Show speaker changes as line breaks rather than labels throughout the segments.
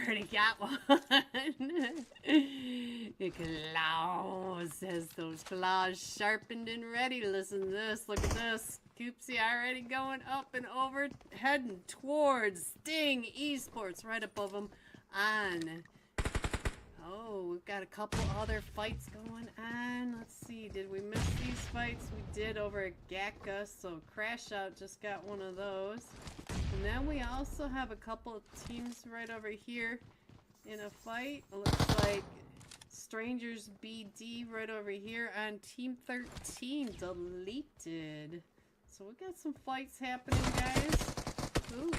already got one. The claws has those claws sharpened and ready. Listen to this. Look at this. Coopsy already going up and over, heading towards Sting Esports right above him on. Oh, we've got a couple other fights going on. Let's see, did we miss these fights? We did over at GACA, so Crash Out just got one of those. And then we also have a couple of teams right over here in a fight. It looks like Strangers BD right over here on Team 13 deleted. So we got some fights happening, guys. Ooh.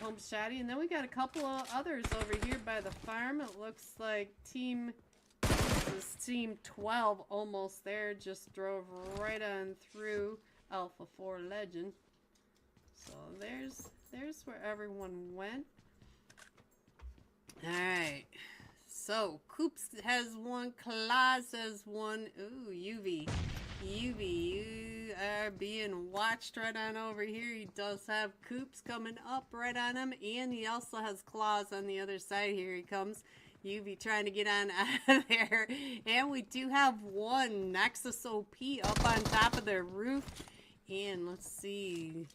Pump shotty, and then we got a couple of others over here by the farm. It looks like team 12 almost there, just drove right on through Alpha 4 Legend. So there's where everyone went. Alright, so Coops has one, Claus has one. Ooh, UV, you are being watched right on over here. He does have Coops coming up right on him, and he also has Claws on the other side. Here he comes. UV trying to get on out of there. And we do have one Nexus OP up on top of their roof. And let's see,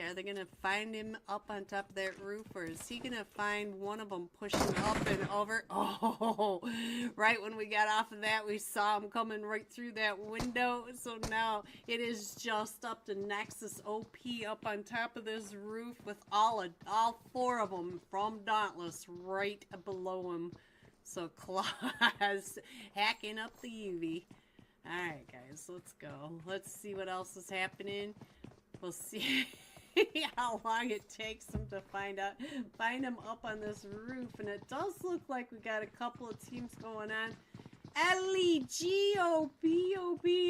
are they going to find him up on top of that roof, or is he going to find one of them pushing up and over? Oh, right when we got off of that, we saw him coming right through that window. So now it is just up to Nexus OP up on top of this roof with all four of them from Dauntless right below him. So Claus hacking up the UV. Alright, guys, let's go. Let's see what else is happening. We'll see how long it takes them to find him up on this roof. And it does look like we got a couple of teams going on. L-E-G-O-B-O-B,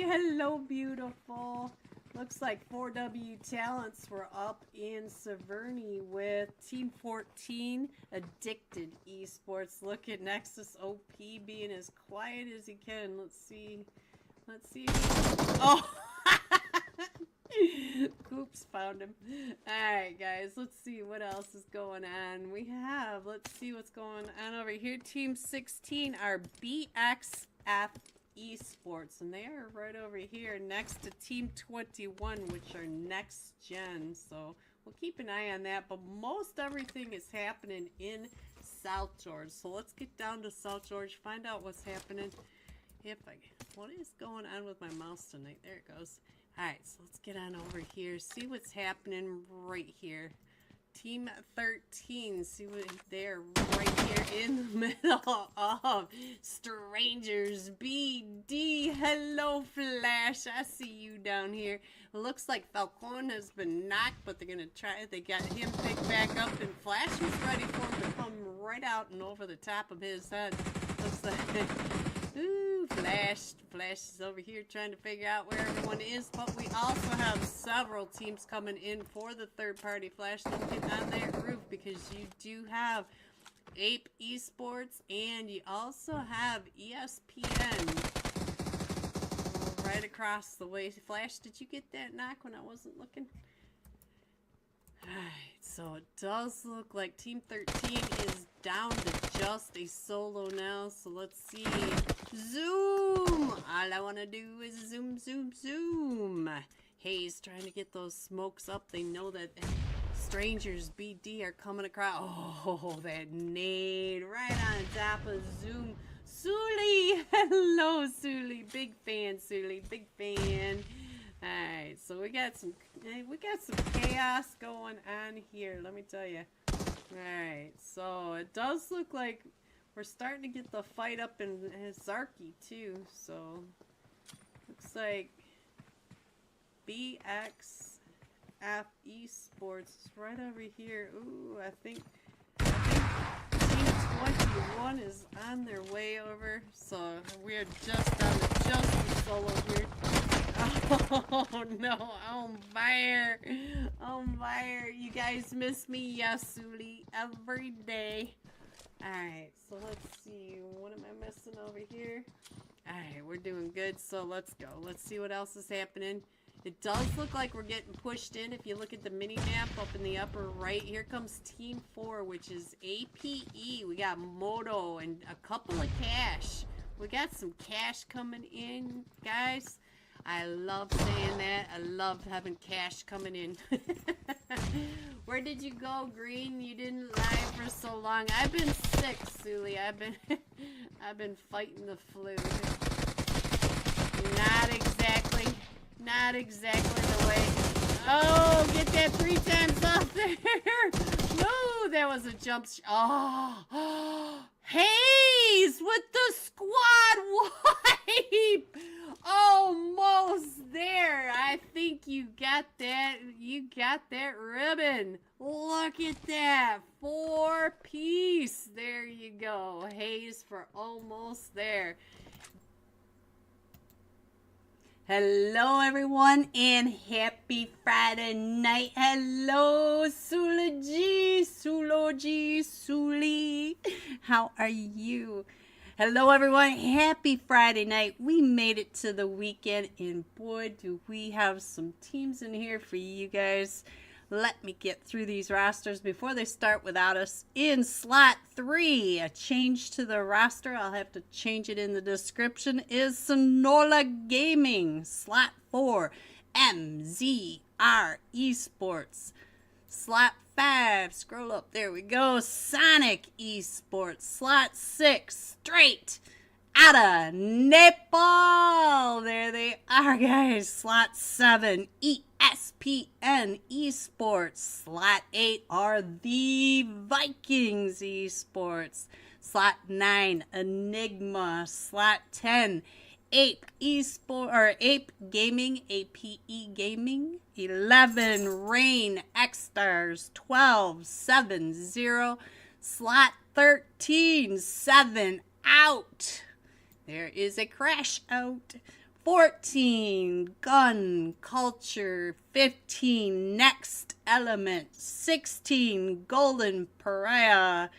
hello, beautiful. Looks like 4W Talents were up in Severny with Team 14, Addicted Esports. Look at Nexus OP being as quiet as he can. Let's see. Oh! Coops found him. Alright, guys, let's see what else is going on. Let's see what's going on over here. Team 16 are BXF Esports, and they are right over here next to Team 21, which are next gen. So we'll keep an eye on that, but most everything is happening in South George. So let's get down to South George, find out what's happening. What is going on with my mouse tonight? There it goes. Alright, so let's get on over here, see what's happening right here. Team 13, see what they're right here in the middle of Strangers BD. Hello, Flash. I see you down here. It looks like Falcon has been knocked, but they're gonna try it. They got him picked back up, and Flash was ready for him to come right out and over the top of his head. Looks like ooh, Flash is over here trying to figure out where everyone is, but we also have several teams coming in for the third-party Flash. Don't get on that roof, because you do have Ape Esports, and you also have ESPN right across the way. Flash, did you get that knock when I wasn't looking? Alright, so it does look like Team 13 is down to just a solo now, so let's see. Zoom! All I want to do is zoom, zoom, zoom. Hayes trying to get those smokes up. They know that Strangers BD are coming across. Oh, that nade right on top of Zoom. Suli! Hello, Suli. Big fan, Suli. Big fan. Alright, so we got some chaos going on here, let me tell you. Alright, so it does look like we're starting to get the fight up in Zarky too, so looks like BXF Esports is right over here. Ooh, I think Team 21 is on their way over, so we're just on the solo here. Oh no, on fire. On fire. You guys miss me, Yasuli, every day. Alright, so let's see. What am I missing over here? Alright, we're doing good, so let's go. Let's see what else is happening. It does look like we're getting pushed in. If you look at the mini map up in the upper right, here comes Team 4, which is APE. We got Moto and a couple of cash. We got some cash coming in, guys. I love saying that. I love having cash coming in. Where did you go, Green? You didn't live for so long. I've been sick, Suli. I've been fighting the flu. Not exactly the way. Oh, get that 3 times off there. No, that was a jump. Oh, Hayes with the squad wipe. Almost there. I think you got that. You got that ribbon. Look at that. 4-piece. There you go. Hayes for almost there. Hello everyone and happy Friday night. Hello Suli, Suli. How are you? Hello everyone, happy Friday night. We made it to the weekend and boy do we have some teams in here for you guys. Let me get through these rosters before they start without us. In slot 3, a change to the roster, I'll have to change it in the description, is Sonola Gaming. Slot 4, MZR Esports. Slot 5, scroll up, there we go, Sonic Esports. Slot 6, straight OUTTA NEPAL. There they are, guys. Slot 7, ESPN Esports. Slot 8 are the VIKINGS Esports. Slot 9, ENIGMA. Slot 10, Ape Gaming, APE Gaming. 11, Rain XSTARS. 12, 7-0. Slot 13, 7 out. There is a crash out. 14, GUN���CULTURE. 15, Next Element. 16, Golden PHYRA.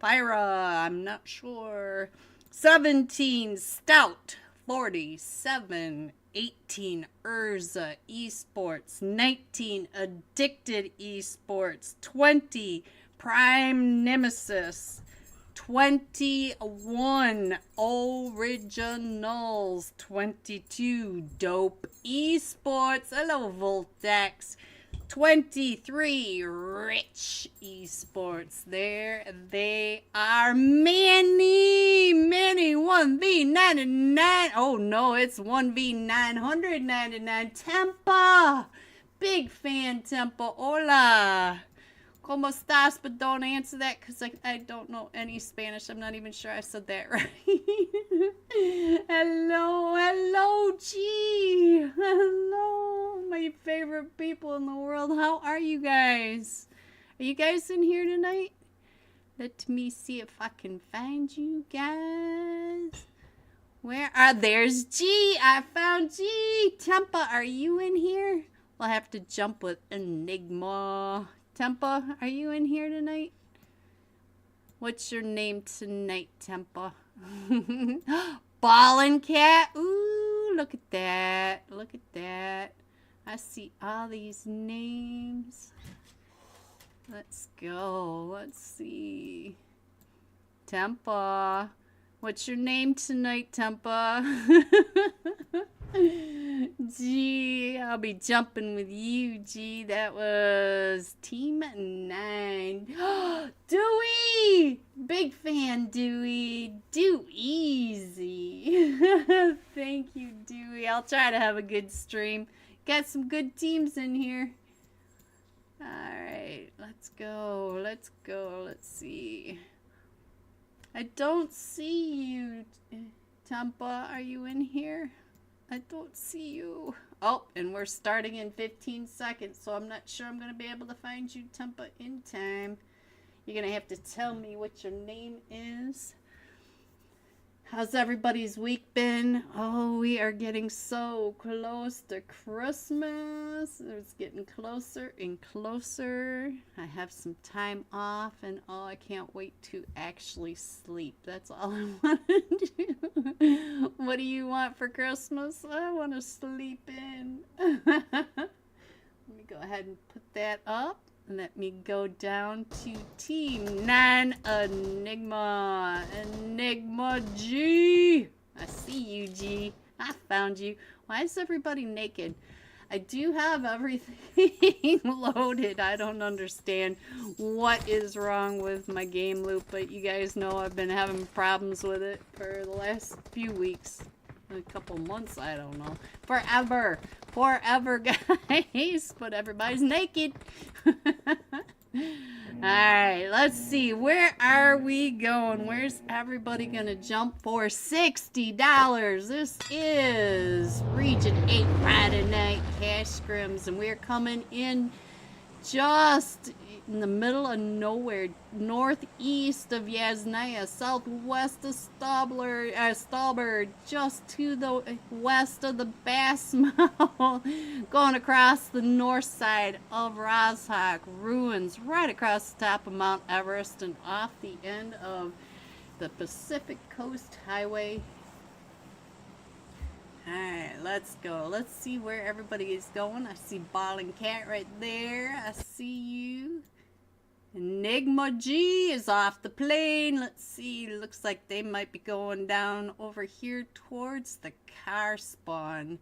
I'm not sure. 17, Stout. 47, 18, URZA Esports. 19, Addicted Esports. 20, Prime Nemesis. 21, Originals. 22, Dope Esports. Hello, Voltex. 23, Rich Esports. There they are. Manny 1v99. Oh no, it's 1v999. Tempa. Big fan, Tempa. Hola. ¿Cómo estás? But don't answer that because I don't know any Spanish. I'm not even sure I said that right. Hello, G. Hello, my favorite people in the world. How are you guys? Are you guys in here tonight? Let me see if I can find you guys. Where are, there's G. I found G. Tempa, are you in here? We'll have to jump with Enigma. Tempa, are you in here tonight? What's your name tonight, Tempa? Ballin' Cat. Ooh, look at that. Look at that. I see all these names. Let's go. Let's see. Tempa. What's your name tonight, Tempa? G, I'll be jumping with you, G. That was Team 9. Dewey! Big fan, Dewey. Do easy. Thank you, Dewey. I'll try to have a good stream. Got some good teams in here. Alright, let's go. Let's go. Let's see. I don't see you, Tempa. Are you in here? I don't see you. Oh, and we're starting in 15 seconds, so I'm not sure I'm going to be able to find you, Tempa, in time. You're going to have to tell me what your name is. How's everybody's week been? Oh, we are getting so close to Christmas. It's getting closer and closer. I have some time off, and oh, I can't wait to actually sleep. That's all I want to do. What do you want for Christmas? I want to sleep in. Let me go ahead and put that up. Let me go down to Team 9 Enigma. Enigma G. I see you, G. I found you. Why is everybody naked? I do have everything loaded. I don't understand what is wrong with my game loop, but you guys know I've been having problems with it for the last few weeks. A couple months, I don't know. Forever, guys. But everybody's naked. Alright, let's see. Where are we going? Where's everybody gonna jump for $60? This is Region 8 Friday Night Cash Scrims, and we're coming in just in the middle of nowhere, northeast of Yasnaya, southwest of Stalbard, just to the west of the Bass Mouth, going across the north side of Rozhok ruins, right across the top of Mount Everest and off the end of the Pacific Coast Highway. Alright, let's go. Let's see where everybody is going. I see Ball and Cat right there. I see you. Enigma G is off the plane. Let's see. Looks like they might be going down over here towards the car spawn.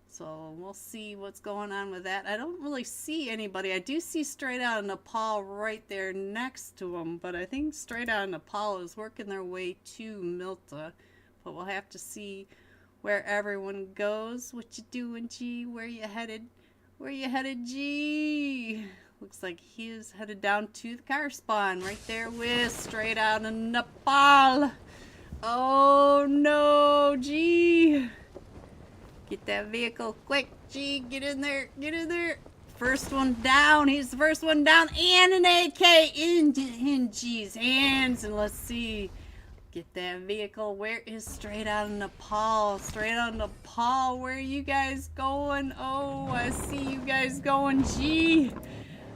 So we'll see what's going on with that. I don't really see anybody. I do see Straight Out of Nepal right there next to them. But I think Straight Out of Nepal is working their way to Milta. But we'll have to see where everyone goes. What you doing, G? Where you headed? Where you headed, G? Looks like he is headed down to the car spawn right there with Straight Out of Nepal. Oh no, G. Get that vehicle quick, G. Get in there. Get in there. First one down. He's the first one down. And an AK in G's hands. And let's see. Get that vehicle. Where is Straight Out of Nepal? Straight Out of Nepal. Where are you guys going? Oh, I see you guys going. G.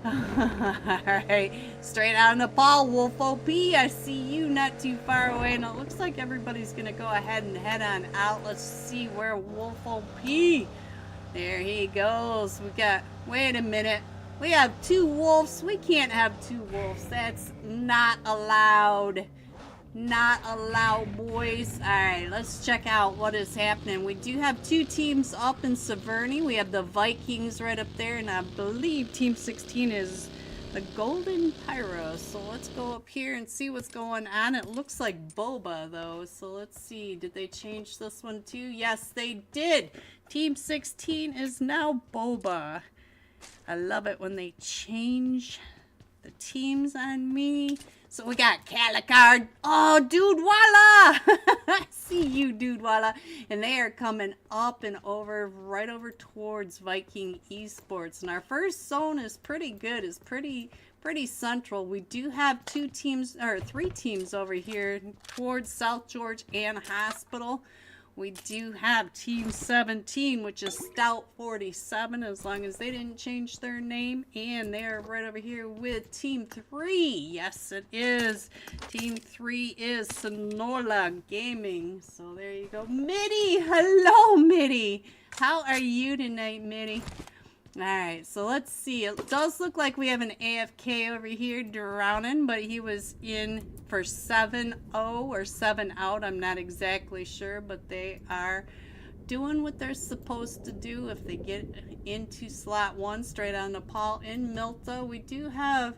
Alright. Straight Out of Nepal. Wolf OP. I see you not too far away. And it looks like everybody's going to go ahead and head on out. Let's see where Wolf OP. There he goes. We got... Wait a minute. We have two wolves. We can't have two wolves. That's not allowed. Not allowed, boys. Alright, let's check out what is happening. We do have two teams up in Severny. We have the Vikings right up there, and I believe Team 16 is the Golden PHYRA. So let's go up here and see what's going on. It looks like Boba, though. So let's see. Did they change this one, too? Yes, they did. Team 16 is now Boba. I love it when they change the teams on me. So we got Calicard. Oh, Dude Walla. I see you, Dude Walla. And they are coming up and over, right over towards Viking Esports. And our first zone is pretty good. It's pretty central. We do have two teams, or three teams over here towards South George and Hospital. We do have Team 17, which is Stout 47, as long as they didn't change their name. And they're right over here with Team 3. Yes, it is. Team 3 is Sonola Gaming. So there you go. Mitty! Hello, Mitty! How are you tonight, Mitty? Alright, so let's see. It does look like we have an AFK over here drowning, but he was in for 7-0 or 7 out. I'm not exactly sure, but they are doing what they're supposed to do if they get into slot 1 Straight Out of Nepal in Milta. We do have,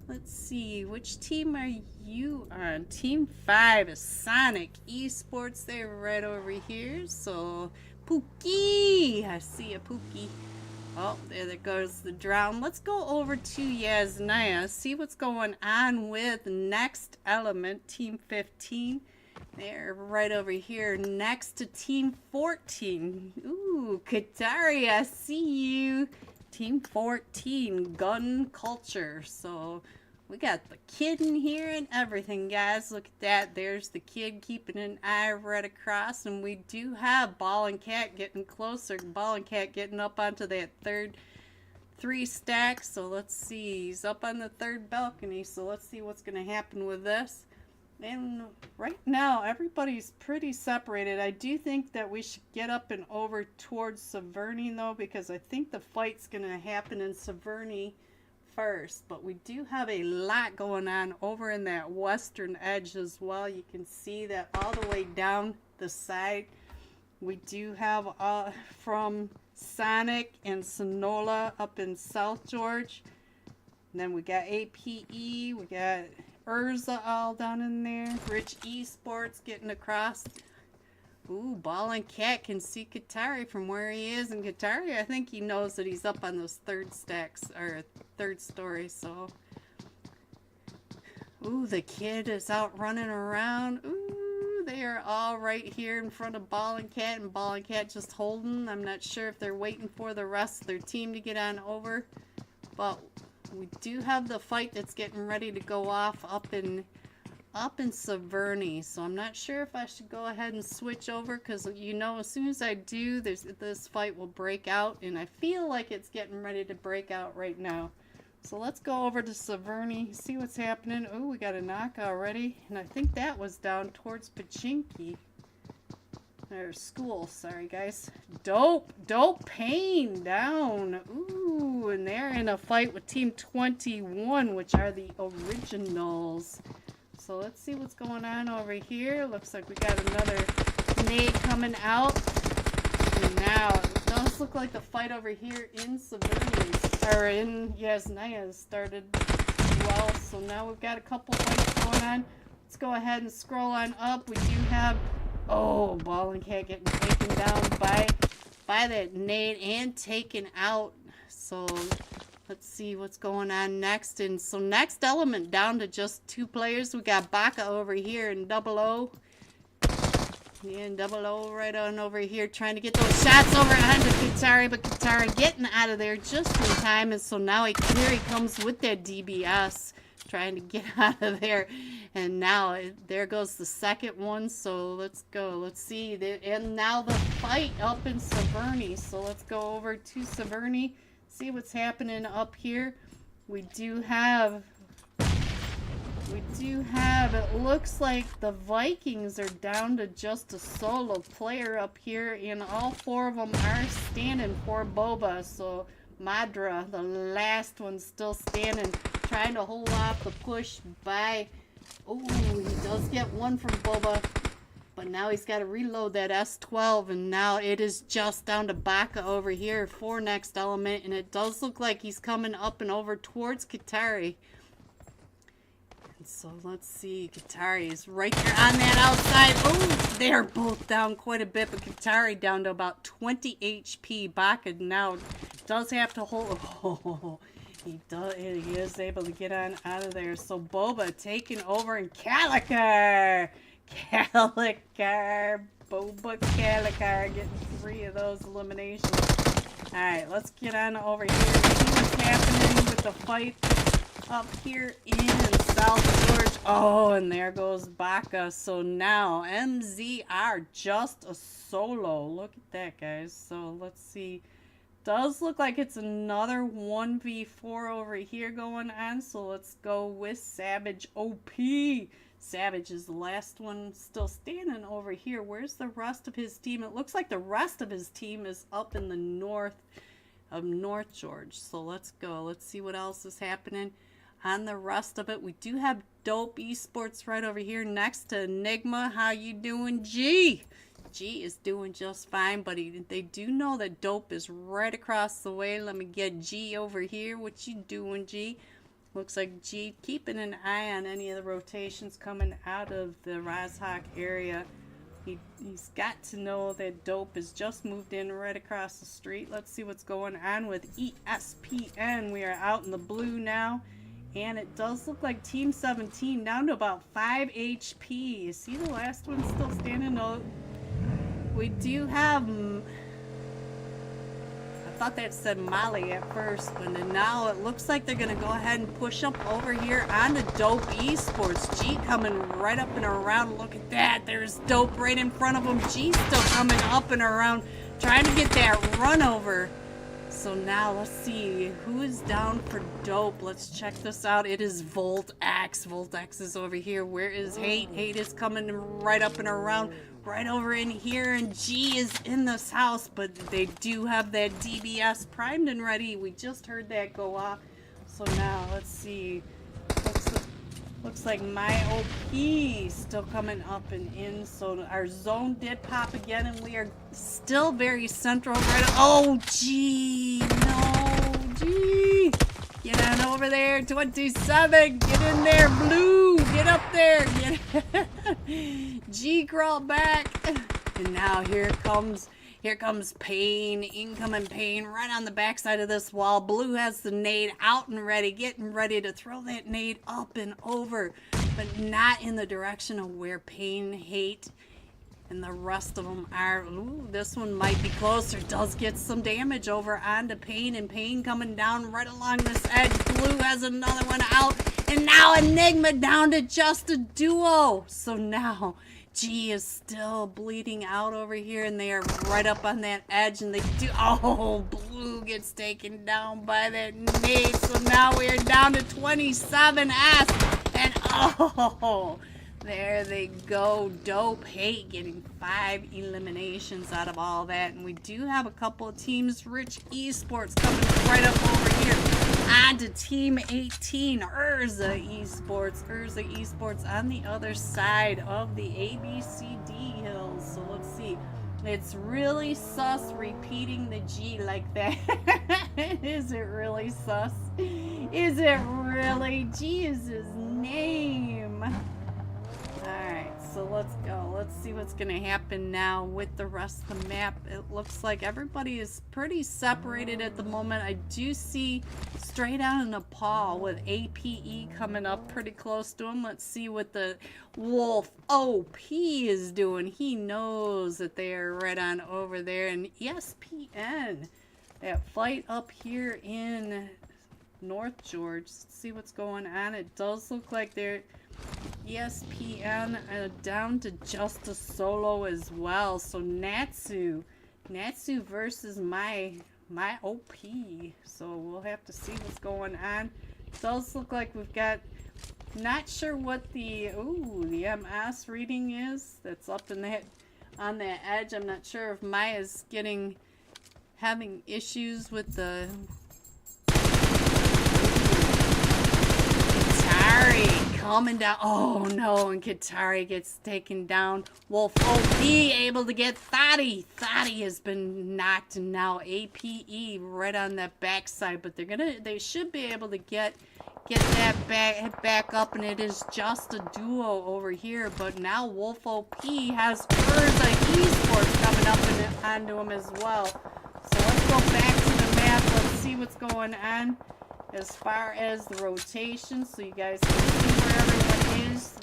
let's see, which team are you on? Team 5 is Sonic Esports. They're right over here. So, Pookie! I see a Pookie. Oh, there goes the drown. Let's go over to Yasnaya, see what's going on with Next Element, Team 15. They're right over here next to Team 14. Ooh, Katari, I see you. Team 14, Gun Culture. So We got the kid in here and everything, guys. Look at that. There's the kid keeping an eye right across. And we do have Ball and Cat getting closer. Ball and Cat getting up onto that third 3 stack. So let's see. He's up on the 3rd balcony. So let's see what's going to happen with this. And right now, everybody's pretty separated. I do think that we should get up and over towards Severny, though, because I think the fight's going to happen in Severny first. But we do have a lot going on over in that western edge as well. You can see that all the way down the side. We do have from Sonic and Sonola up in South George. And then we got APE. We got URZA all down in there. Rich Esports getting across. Ooh, Ball and Cat can see Qatari from where he is. And Qatari, I think he knows that he's up on those 3rd stacks, or 3rd story, so. Ooh, the kid is out running around. Ooh, they are all right here in front of Ball and Ball and Cat just holding. I'm not sure if they're waiting for the rest of their team to get on over. But we do have the fight that's getting ready to go off up in Severny. So I'm not sure if I should go ahead and switch over, because you know, as soon as I do, this fight will break out, and I feel like it's getting ready to break out right now. So let's go over to Severny, see what's happening. Oh, we got a knock already, and I think that was down towards Pachinki. Or school, sorry guys. Dope Pain down. Ooh, and they're in a fight with Team 21, which are the originals. So let's see what's going on over here. Looks like we got another nade coming out. And now it does look like the fight over here in Severny, or in Yasnaya, started well. So now we've got a couple fights going on. Let's go ahead and scroll on up. We do have, oh, Ball and Cat getting taken down by that nade and taken out. So let's see what's going on next. And so next element down to just 2 players. We got Baka over here and Double O. Yeah, and Double O right on over here trying to get those shots over onto Qatari, but Qatari getting out of there just in time. And so now here he comes with that DBS trying to get out of there. And now there goes the second one. So let's go. Let's see. And now the fight up in Severny. So let's go over to Severny. See what's happening up here. We do have, it looks like the Vikings are down to just a solo player up here, and all 4 of them are standing for Boba. So Madra, the last one, still standing, trying to hold off the push by, oh, he does get one from Boba. But now he's got to reload that S12, and now it is just down to Baka over here for next element, and it does look like he's coming up and over towards Qatari. And so let's see, Qatari is right there on that outside. Oh, they're both down quite a bit, but Qatari down to about 20 HP. Baka now does have to hold, oh, he is able to get on out of there. So Boba taking over, and Calicar, Boba Calicar getting 3 of those eliminations. Alright, let's get on over here and see what's happening with the fight up here in South George. Oh, and there goes Baka. So now MZR just a solo. Look at that, guys. So let's see. Does look like it's another 1v4 over here going on. So let's go with Savage OP. Savage is the last one still standing over here. Where's the rest of his team? It looks like the rest of his team is up in the north of North George. So let's go. Let's see what else is happening on the rest of it. We do have Dope Esports right over here next to Enigma. How you doing, G? G is doing just fine, but they do know that Dope is right across the way. Let me get G over here. What you doing, G? Looks like G keeping an eye on any of the rotations coming out of the Rozhok area. He's got to know that Dope has just moved in right across the street. Let's see what's going on with ESPN. We are out in the blue now. And it does look like Team 17 down to about 5 HP. You see the last one still standing? No, we do have, I thought that said Mali at first, but now it looks like they're gonna go ahead and push up over here on the Dope Esports. G coming right up and around. Look at that. There's Dope right in front of him. G still coming up and around, trying to get that run over. So now let's see who is down for Dope. Let's check this out. It is VoltX. VoltX is over here. Where is Hate? Hate is coming right up and around, right over in here, and G is in this house, but they do have that DBS primed and ready. We just heard that go off. So now let's see. Looks like my OP still coming up and in. So our zone did pop again, and we are still very central. Right. Oh, G, no, G. Get on over there, 27. Get in there, Blue. Get up there. G crawl back. And now here comes Pain. Incoming Pain right on the backside of this wall. Blue has the nade out and ready, getting ready to throw that nade up and over, but not in the direction of where Pain, Hate, and the rest of them are. Ooh, this one might be closer. Does get some damage over onto Pain, and Pain coming down right along this edge. Blue has another one out, and now Enigma down to just a duo. So now G is still bleeding out over here, and they are right up on that edge, and they do. Oh, Blue gets taken down by that nade. So now we are down to 27S, and oh, there they go. Dope Hate getting 5 eliminations out of all that. And we do have a couple of teams. Rich Esports coming right up over here. On to Team 18, URZA Esports. URZA Esports on the other side of the ABCD hills. So let's see. It's really sus repeating the G like that. Is it really sus? Is it really? G is his name. Alright, so let's go. Let's see what's going to happen now with the rest of the map. It looks like everybody is pretty separated at the moment. I do see straight out of Nepal with APE coming up pretty close to him. Let's see what the Wolf OP is doing. He knows that they are right on over there. And ESPN, that fight up here in North George. Let's see what's going on. It does look like they're ESPN down to just a solo as well. So Natsu versus my OP. So we'll have to see what's going on. It does look like we've got, not sure what the MS reading is. That's up in that on that edge. I'm not sure if Maya's having issues with the Katari coming down. Oh no, and Katari gets taken down. Wolf OP able to get Thotty. Thotty has been knocked, and now APE right on that backside, but they should be able to get that back up, and it is just a duo over here. But now Wolf OP has URZA Esports coming up and onto him as well. So let's go back to the map. Let's see what's going on as far as the rotation, so you guys can see where everyone is.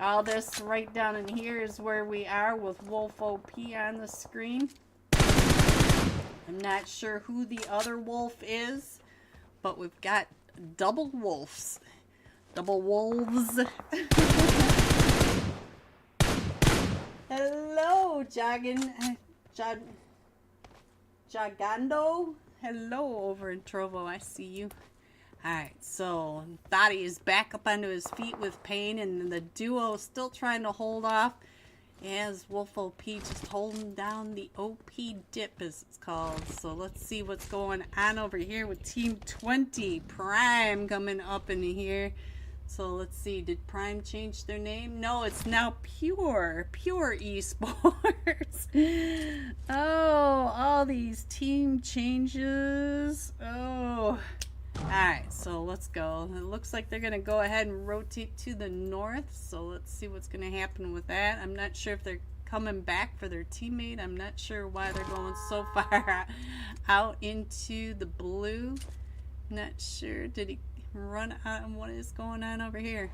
All this right down in here is where we are with Wolf OP on the screen. I'm not sure who the other wolf is, but we've got double wolves. Double wolves. Hello, Jagando. Hello over in Trovo. I see you. Alright, so Thotty is back up onto his feet with Pain, and the duo still trying to hold off as Wolf OP just holding down the OP dip, as it's called. So let's see what's going on over here with Team 20. Prime coming up in here. So let's see, did Prime change their name? No, it's now Pure Esports. Oh, all these team changes. Oh. Alright, so let's go. It looks like they're going to go ahead and rotate to the north. So let's see what's going to happen with that. I'm not sure if they're coming back for their teammate. I'm not sure why they're going so far out into the blue. Not sure. Did he run out? What is going on over here?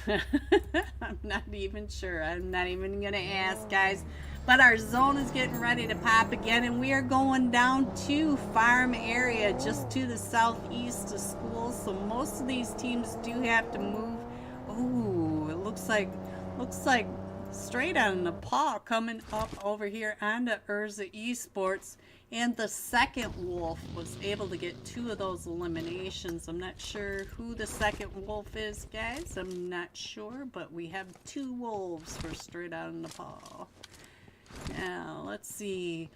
I'm not even sure. I'm not even gonna ask, guys. But our zone is getting ready to pop again, and we are going down to farm area just to the southeast of school. So most of these teams do have to move. Ooh, it looks like straight out of Nepal coming up over here onto URZA Esports. And the second wolf was able to get 2 of those eliminations. I'm not sure who the second wolf is, guys. I'm not sure, but we have 2 wolves for straight out of Nepal. Now, let's see.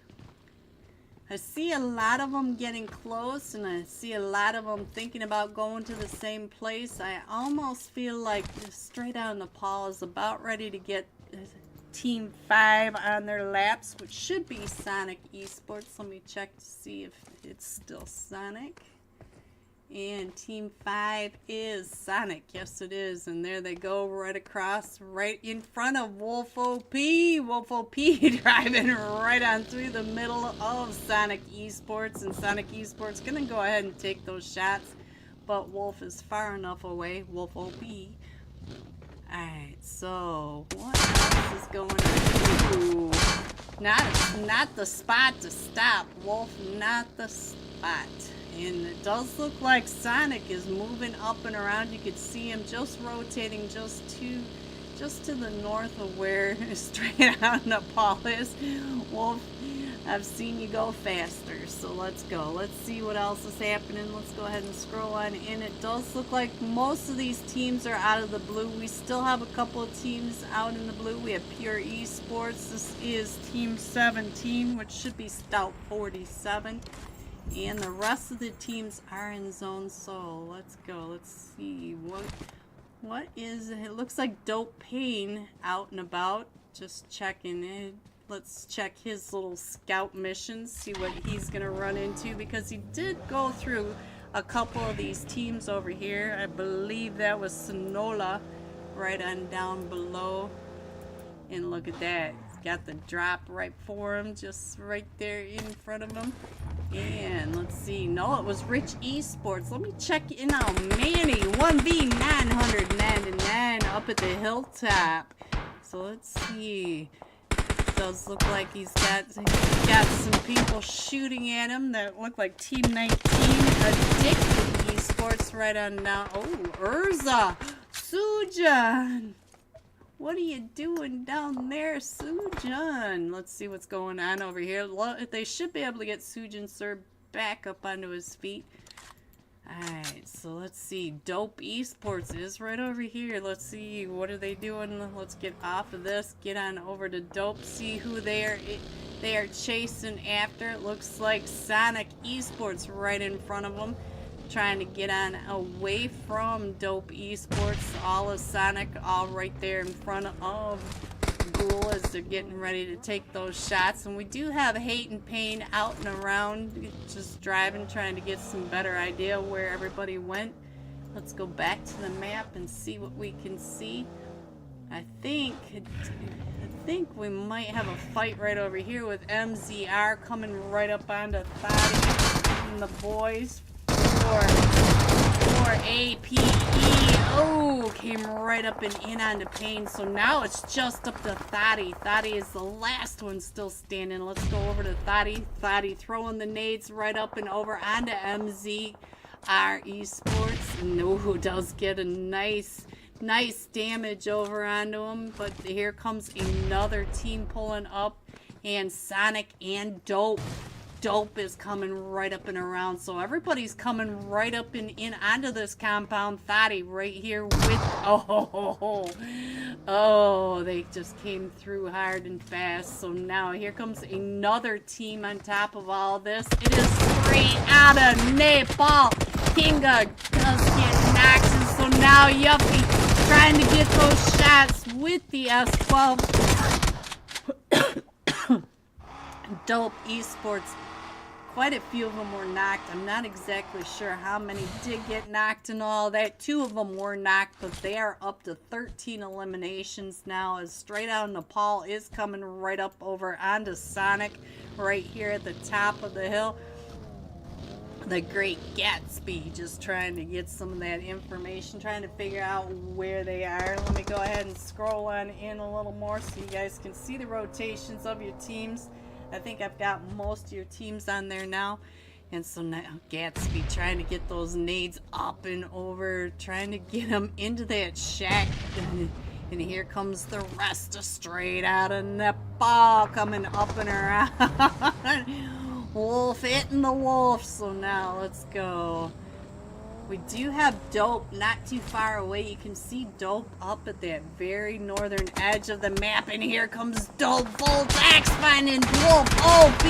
I see a lot of them getting close, and I see a lot of them thinking about going to the same place. I almost feel like straight out of Nepal is about ready to get Team 5 on their laps, which should be SONX Esports. Let me check to see if it's still SONX. And Team 5 is SONX. Yes, it is. And there they go, right across, right in front of Wolf OP. Wolf OP driving right on through the middle of SONX Esports. And SONX Esports going to go ahead and take those shots. But Wolf is far enough away. Wolf OP. Alright, so what else is going on? Ooh, not the spot to stop. Wolf, not the spot. And it does look like SONX is moving up and around. You could see him just rotating just to the north of where straight out Nepal is. Wolf, I've seen you go faster, so let's go. Let's see what else is happening. Let's go ahead and scroll on in. It does look like most of these teams are out of the blue. We still have a couple of teams out in the blue. We have PHYRA Esports. This is Team 17, which should be Stout 47. And the rest of the teams are in zone, so let's go. Let's see what is it. It looks like Dope Pain out and about, just checking in. Let's check his little scout missions, see what he's gonna run into, because he did go through a couple of these teams over here. I believe that was Sonola right on down below. And look at that, he's got the drop right for him, just right there in front of him. And let's see, no, it was Rich Esports. Let me check in on Manny, 1v999 up at the hilltop. So let's see. It does look like he's got some people shooting at him that look like Team 19 Addicted Esports right on now. Oh, URZA, Sujan. What are you doing down there, Sujan? Let's see what's going on over here. They should be able to get Sujan Sir back up onto his feet. Alright, so let's see. Dope Esports is right over here. Let's see, what are they doing? Let's get off of this. Get on over to Dope. See who they are chasing after. It looks like SONX Esports right in front of them. Trying to get on away from Dope Esports. All of SONX all right there in front of Ghoul as they're getting ready to take those shots. And we do have Hate and Pain out and around, just driving, trying to get some better idea where everybody went. Let's go back to the map and see what we can see. I think we might have a fight right over here with MZR coming right up onto Thotty and the boys. For APE. Oh, came right up and in onto Pain. So now it's just up to Thotty. Thotty is the last one still standing. Let's go over to Thotty. Thotty throwing the nades right up and over onto MZR Esports. No, does get a nice damage over onto him. But here comes another team pulling up. And SONX and Dope. Dope is coming right up and around, so everybody's coming right up and in onto this compound. Thotty right here with they just came through hard and fast. So now here comes another team on top of all this. It is straight out of Nepal. Kinga does get knocked, and so now Yuppie trying to get those shots with the S12. Dope Esports. Quite a few of them were knocked. I'm not exactly sure how many did get knocked and all that. 2 of them were knocked, but they are up to 13 eliminations now, as straight out of Nepal is coming right up over onto SONX right here at the top of the hill. the Great Gatsby, just trying to get some of that information, trying to figure out where they are. Let me go ahead and scroll on in a little more so you guys can see the rotations of your teams. I think I've got most of your teams on there now. And so now Gatsby trying to get those nades up and over, trying to get them into that shack. And here comes the rest of straight out of Nepal coming up and around. Wolf hitting the wolf. So now let's go. We do have Dope not too far away. You can see Dope up at that very northern edge of the map. And here comes Dope, Volt, Axe finding Wolf OP.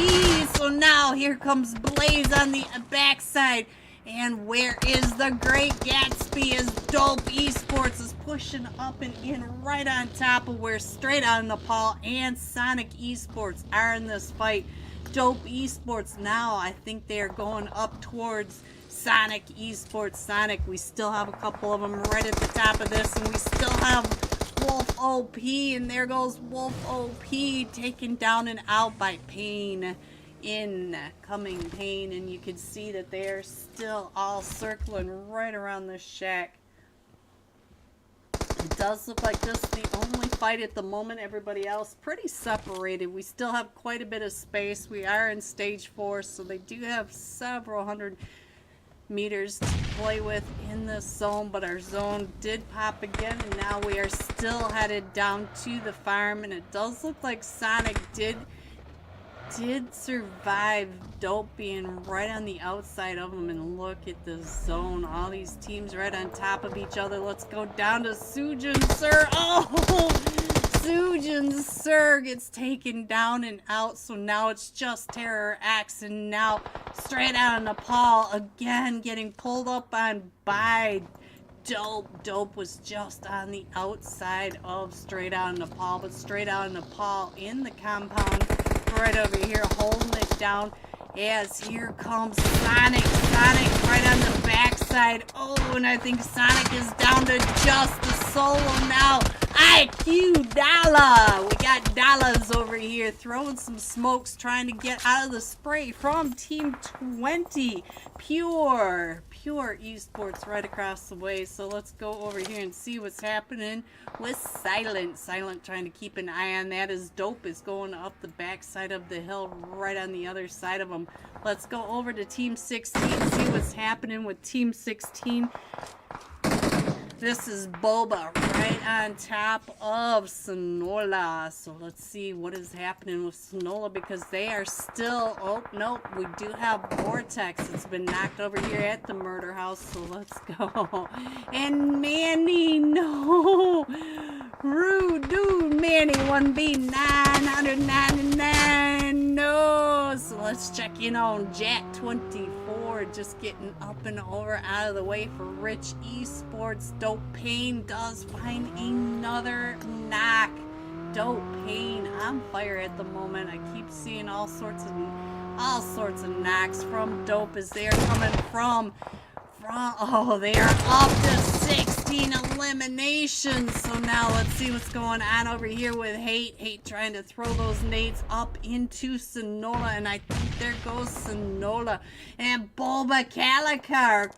So now here comes Blaze on the backside. And where is the Great Gatsby as Dope Esports is pushing up and in right on top of where Straight Out Nepal and Sonic Esports are in this fight. Dope Esports now, I think they are going up towards Sonic Esports. Sonic, we still have a couple of them right at the top of this, and we still have Wolf OP, and there goes Wolf OP taken down and out by Pain. Incoming Pain, and you can see that they're still all circling right around this shack. It does look like this is the only fight at the moment. Everybody else pretty separated. We still have quite a bit of space. We are in stage 4, so they do have several hundred meters to play with in this zone, but our zone did pop again, and now we are still headed down to the farm, and it does look like Sonic did survive Dope being right on the outside of them. And look at the zone, all these teams right on top of each other. Let's go down to Sujin Sir. Oh, Sujin Sir gets taken down and out, so now it's just Terror X, and now Straight Out of Nepal again getting pulled up on by Dope. Dope was just on the outside of Straight Out of Nepal, but Straight Out of Nepal in the compound right over here holding it down as here comes Sonic. Sonic right on the backside. Oh, and I think Sonic is down to just the solo now. IQ Dollar. We got Dollars over here throwing some smokes, trying to get out of the spray from Team 20. Pure Esports right across the way. So let's go over here and see what's happening with Silent. Silent trying to keep an eye on that as Dope is going up the backside of the hill right on the other side of him. Let's go over to Team 16, see what's happening with Team 16. This is Boba right on top of Sonola. So let's see what is happening with Sonola, because they are still... Oh, nope. We do have Vortex. It's been knocked over here at the murder house. So let's go. And Manny, no. Rude dude, Manny 1B 999. No. So let's check in on Jack 24. Just getting up and over out of the way for Rich Esports. Dope Pain does find another knock. Dope Pain on fire at the moment. I keep seeing all sorts of knocks from Dope as they are coming from oh, they are up to 16 eliminations. So now let's see what's going on over here with Hate trying to throw those nades up into Sonola, and I think there goes Sonola. And Bulba Calicar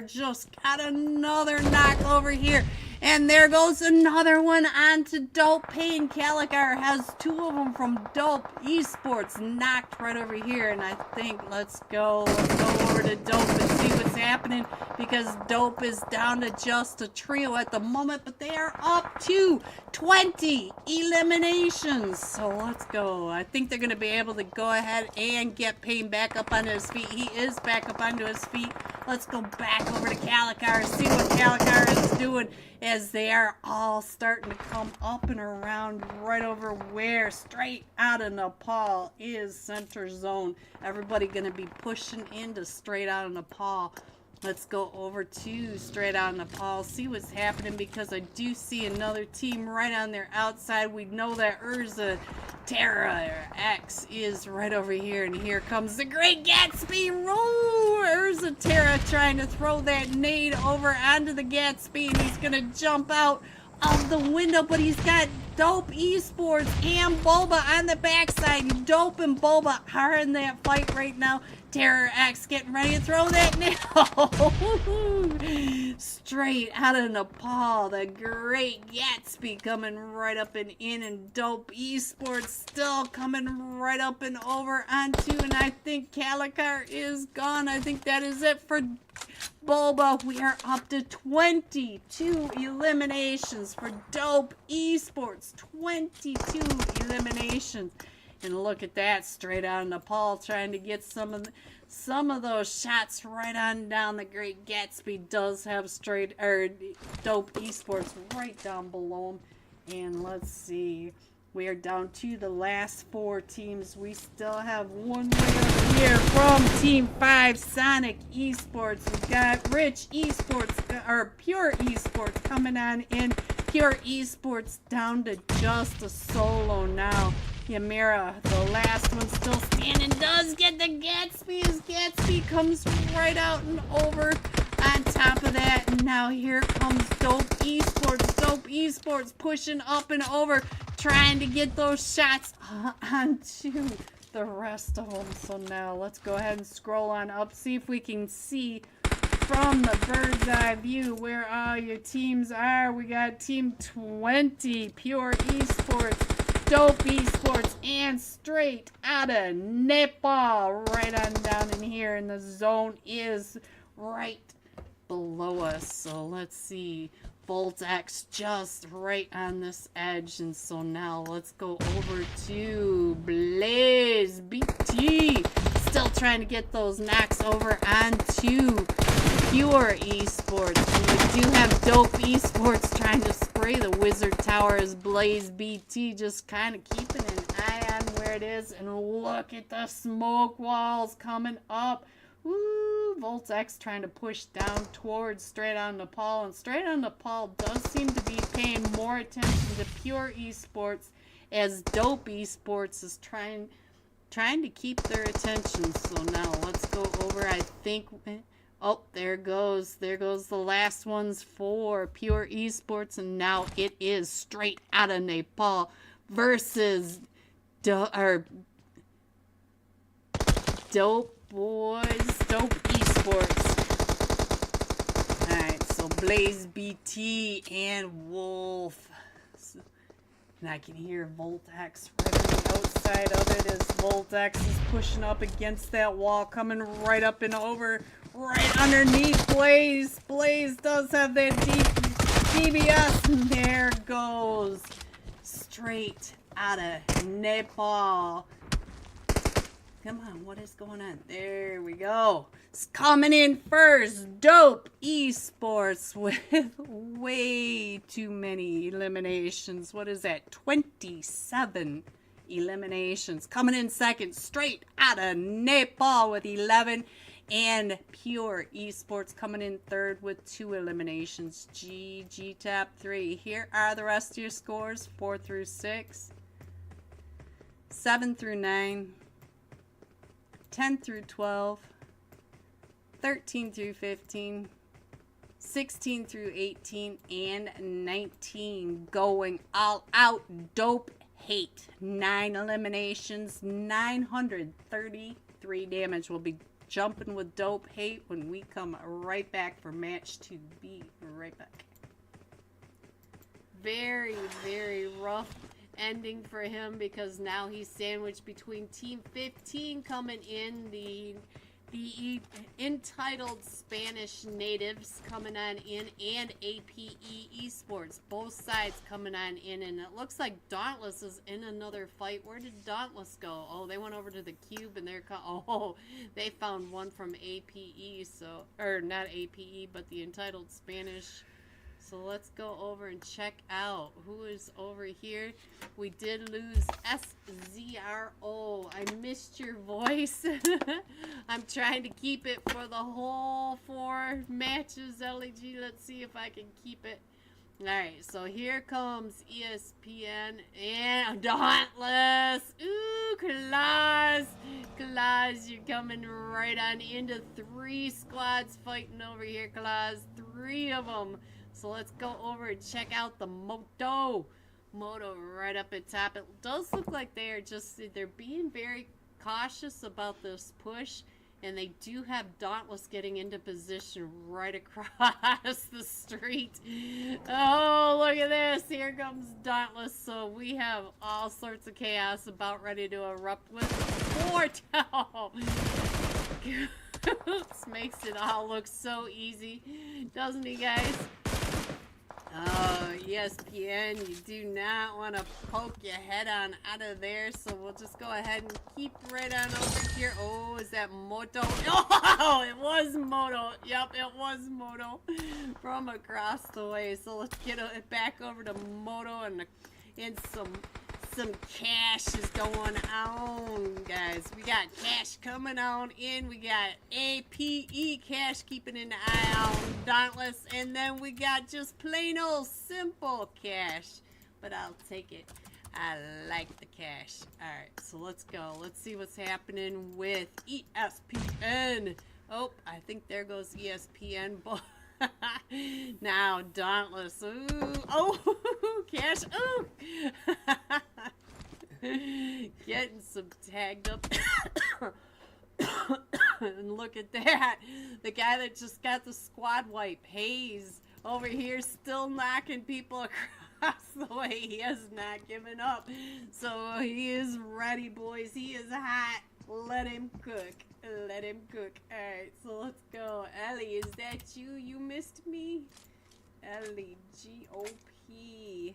just got another knock over here. And there goes another one onto Dope Pain. Calicar has 2 of them from Dope Esports knocked right over here. And I think let's go over to Dope and see what's happening, because Dope is down to just a trio at the moment, but they are up to 20 eliminations. So let's go. I think they're going to be able to go ahead and get Pain back up onto his feet. He is back up onto his feet. Let's go back over to Calicar, see what Calicar is doing, as they are all starting to come up and around right over where Straight Out of Nepal is center zone. Everybody going to be pushing into Straight Out of Nepal. Let's go over to Straight Out of Nepal, see what's happening, because I do see another team right on their outside. We know that URZA Terra X is right over here, and here comes the Great Gatsby. URZA Terra trying to throw that nade over onto the Gatsby, and he's going to jump out of the window, but he's got Dope Esports and Boba on the backside. Dope and Boba are in that fight right now. Terror X getting ready to throw that nail. Straight out of Nepal, the Great Gatsby coming right up and in, and Dope Esports still coming right up and over onto, and I think Calicar is gone. I think that is it for Boba. We are up to 22 eliminations for Dope Esports. 22 eliminations. And look at that, straight out of Nepal, trying to get some of those shots right on down. The Great Gatsby does have Dope Esports right down below him. And let's see, we are down to the last 4 teams. We still have one way over here from Team 5, Sonic Esports. We've got Rich Esports, or Pure Esports coming on in. Pure Esports down to just a solo now. Yamira, the last one still standing, does get the Gatsby as Gatsby comes right out and over on top of that. And now here comes Dope Esports. Dope Esports pushing up and over, trying to get those shots onto the rest of them. So now let's go ahead and scroll on up, see if we can see from the bird's eye view where all your teams are. We got Team 20, Pure Esports, Dope Esports, and straight out of Nepal right on down in here, and the zone is right below us. So let's see, VoltX just right on this edge, and so now let's go over to Blaze BT, still trying to get those knocks over onto Pure Esports. And we do have Dope Esports trying to spray the Wizard Tower as Blaze BT just kind of keeping an eye on where it is. And look at the smoke walls coming up. Woo! VoltX trying to push down towards Straight on Nepal. And Straight on Nepal does seem to be paying more attention to Pure Esports, as Dope Esports is trying to keep their attention. So now let's go over, I think... Oh, there goes the last ones for Pure Esports, and now it is Straight out of Nepal versus Dope Esports. Alright, so Blaze BT and Wolf. And I can hear VoltX right on the outside of it as VoltX is pushing up against that wall, coming right up and over. Right underneath Blaze. Blaze does have that deep DBS. And there goes Straight out of Nepal. Come on, what is going on? There we go. It's coming in first. Dope Esports with way too many eliminations. What is that? 27 eliminations. Coming in second. Straight out of Nepal with 11. And Pure Esports coming in third with 2 eliminations. GG Tap 3. Here are the rest of your scores. 4 through 6. 7 through 9. 10 through 12. 13 through 15. 16 through 18. And 19. Going all out. Dope Hate. 9 eliminations. 933 damage. Will be jumping with Dope Hate when we come right back for match 2. Be right back. Very, very rough ending for him, because now he's sandwiched between Team 15 coming in, the entitled Spanish natives coming on in, and APE Esports. Both sides coming on in, and it looks like Dauntless is in another fight. Where did Dauntless go? Oh, they went over to the cube, and they found one from APE, so, or not APE, but the entitled Spanish. So let's go over and check out who is over here. We did lose SZRO. I missed your voice. I'm trying to keep it for the whole 4 matches, LEG. Let's see if I can keep it. Alright, so here comes ESPN and Dauntless. Ooh, Claus. Claus, you're coming right on into 3 squads fighting over here, Claus. 3 of them. So let's go over and check out the Moto. Moto right up at top. It does look like they're being very cautious about this push. And they do have Dauntless getting into position right across the street. Oh, look at this. Here comes Dauntless. So we have all sorts of chaos about ready to erupt with Mortal. This makes it all look so easy, doesn't he, guys? Oh, ESPN, you do not want to poke your head on out of there, so we'll just go ahead and keep right on over here. Oh, is that Moto? Oh, it was Moto. Yep, it was Moto from across the way. So let's get it back over to Moto, and some cash is going on, guys. We got cash coming on in. We got APE cash keeping an eye on Dauntless. And then we got just plain old simple cash. But I'll take it. I like the cash. Alright, so let's go. Let's see what's happening with ESPN. Oh, I think there goes ESPN. Now, Dauntless. Ooh. Oh, cash. Ooh. Getting some tagged up. And look at that. The guy that just got the squad wipe, Hayes, over here still knocking people across the way. He has not given up. So he is ready, boys. He is hot. Let him cook. Let him cook. Alright, so let's go. Ellie, is that you? You missed me? Ellie, G-O-P.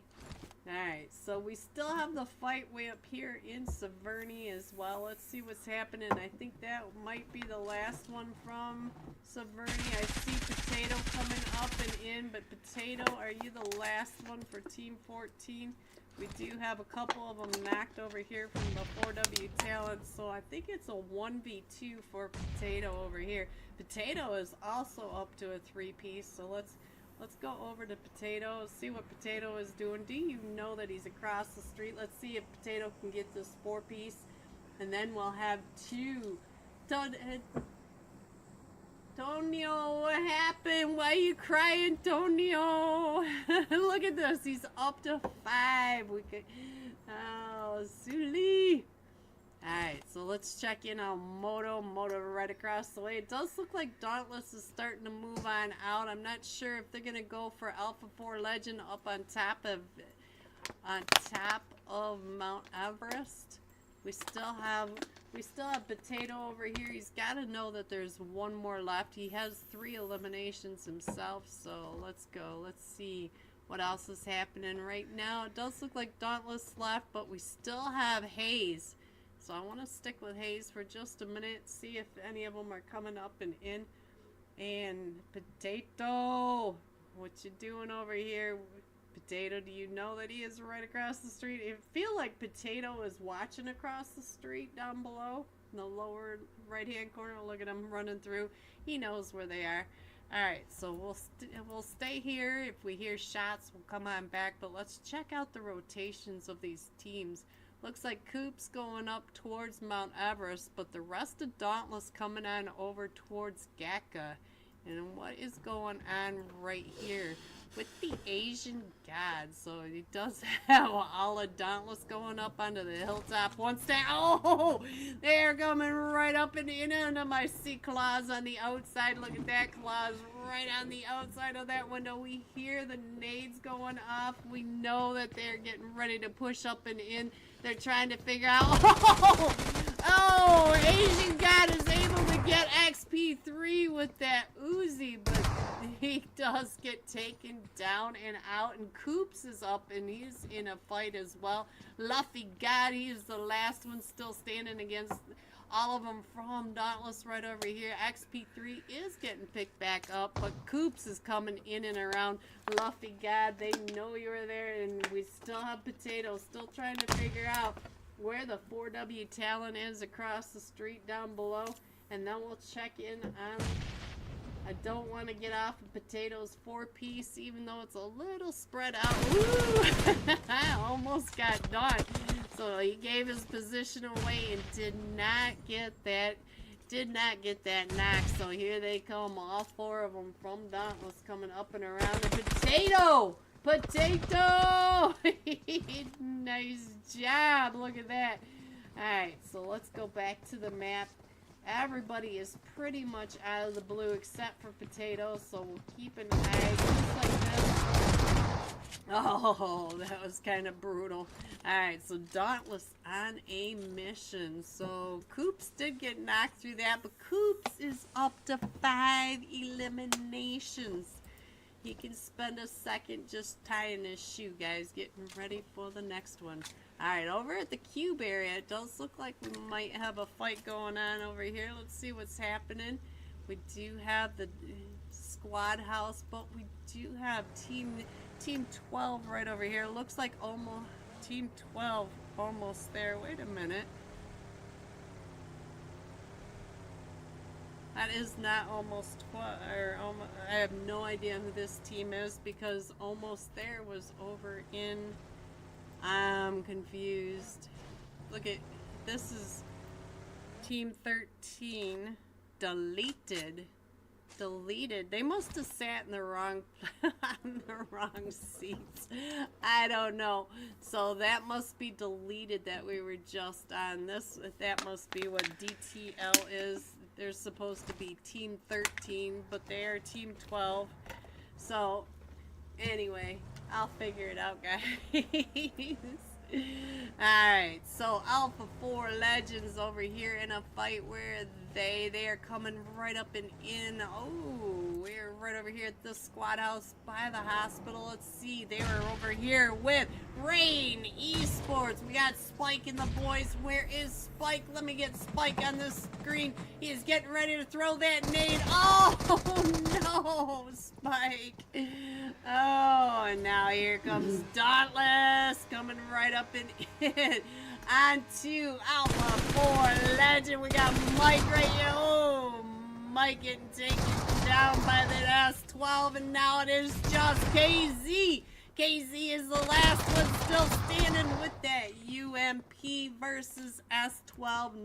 Alright, so we still have the fight way up here in Severny as well. Let's see what's happening. I think that might be the last one from Severny. I see Potato coming up and in, but Potato, are you the last one for Team 14? We do have a couple of them knocked over here from the 4W talent, so I think it's a 1v2 for Potato over here. Potato is also up to a 3-piece, so let's go over to Potato, see what Potato is doing. Do you know that he's across the street? Let's see if Potato can get this 4-piece, and then we'll have 2. Tonio, what happened? Why are you crying, Tonio? Look at this. He's up to 5. We could. Oh, Suli. Alright, so let's check in on Moto. Moto right across the way. It does look like Dauntless is starting to move on out. I'm not sure if they're gonna go for Alpha 4 Legend up on top of Mount Everest. We still have Potato over here. He's got to know that there's one more left. He has 3 eliminations himself, so let's go. Let's see what else is happening right now. It does look like Dauntless left, but we still have Hayes. So I want to stick with Hayes for just a minute, see if any of them are coming up and in. And Potato, what you doing over here? Potato, do you know that he is right across the street? I feel like Potato is watching across the street down below in the lower right hand corner. Look at him running through. He knows where they are. Alright, so we'll stay here. If we hear shots, we'll come on back, but let's check out the rotations of these teams. Looks like Coop's going up towards Mount Everest, but the rest of Dauntless coming on over towards Gakka. And what is going on right here with the Asian god? So he does have all of Dauntless going up onto the hilltop. One step. Oh, they're coming right up and in under my sea claws on the outside. Look at that, claws right on the outside of that window. We hear the nades going off. We know that they're getting ready to push up and in. They're trying to figure out. Oh, Asian god is able to get XP3 with that Uzi, but he does get taken down and out. And Coops is up and he's in a fight as well. Luffy god, he's the last one still standing against all of them from Dauntless right over here. XP3 is getting picked back up, but Coops is coming in and around. Luffy god, they know you were there, and we still have Potato still trying to figure out where the 4W talent is across the street down below, and then we'll check in on. I don't want to get off of Potato's 4-piece, even though it's a little spread out. Ooh! I almost got done. So he gave his position away and did not get that knock. So here they come, all 4 of them from Dauntless coming up and around. The Potato! Potato! Nice job. Look at that. Alright, so let's go back to the map. Everybody is pretty much out of the blue except for Potato, so we'll keep an eye just like this. Oh, that was kind of brutal. Alright, so Dauntless on a mission. So Coops did get knocked through that, but Coops is up to 5 eliminations. He can spend a second just tying his shoe, guys, getting ready for the next one. Alright, over at the cube area, it does look like we might have a fight going on over here. Let's see what's happening. We do have the squad house, but we do have Team 12 right over here. Looks like almost Team 12 almost there. Wait a minute. That is not almost 12, or almost, I have no idea who this team is because almost there was over in, I'm confused. Look at, this is Team 13, deleted. They must have sat in the wrong on the wrong seats. I don't know. So that must be deleted that we were just on. This, that must be what DTL is. They're supposed to be Team 13, but they are Team 12. So anyway, I'll figure it out, guys. Alright, so Alpha 4 Legends over here in a fight where they are coming right up and in. Oh, we're right over here at the squad house by the hospital. Let's see, they were over here with Rain Esports. We got Spike and the boys. Where is Spike? Let me get Spike on this screen. He is getting ready to throw that nade. Oh no, Spike. Oh, and now here comes Dauntless coming right up and in. On to Alpha 4 Legend. We got Mike right here. Oh, Mike getting taken down by the S12, and now it is just KZ. KZ is the last one still standing with that UMP versus S12.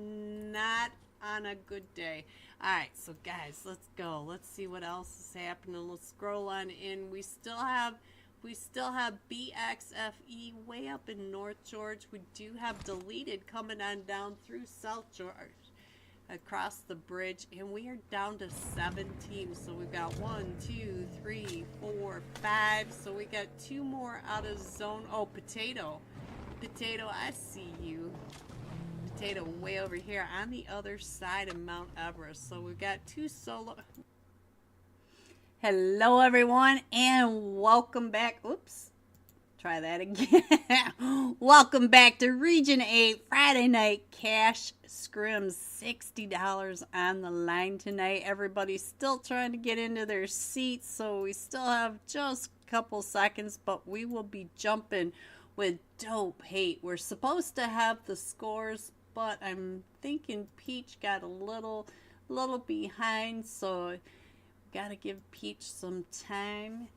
Not on a good day. Alright, so guys, let's go. Let's see what else is happening. Let's scroll on in. We still have BXFE way up in North George. We do have deleted coming on down through South George across the bridge, and we are down to 7 teams. So we've got 1, 2, 3, 4, 5. So we got 2 more out of zone. Oh, Potato, I see you. Potato way over here on the other side of Mount Everest. So we've got 2 solo. Hello everyone and welcome back. Oops. Try that again. Welcome back to Region 8 Friday Night Cash Scrims. $60 on the line tonight. Everybody's still trying to get into their seats, so we still have just a couple seconds, but we will be jumping with Dope Hate. We're supposed to have the scores, but I'm thinking Peach got a little behind, so gotta give Peach some time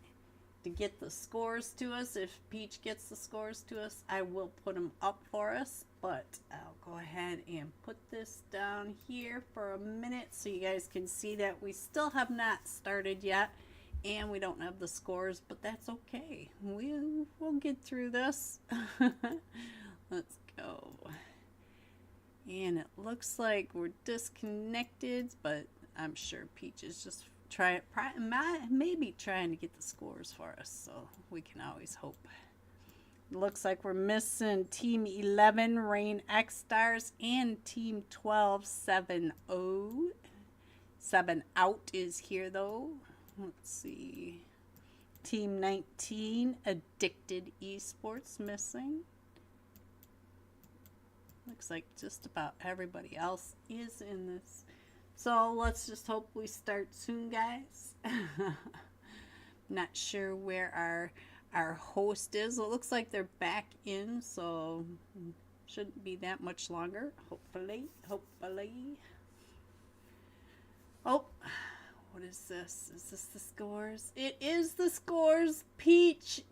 to get the scores to us. If Peach gets the scores to us, I will put them up for us, but I'll go ahead and put this down here for a minute so you guys can see that we still have not started yet and we don't have the scores, but that's okay. We'll get through this. Let's go. And it looks like we're disconnected, but I'm sure Peach is just maybe trying to get the scores for us, so we can always hope. Looks like we're missing Team 11 Rain XSTARS and Team 12 7-0. 7 out is here though. Let's see. Team 19 Addicted Esports missing. Looks like just about everybody else is in this. So let's just hope we start soon, guys. Not sure where our host is. It looks like they're back in, so shouldn't be that much longer. Hopefully. Oh, what is this? Is this the scores? It is the scores. Peach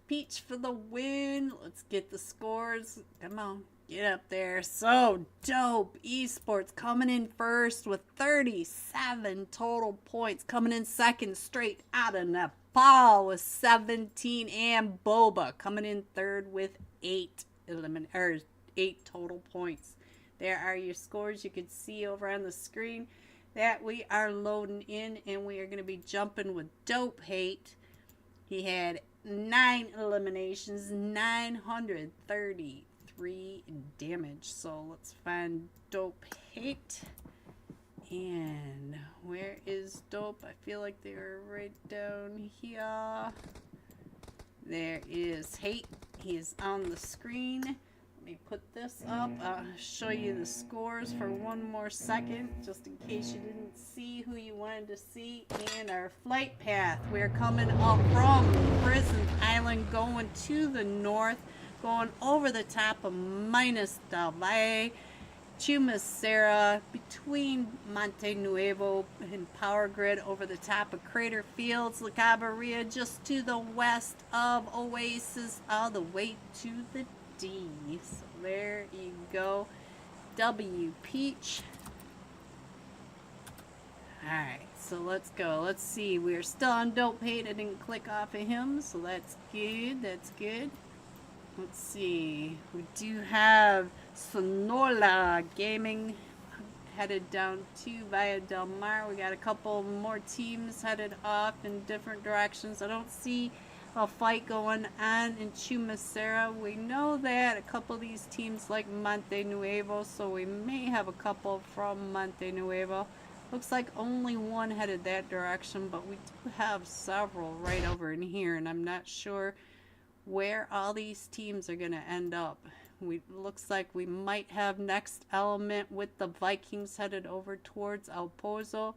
for the win. Let's get the scores. Come on. Get up there. So dope. Esports coming in first with 37 total points. Coming in second straight out of Nepal with 17. And Boba coming in third with 8 total points. There are your scores you can see over on the screen that we are loading in, and we are going to be jumping with Dope Hate. He had 9 eliminations, 933 damage. So let's find Dope Hate. And where is Dope? I feel like they were right down here. There is Hate. He is on the screen. Let me put this up. I'll show you the scores for one more second, just in case you didn't see who you wanted to see. And our flight path, we're coming up from Prison Island, going to the north, going over the top of Minas del Valle, Chumacera, between Monte Nuevo and Power Grid, over the top of Crater Fields, La Cabrera, just to the west of Oasis, all the way to the D. So there you go. W Peach. Alright, so let's go. Let's see. We're still on Dope Hate. I didn't click off of him, so that's good. That's good. Let's see. We do have Sonora Gaming headed down to Valle del Mar. We got a couple more teams headed off in different directions. I don't see a fight going on in Chumacera. We know that a couple of these teams like Monte Nuevo, so we may have a couple from Monte Nuevo. Looks like only one headed that direction, but we do have several right over in here, and I'm not sure where all these teams are going to end up. Looks like we might have Next Element with the Vikings headed over towards El Pozo.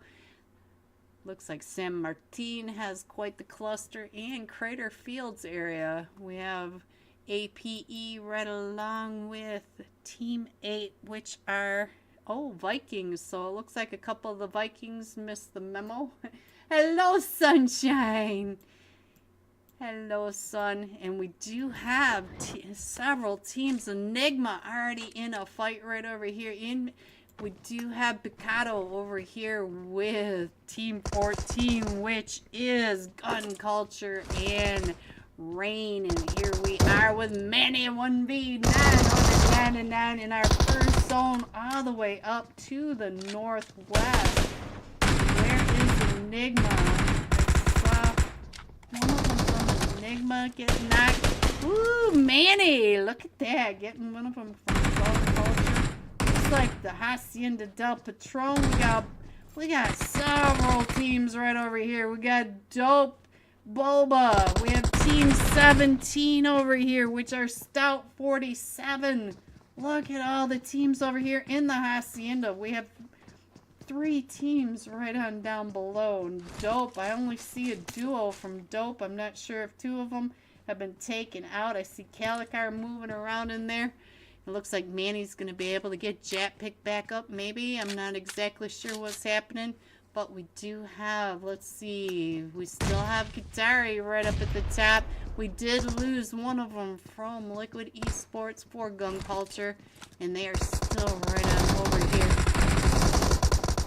Looks like San Martin has quite the cluster, and Crater Fields area. We have APE right along with Team 8, which are, Vikings. So it looks like a couple of the Vikings missed the memo. Hello, Sunshine. Hello, Sun. And we do have several teams. Enigma already in a fight right over here. We do have Picado over here with Team 14, which is GUN���CULTURE and Rain. And here we are with Manny 1v 999 in our first zone, all the way up to the northwest. Where is Enigma? I saw one of them from Enigma get knocked. Ooh, Manny! Look at that. Getting one of them from GUN���CULTURE. Like the Hacienda del Patron. We got several teams right over here. We got Dope Boba. We have Team 17 over here, which are Stout 47. Look at all the teams over here in the Hacienda. We have 3 teams right on down below. And Dope, I only see a duo from Dope. I'm not sure if 2 of them have been taken out. I see Calicar moving around in there. It looks like Manny's going to be able to get Jat picked back up, maybe. I'm not exactly sure what's happening. But we do have, let's see, we still have Qatari right up at the top. We did lose one of them from Liquid Esports for GUN���CULTURE. And they are still right on over here.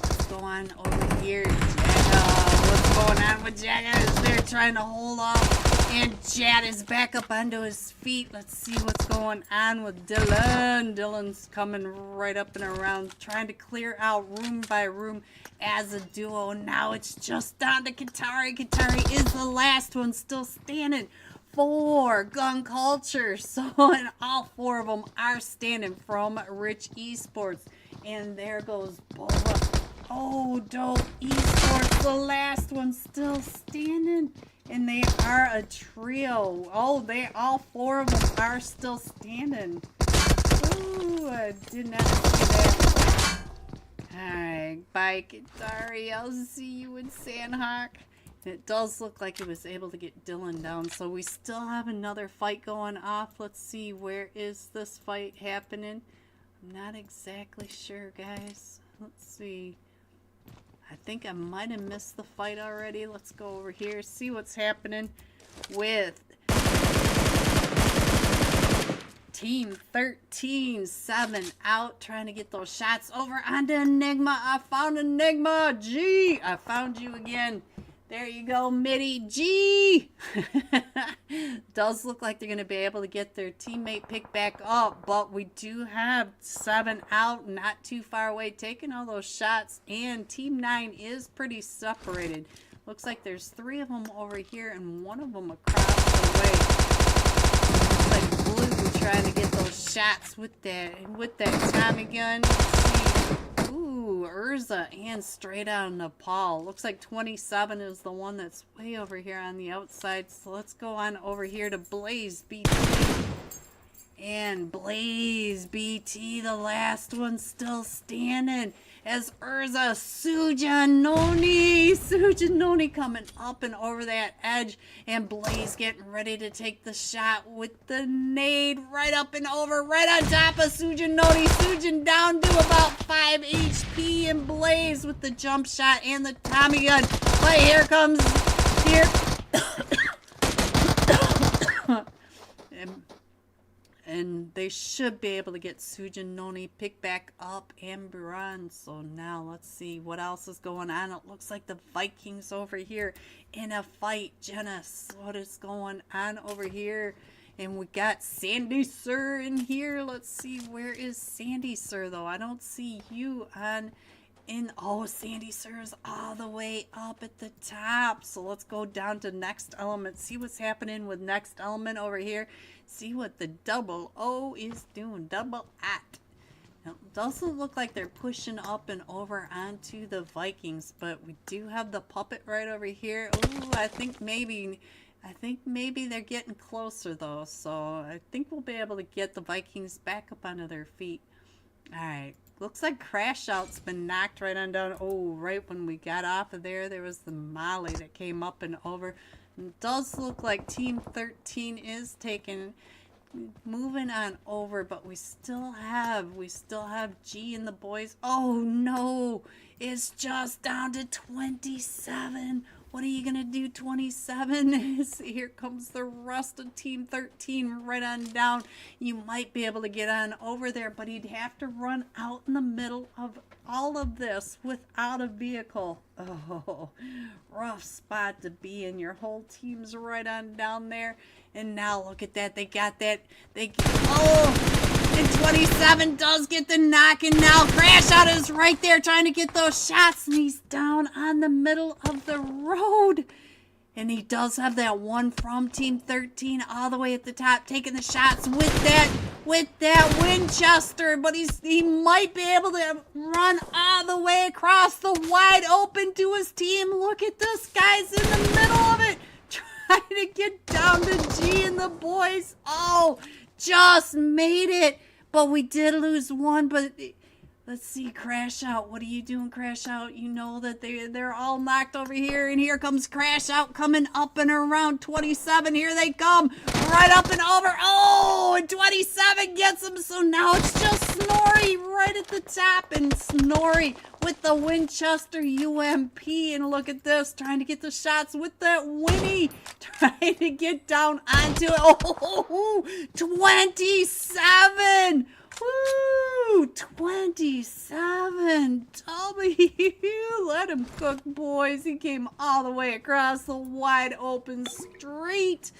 Let's go on over here. Jagga. What's going on with Jagga? Is they're trying to hold off. And Jad is back up onto his feet. Let's see what's going on with Dylan. Dylan's coming right up and around, trying to clear out room by room as a duo. Now it's just down to Qatari. Qatari is the last one still standing for GUN���CULTURE. So, and all 4 of them are standing from Rich Esports. And there goes Boba. Oh, Dope Esports, the last one still standing. And they are a trio. Oh, all 4 of them are still standing. Ooh, I did not see that. Alright, bye, Qatari. I'll see you in Sandhawk. It does look like he was able to get Dylan down. So we still have another fight going off. Let's see, where is this fight happening? I'm not exactly sure, guys. Let's see. I think I might have missed the fight already. Let's go over here, see what's happening with Team 13, 7 out, trying to get those shots over onto Enigma. I found Enigma. G, I found you again. There you go, Mitty. G. Does look like they're going to be able to get their teammate picked back up, but we do have 7 out, not too far away, taking all those shots, and Team 9 is pretty separated. Looks like there's 3 of them over here and 1 of them across the way. Looks like Blue trying to get those shots with that Tommy gun. Let's see. Ooh, URZA and straight out of Nepal. Looks like 27 is the one that's way over here on the outside. So let's go on over here to Blaze BT. And Blaze BT, the last one still standing. As URZA, Sujanoni coming up and over that edge, and Blaze getting ready to take the shot with the nade right up and over, right on top of Sujanoni. Sujan down to about 5 HP, and Blaze with the jump shot and the Tommy gun. But here comes and they should be able to get Sujanoni picked back up and run. So now let's see what else is going on. It looks like the Vikings over here in a fight. Janice, what is going on over here? And we got Sandy Sir in here. Let's see, where is Sandy Sir though? I don't see you on oh, Sandy Sir's all the way up at the top. So let's go down to Next Element, see what's happening with Next Element over here. See what the double O is doing. Double at. Now, it doesn't look like they're pushing up and over onto the Vikings, but we do have the puppet right over here. Ooh, I think maybe they're getting closer though. So I think we'll be able to get the Vikings back up onto their feet. All right. Looks like Crash Out's been knocked right on down. Oh, right when we got off of there, there was the Molly that came up and over. It does look like Team 13 is moving on over, but we still have G and the boys. Oh no, it's just down to 27. What are you gonna do, 27? Here comes the rest of Team 13 right on down. You might be able to get on over there, but he'd have to run out in the middle of all of this without a vehicle. Oh, rough spot to be in. Your whole team's right on down there. And now look at that. They got that. And 27 does get the knock, and now Crash Out is right there trying to get those shots, and he's down on the middle of the road. And he does have that one from Team 13 all the way at the top, taking the shots with that Winchester, but he might be able to run all the way across the wide open to his team. Look at this, guys, in the middle of it, trying to get down to G and the boys. Oh, just made it. But we did lose one, but let's see, Crash Out. What are you doing, Crash Out? You know that they're all knocked over here, and here comes Crash Out coming up and around 27. Here they come, right up and over. Oh, and 27 gets him. So now it's just Snorri right at the top, and Snorri with the Winchester UMP. And look at this, trying to get the shots with that Winnie, trying to get down onto it. Oh, 27. Woo! 27. W. Let him cook, boys. He came all the way across the wide open street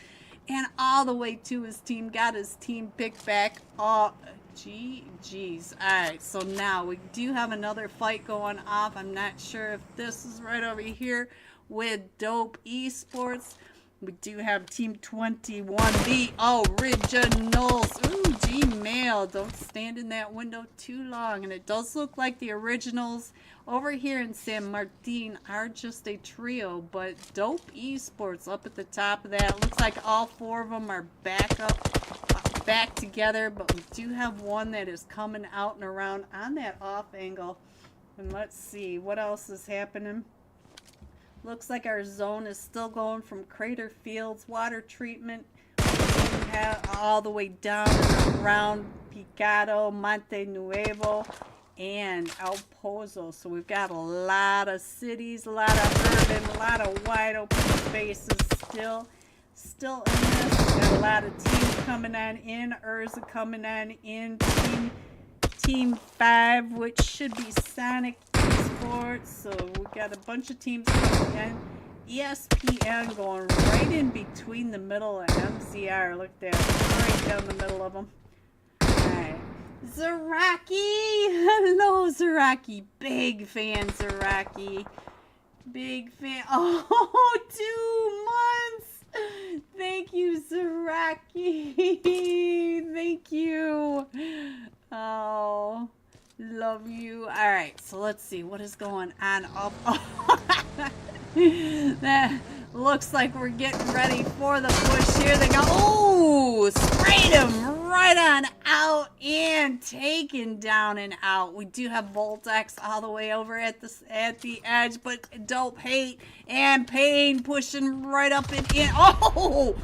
and all the way to his team. Got his team picked back. Oh, geez. Alright, so now we do have another fight going off. I'm not sure if this is right over here with Dope Esports. We do have Team 21, the Originals. Ooh, Gmail. Don't stand in that window too long. And it does look like the Originals over here in San Martin are just a trio. But Dope Esports up at the top of that. Looks like all 4 of them are back together. But we do have one that is coming out and around on that off angle. And let's see what else is happening. Looks like our zone is still going from Crater Fields, water treatment, all the way down and around Picado, Monte Nuevo, and El Pozo. So we've got a lot of cities, a lot of urban, a lot of wide open spaces still in this. We've got a lot of teams coming on in. URZA coming on in. Team 5, which should be SONX ESPORTS. So we got a bunch of teams coming in. ESPN going right in between the middle of MZR. Look there, right down the middle of them. Alright. Zaraki! Hello, Zaraki. Big fan, Zaraki. Big fan. Oh, 2 months! Thank you, Zaraki. Thank you. Oh, love you. Alright, so let's see what is going on up. That looks like we're getting ready for the push. Here they go. Oh, sprayed him right on out and taken down and out. We do have VOLTX all the way over at the edge, but Dope Hate and Pain pushing right up and in. Oh,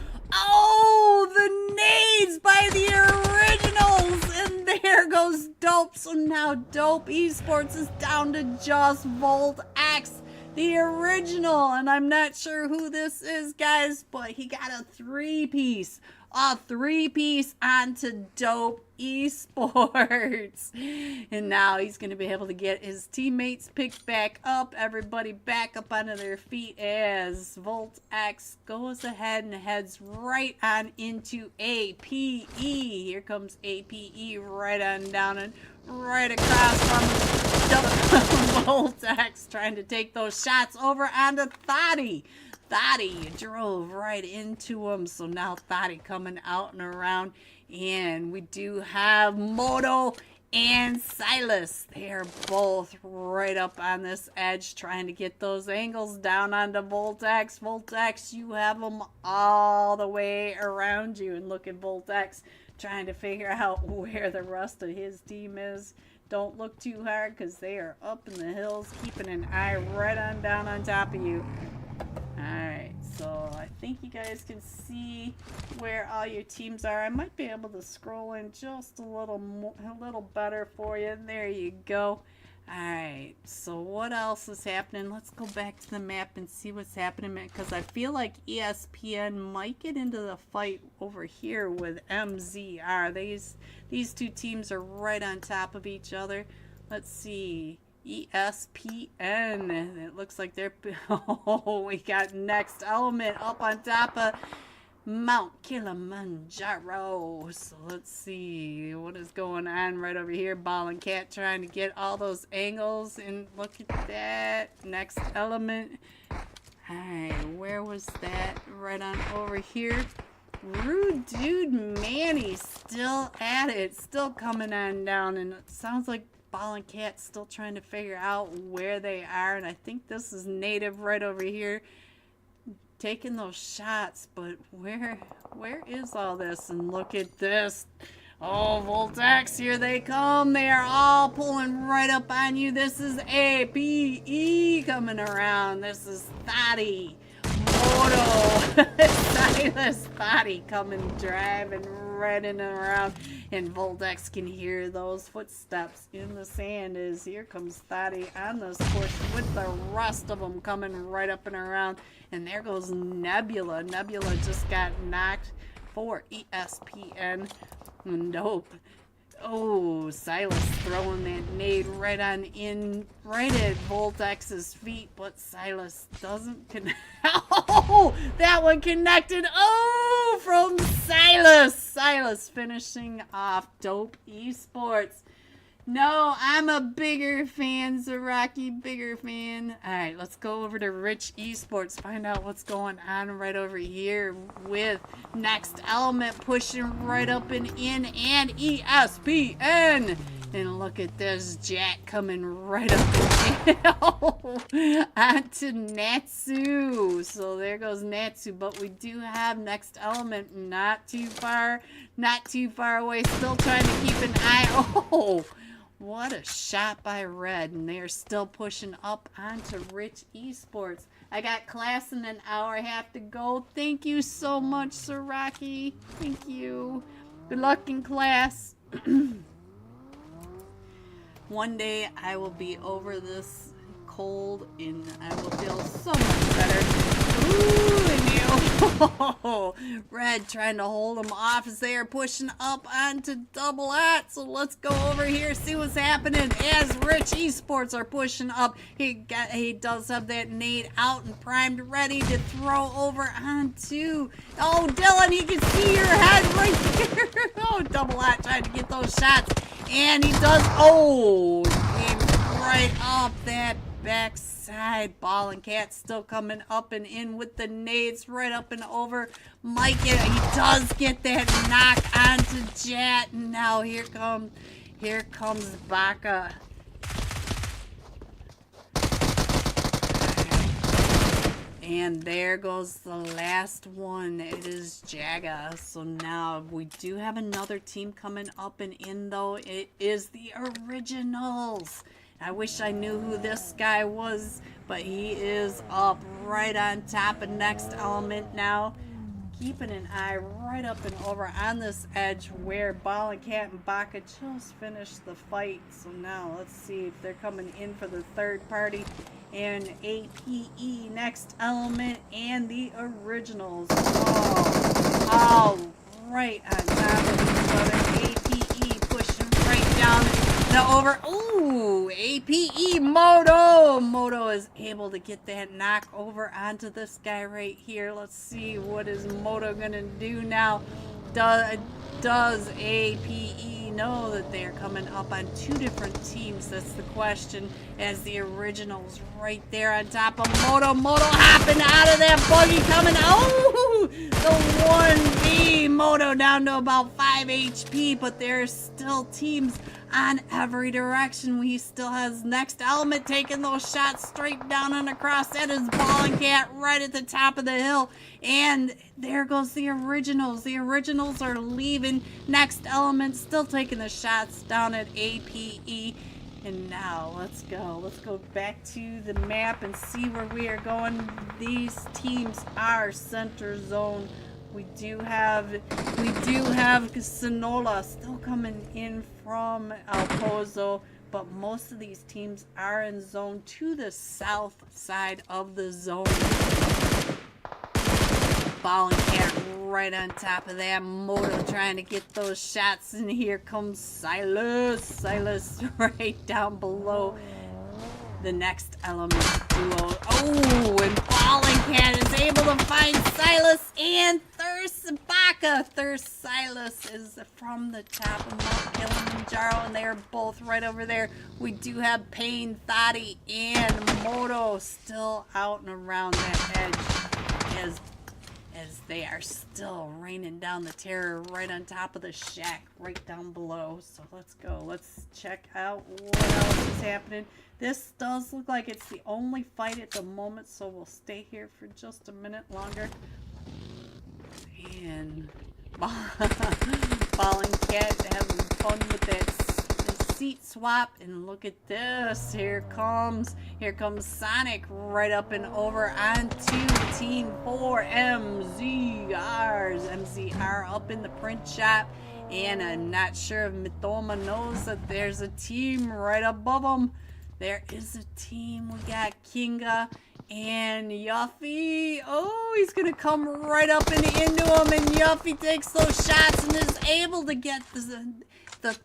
the nades by the originals, and there goes Dope. So now Dope Esports is down to just VOLTX, the original, and I'm not sure who this is, guys, but he got a three-piece onto Dope Esports. And now he's going to be able to get his teammates picked back up, everybody back up onto their feet as VOLTX goes ahead and heads right on into APE. Here comes APE right on down and right across from VOLTX, trying to take those shots over onto Thotty. Thotty drove right into him, so now Thotty coming out and around, and we do have Moto and Silas. They are both right up on this edge, trying to get those angles down onto VOLTX. VOLTX, you have them all the way around you, and look at VOLTX trying to figure out where the rest of his team is. Don't look too hard, because they are up in the hills, keeping an eye right on down on top of you. Alright, so I think you guys can see where all your teams are. I might be able to scroll in just a little better for you. There you go. Alright, so what else is happening? Let's go back to the map and see what's happening, because I feel like ESPN might get into the fight over here with MZR. These two teams are right on top of each other. Let's see. ESPN. It looks like they're... Oh, we got Next Element up on top of Mount Kilimanjaro. So let's see what is going on right over here. Ball and Cat trying to get all those angles, and look at that. Next Element. Alright, where was that? Right on over here. Rude Dude Manny still at it, still coming on down, and it sounds like Ball and Cat still trying to figure out where they are, and I think this is Native right over here taking those shots, but where is all this? And look at this. Oh, VOLTX, here they come. They are all pulling right up on you. This is APE coming around. This is Thotty, Moto, Silas, Thotty coming driving right in and around. And VOLTX can hear those footsteps in the sand as here comes Thotty on this push with the rest of them coming right up and around. And there goes Nebula. Nebula just got knocked for ESPN. Nope. Oh, Silas throwing that nade right on in, right at VOLTX's feet, but Silas doesn't connect. Oh, that one connected. Oh, from Silas. Silas finishing off Dope Esports. No, I'm a bigger fan, Zaraki, bigger fan. All right, let's go over to Rich Esports, find out what's going on right over here with Next Element pushing right up and in, and ESPN. And look at this, Jack coming right up and in. Onto Natsu. So there goes Natsu, but we do have Next Element not too far away, still trying to keep an eye. Oh, what a shot by Red, and they are still pushing up onto Rich Esports. I got class in an hour, I have to go. Thank you so much, Saraki. Thank you. Good luck in class. One day I will be over this cold and I will feel so much better. Ooh, and Oh, Red trying to hold them off as they are pushing up onto double at. So let's go over here, see what's happening as Rich Esports are pushing up. He does have that nade out and primed, ready to throw over onto. Oh, Dylan, he can see your head right there. Oh, double at trying to get those shots, and he does. Oh, came right up that backside. Ball and Cat still coming up and in with the nades right up and over Mike. He does get that knock onto Jat. And now here comes Baka. And there goes the last one. It is Jaga. So now we do have another team coming up and in, though. It is the Originals. I wish I knew who this guy was, but he is up right on top of next element now. Keeping an eye right up and over on this edge where Ball and Cat and Baka just finished the fight. So now let's see if they're coming in for the third party. And APE next element and the Originals. Oh, right on top of each other. APE pushing right down the over. Ooh, APE Moto. Moto is able to get that knock over onto this guy right here. Let's see, what is Moto gonna do now? Does APE know that they're coming up on two different teams? That's the question, as the Originals right there on top of Moto. Moto hopping out of that buggy, coming. Oh, the 1v. Moto down to about 5 HP, but there's still teams on every direction. He still has next element taking those shots straight down and across. That is Ball and Cat right at the top of the hill. And there goes the Originals. The Originals are leaving. Next element still taking the shots down at APE. And now let's go. Let's go back to the map and see where we are going. These teams are center zone. We do have Sonola still coming in from El Pozo, but most of these teams are in zone to the south side of the zone. Ball and Cat right on top of that. Moto trying to get those shots, and here comes Silas right down below the next element duo. Oh, and Ball and Cat is able to find Silas and Thirst Baka. Thirst Silas is from the top of Mount Kilimanjaro, and they are both right over there. We do have Pain, Thadi, and Moto still out and around that edge as they are still raining down the terror right on top of the shack right down below. So let's go. Let's check out what else is happening. This does look like it's the only fight at the moment, so we'll stay here for just a minute longer. And Ball and Cat having fun with that seat swap. And look at this. Here comes Sonic right up and over onto Team 4 MZRs. MZR up in the print shop. And I'm not sure if Mitoma knows that there's a team right above them. There is a team. We got Kinga and Yuffie. Oh, he's going to come right up and into him. And Yuffie takes those shots and is able to get the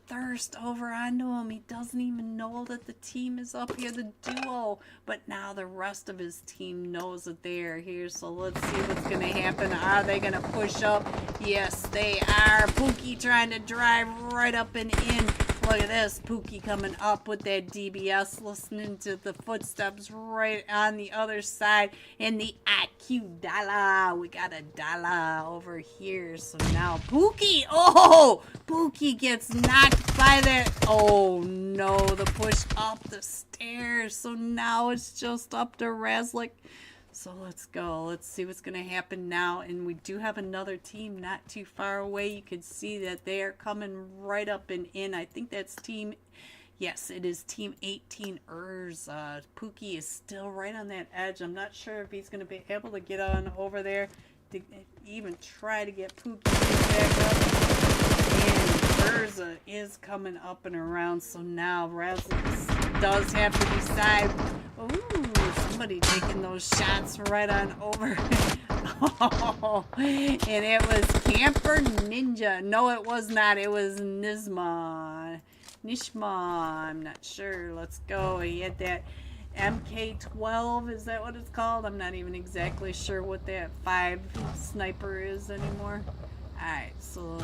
Thirst over onto him. He doesn't even know that the team is up here, the duo. But now the rest of his team knows that they are here. So let's see what's going to happen. Are they going to push up? Yes, they are. Pookie trying to drive right up and in. Look at this, Pookie coming up with that DBS, listening to the footsteps right on the other side. And the IQ Dala, we got a Dala over here. So now Pookie, oh, Pookie gets knocked by that. Oh no, the push up the stairs. So now it's just up to Razlik. So let's go. Let's see what's going to happen now. And we do have another team not too far away. You can see that they are coming right up and in. I think that's team... Yes, it is Team 18 URZA. Pookie is still right on that edge. I'm not sure if he's going to be able to get on over there to even try to get Pookie back up. And URZA is coming up and around. So now Razlik does have to decide... Ooh, somebody taking those shots right on over And it was Camper Ninja. No, it was not. It was Nishma. I'm not sure. Let's go. He had that MK12. Is that what it's called? I'm not even exactly sure what that 5 sniper is anymore. Alright, so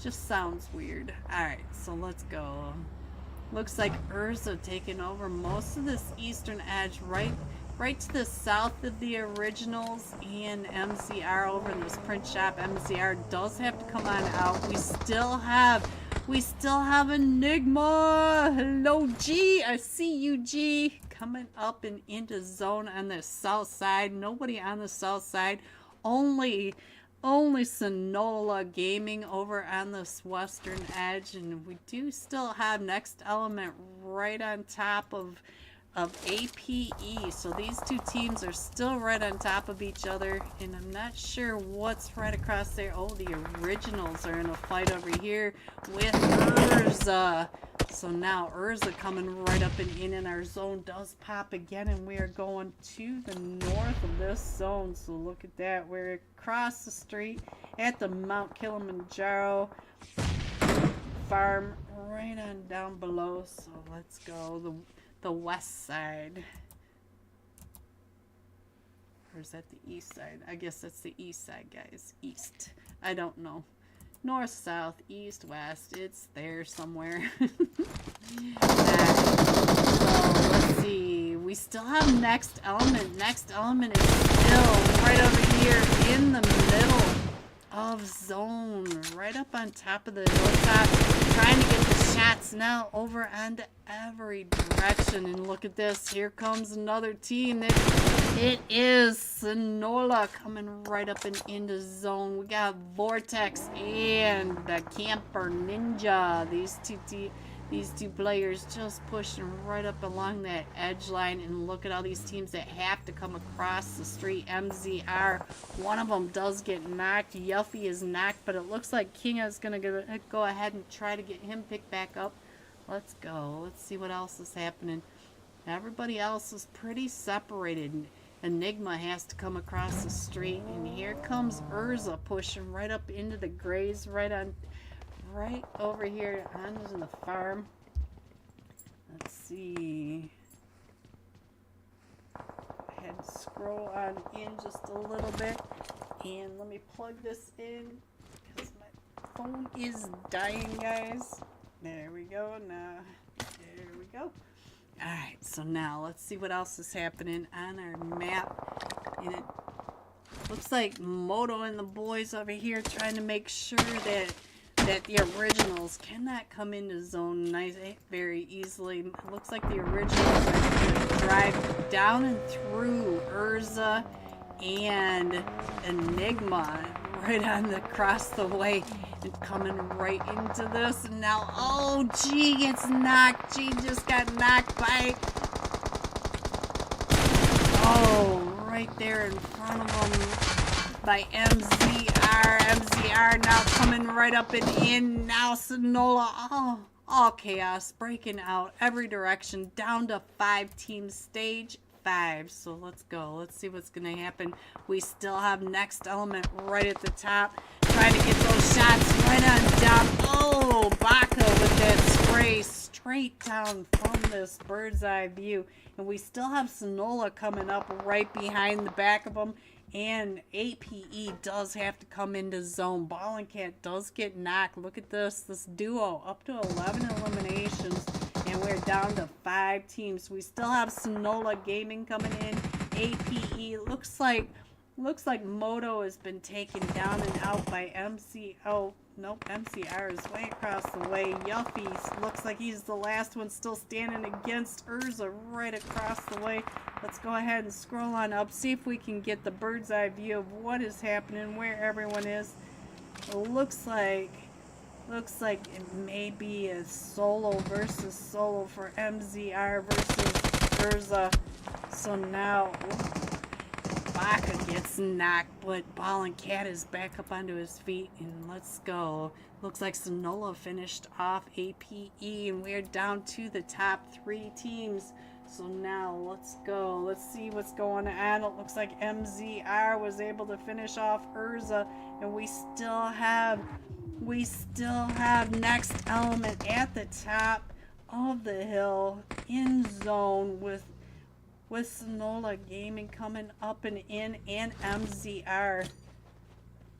just sounds weird. Alright, so let's go. Looks like URZA taking over most of this eastern edge, right to the south of the originals, and MZR over in this print shop. MZR does have to come on out. We still have Enigma. Hello, G. I see you, G. Coming up and into zone on the south side. Nobody on the south side. Only Sonola Gaming over on this western edge, and we do still have Next Element right on top of APE. So these two teams are still right on top of each other, and I'm not sure what's right across there. Oh, the originals are in a fight over here with URZA. So now URZA coming right up and in, and our zone does pop again, and we are going to the north of this zone. So look at that. We're across the street at the Mount Kilimanjaro farm right on down below. So let's go the west side. Or is that the east side? I guess that's the east side, guys. East. I don't know. North, south, east, west. It's there somewhere. So let's see. We still have Next Element. Next Element is still right over here in the middle of zone. Right up on top of the hilltop. Trying to get the shots now over onto every direction. And look at this. Here comes another team. It is Sonola coming right up and into zone. We got Vortex and the Camper Ninja. These two players just pushing right up along that edge line. And look at all these teams that have to come across the street. MZR, one of them does get knocked. Yuffie is knocked, but it looks like Kinga is going to go ahead and try to get him picked back up. Let's go. Let's see what else is happening. Everybody else is pretty separated. Enigma has to come across the street, and here comes URZA pushing right up into the grays, right over here onto the farm. Let's see. Go ahead and scroll on in just a little bit, and let me plug this in because my phone is dying, guys. There we go. Now, there we go. Alright, so now let's see what else is happening on our map. And it looks like Moto and the boys over here trying to make sure that the originals cannot come into zone very easily. It looks like the originals are going to drive down and through URZA and Enigma right on across the way. Coming right into this, and now, oh, G gets knocked. G just got knocked by, oh, right there in front of him by MZR. MZR now coming right up and in. Now Sonola, oh, all chaos breaking out every direction, down to 5-team stage 5. So let's go. Let's see what's going to happen. We still have Next Element right at the top, trying to get those shots right on down. Oh, Baka with that spray straight down from this bird's eye view. And we still have Sonola coming up right behind the back of them. And APE does have to come into zone. Ball and Cat does get knocked. Look at this duo up to 11 eliminations. And we're down to 5 teams. We still have Sonola Gaming coming in. APE looks like Moto has been taken down and out by MC. Oh, nope, MCR is way across the way. Yuffie looks like he's the last one still standing against URZA right across the way. Let's go ahead and scroll on up, see if we can get the bird's eye view of what is happening, where everyone is. It looks like it may be a solo versus solo for MZR versus URZA. So now Baka gets knocked, but Ball and Cat is back up onto his feet, and let's go. Looks like Sonola finished off APE, and we're down to the top 3 teams. So now let's go. Let's see what's going on. It looks like MZR was able to finish off URZA, and we still have next element at the top of the hill in zone with Sonola Gaming coming up and in, and MZR.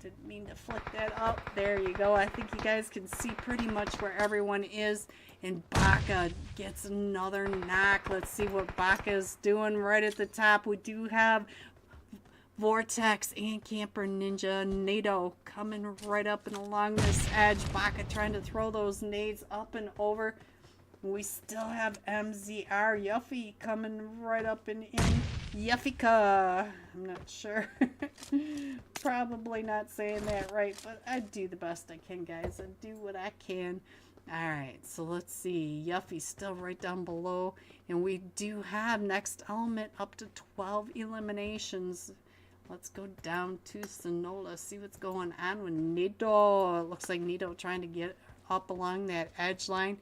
Didn't mean to flick that up. There you go. I think you guys can see pretty much where everyone is. And Baka gets another knock. Let's see what Baka is doing right at the top. We do have Vortex and Camper Ninja NATO coming right up and along this edge. Baka trying to throw those nades up and over. We still have MZR Yuffie coming right up and in. Yuffika. I'm not sure. Probably not saying that right, but I do the best I can, guys. I do what I can. Alright, so let's see. Yuffie's still right down below. And we do have next element up to 12 eliminations. Let's go down to Sonola. See what's going on with Nido. It looks like Nido trying to get up along that edge line.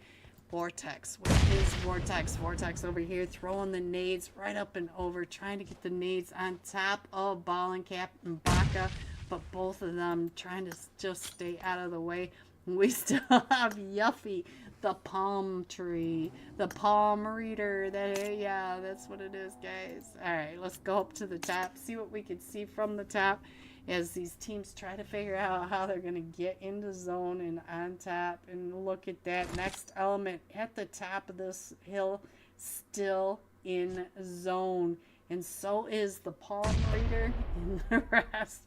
Vortex. What is Vortex? Vortex over here throwing the nades right up and over. Trying to get the nades on top of Ballin' Cap and Baka. But both of them trying to just stay out of the way. We still have Yuffie, the palm tree, the palm reader. Yeah, that's what it is, guys. All right, let's go up to the top, see what we can see from the top as these teams try to figure out how they're going to get into zone and on top. And look at that next element at the top of this hill, still in zone. And so is the palm reader and the rest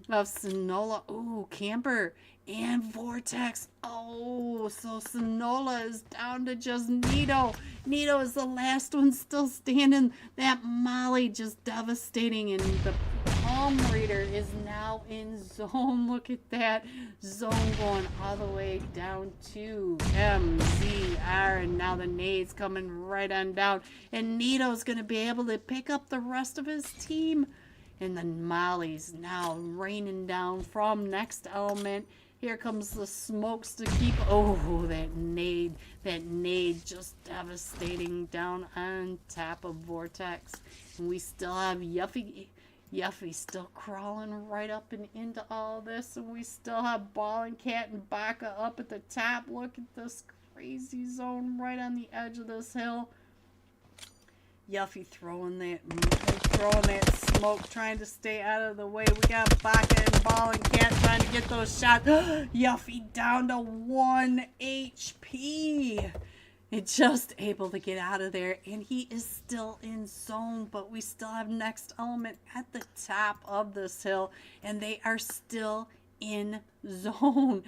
of Sonola. Ooh, Camper and Vortex. Oh, so Sonola is down to just Nido. Nido is the last one still standing. That Molly just devastating. And the palm reader is now in zone. Look at that. Zone going all the way down to MZR. And now the nades coming right on down. And Nido's going to be able to pick up the rest of his team. And then Molly's now raining down from next element. Here comes the smokes to keep. Oh, that nade just devastating down on top of Vortex. And we still have Yuffie still crawling right up and into all this. And we still have Ballin' Cat and Baka up at the top. Look at this crazy zone right on the edge of this hill. Yuffie throwing that smoke, trying to stay out of the way. We got Baka and Ballin' Cat trying to get those shots. Yuffie down to 1 HP. It's just able to get out of there, and he is still in zone, but we still have next element at the top of this hill, and they are still in zone.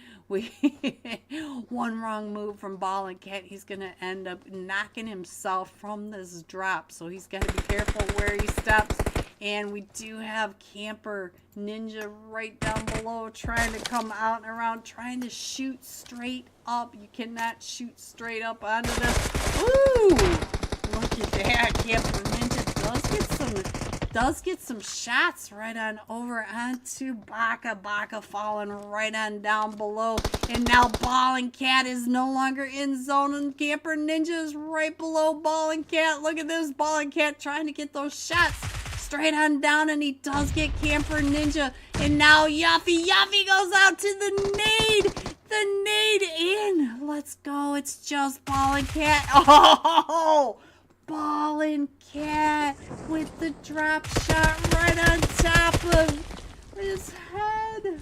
One wrong move from Ballin' Cat, he's gonna end up knocking himself from this drop, so he's got to be careful where he steps. And we do have Camper Ninja right down below trying to come out and around, trying to shoot straight up. You cannot shoot straight up onto this. Ooh, look at that. Camper Ninja does get some shots right on over onto Baka. Baka falling right on down below. And now Ballin' Cat is no longer in zone, and Camper Ninja is right below Ballin' Cat. Look at this. Ballin' Cat trying to get those shots straight on down, and he does get Camper Ninja. And now Yuffie goes out to the nade. The nade in. Let's go. It's just Ballin' Cat. Oh, Ballin' Cat with the drop shot right on top of his head.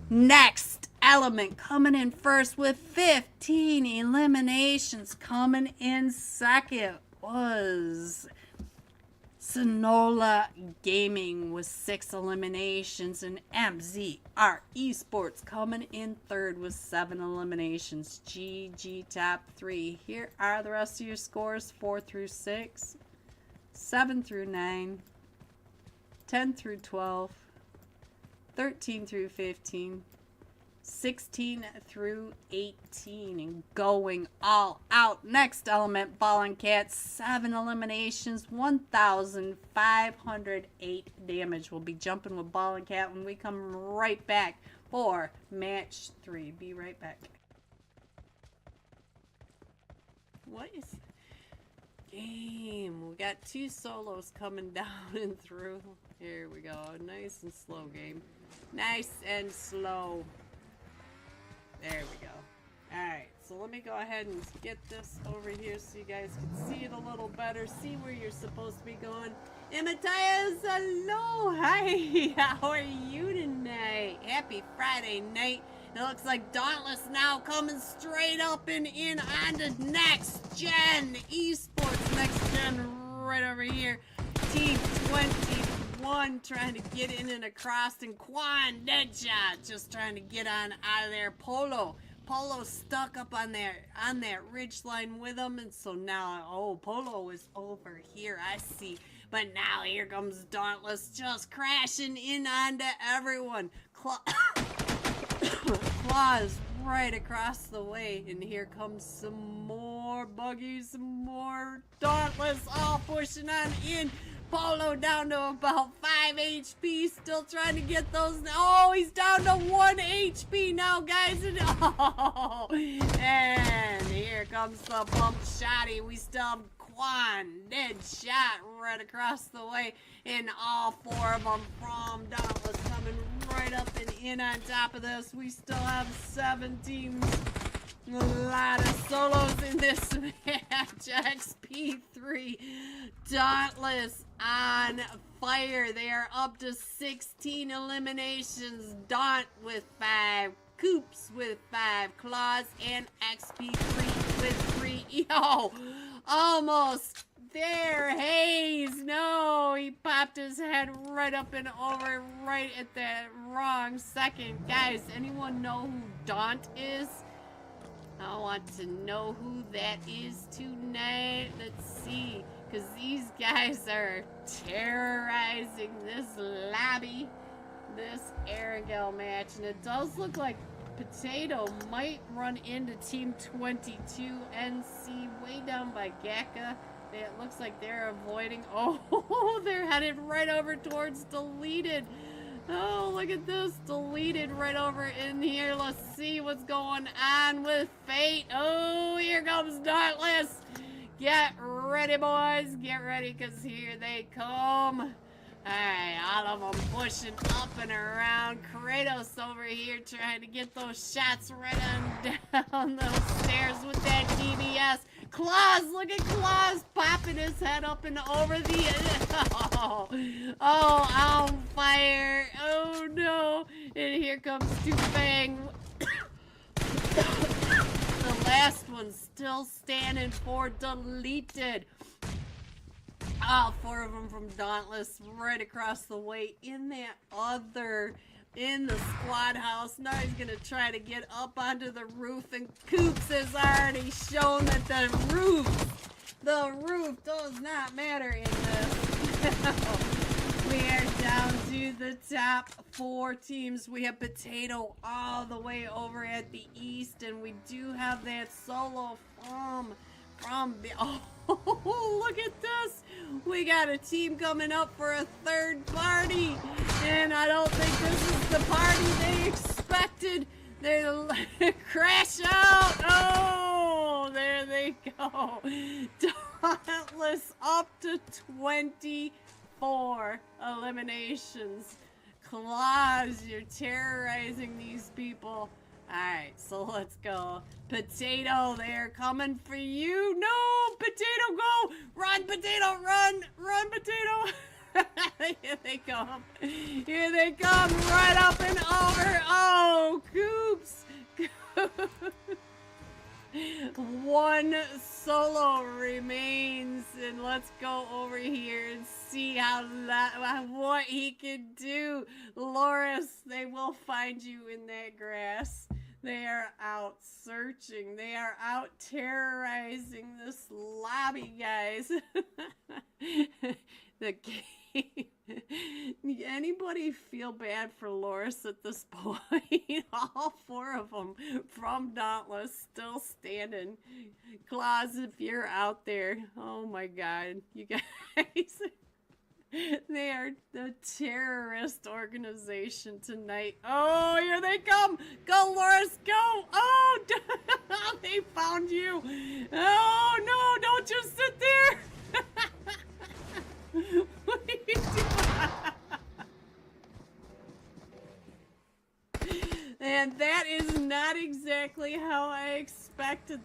Next element coming in first with 15 eliminations. Coming in second was Sonola Gaming with 6 eliminations, and MZR Esports coming in third with 7 eliminations. GG top 3. Here are the rest of your scores: 4 through 6, 7 through 9, 10 through 12, 13 through 15, 16 through 18, and going all out. Next element, Ballin' Cat, 7 eliminations, 1,508 damage. We'll be jumping with Ballin' Cat when we come right back for match 3. Be right back. What is game. We got 2 solos coming down and through. Here we go. Nice and slow game. Nice and slow. There we go. Alright, so let me go ahead and get this over here so you guys can see it a little better. See where you're supposed to be going. And Matthias, hello! Hi! How are you tonight? Happy Friday night. It looks like Dauntless now coming straight up and in on the next gen esports. Next gen right over here. Team 21 trying to get in and across, and Quan Deadshot just trying to get on out of there. Polo stuck up on that ridge line with him, and so now, oh, Polo is over here, I see. But now here comes Dauntless just crashing in onto everyone. Claws right across the way, and here comes some more buggies, some more Dauntless all pushing on in. Polo down to about 5 HP, still trying to get those. Oh, he's down to 1 HP now, guys. And here comes the bump shotty. We still have Quan Deadshot right across the way, and all 4 of them from Dauntless coming right up and in on top of this. We still have 7 teams. A lot of solos in this match. XP3 Dauntless on fire. They are up to 16 eliminations. Daunt with 5, Coops with 5, Claws, and XP3 with 3. Yo, almost there. Hayes, no, he popped his head right up and over right at the wrong second. Guys, anyone know who Daunt is? I want to know who that is tonight. Let's see, because these guys are terrorizing this lobby, this Aragel match, and it does look like Potato might run into Team 22 NC way down by Gaka. It looks like they're avoiding. Oh, they're headed right over towards Deleted. Oh, look at this. Deleted right over in here. Let's see what's going on with Fate. Oh, here comes Dauntless. Get ready, boys. Get ready, because here they come. Alright, all of them pushing up and around. Kratos over here trying to get those shots right on down those stairs with that DBS. Claws, look at Claws popping his head up and over the... Oh, on fire. Oh, no. And here comes Tufang. The last one's still standing for Deleted. All 4 of them from Dauntless right across the way in the squad house. Now he's gonna try to get up onto the roof, and Coops has already shown that the roof does not matter in this. We are down to the top 4 teams. We have Potato all the way over at the east, and we do have that solo from the... Oh, look at this. We got a team coming up for a 3rd party, and I don't think this is the party they expected. They'll crash out. Oh, there they go. Dauntless up to 24 eliminations. Claws, you're terrorizing these people. Alright, so let's go. Potato, they're coming for you. No, Potato, go! Run, Potato, run! Run, Potato! Here they come. Here they come, right up and over. Oh, Coops! 1 solo remains, and let's go over here and see what he can do. Loris, they will find you in that grass. They are out searching. They are out terrorizing this lobby, guys. The game. Anybody feel bad for Loris at this point? All 4 of them from Dauntless still standing. Claus, if you're out there, oh my god, you guys. They are the terrorist organization tonight. Oh, here they come. Go, Loris, go. Oh, they found you. Oh, no, don't just sit there. What are you doing? And that is not exactly how I expected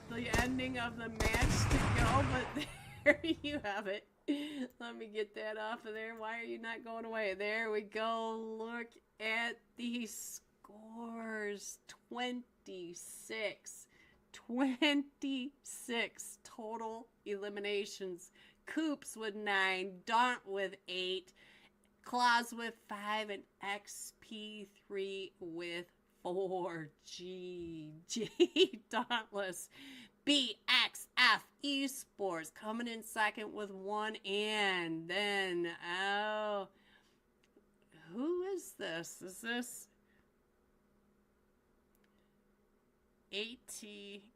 the ending of the match to go, but there you have it. Let me get that off of there. Why are you not going away? There we go. Look at the scores. 26 total eliminations. Coops with 9, Daunt with 8, Claws with 5, and XP3 with 4. GG Dauntless. BXF Esports coming in second with 1, and then, oh, who is this? Is this AT?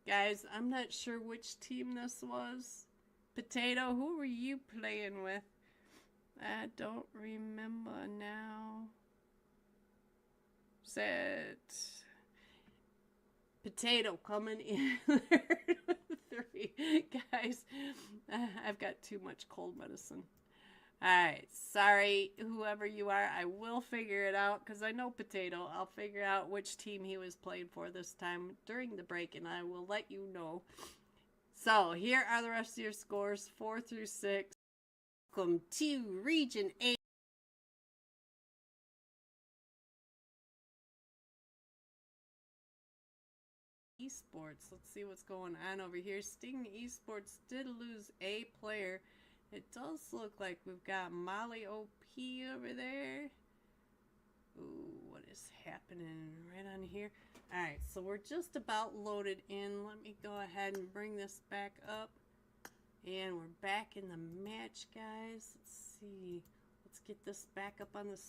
Guys, I'm not sure which team this was. Potato, who were you playing with? I don't remember now. Set. Potato coming in there with 3. Guys, I've got too much cold medicine. Alright, sorry, whoever you are. I will figure it out because I know Potato. I'll figure out which team he was playing for this time during the break, and I will let you know. So, here are the rest of your scores, 4 through 6. Welcome to Region 8. Esports. Let's see what's going on over here. Sting Esports did lose a player. It does look like we've got Molly OP over there. Ooh, what is happening right on here? Alright, so we're just about loaded in. Let me go ahead and bring this back up. And we're back in the match, guys. Let's see. Let's get this back up on the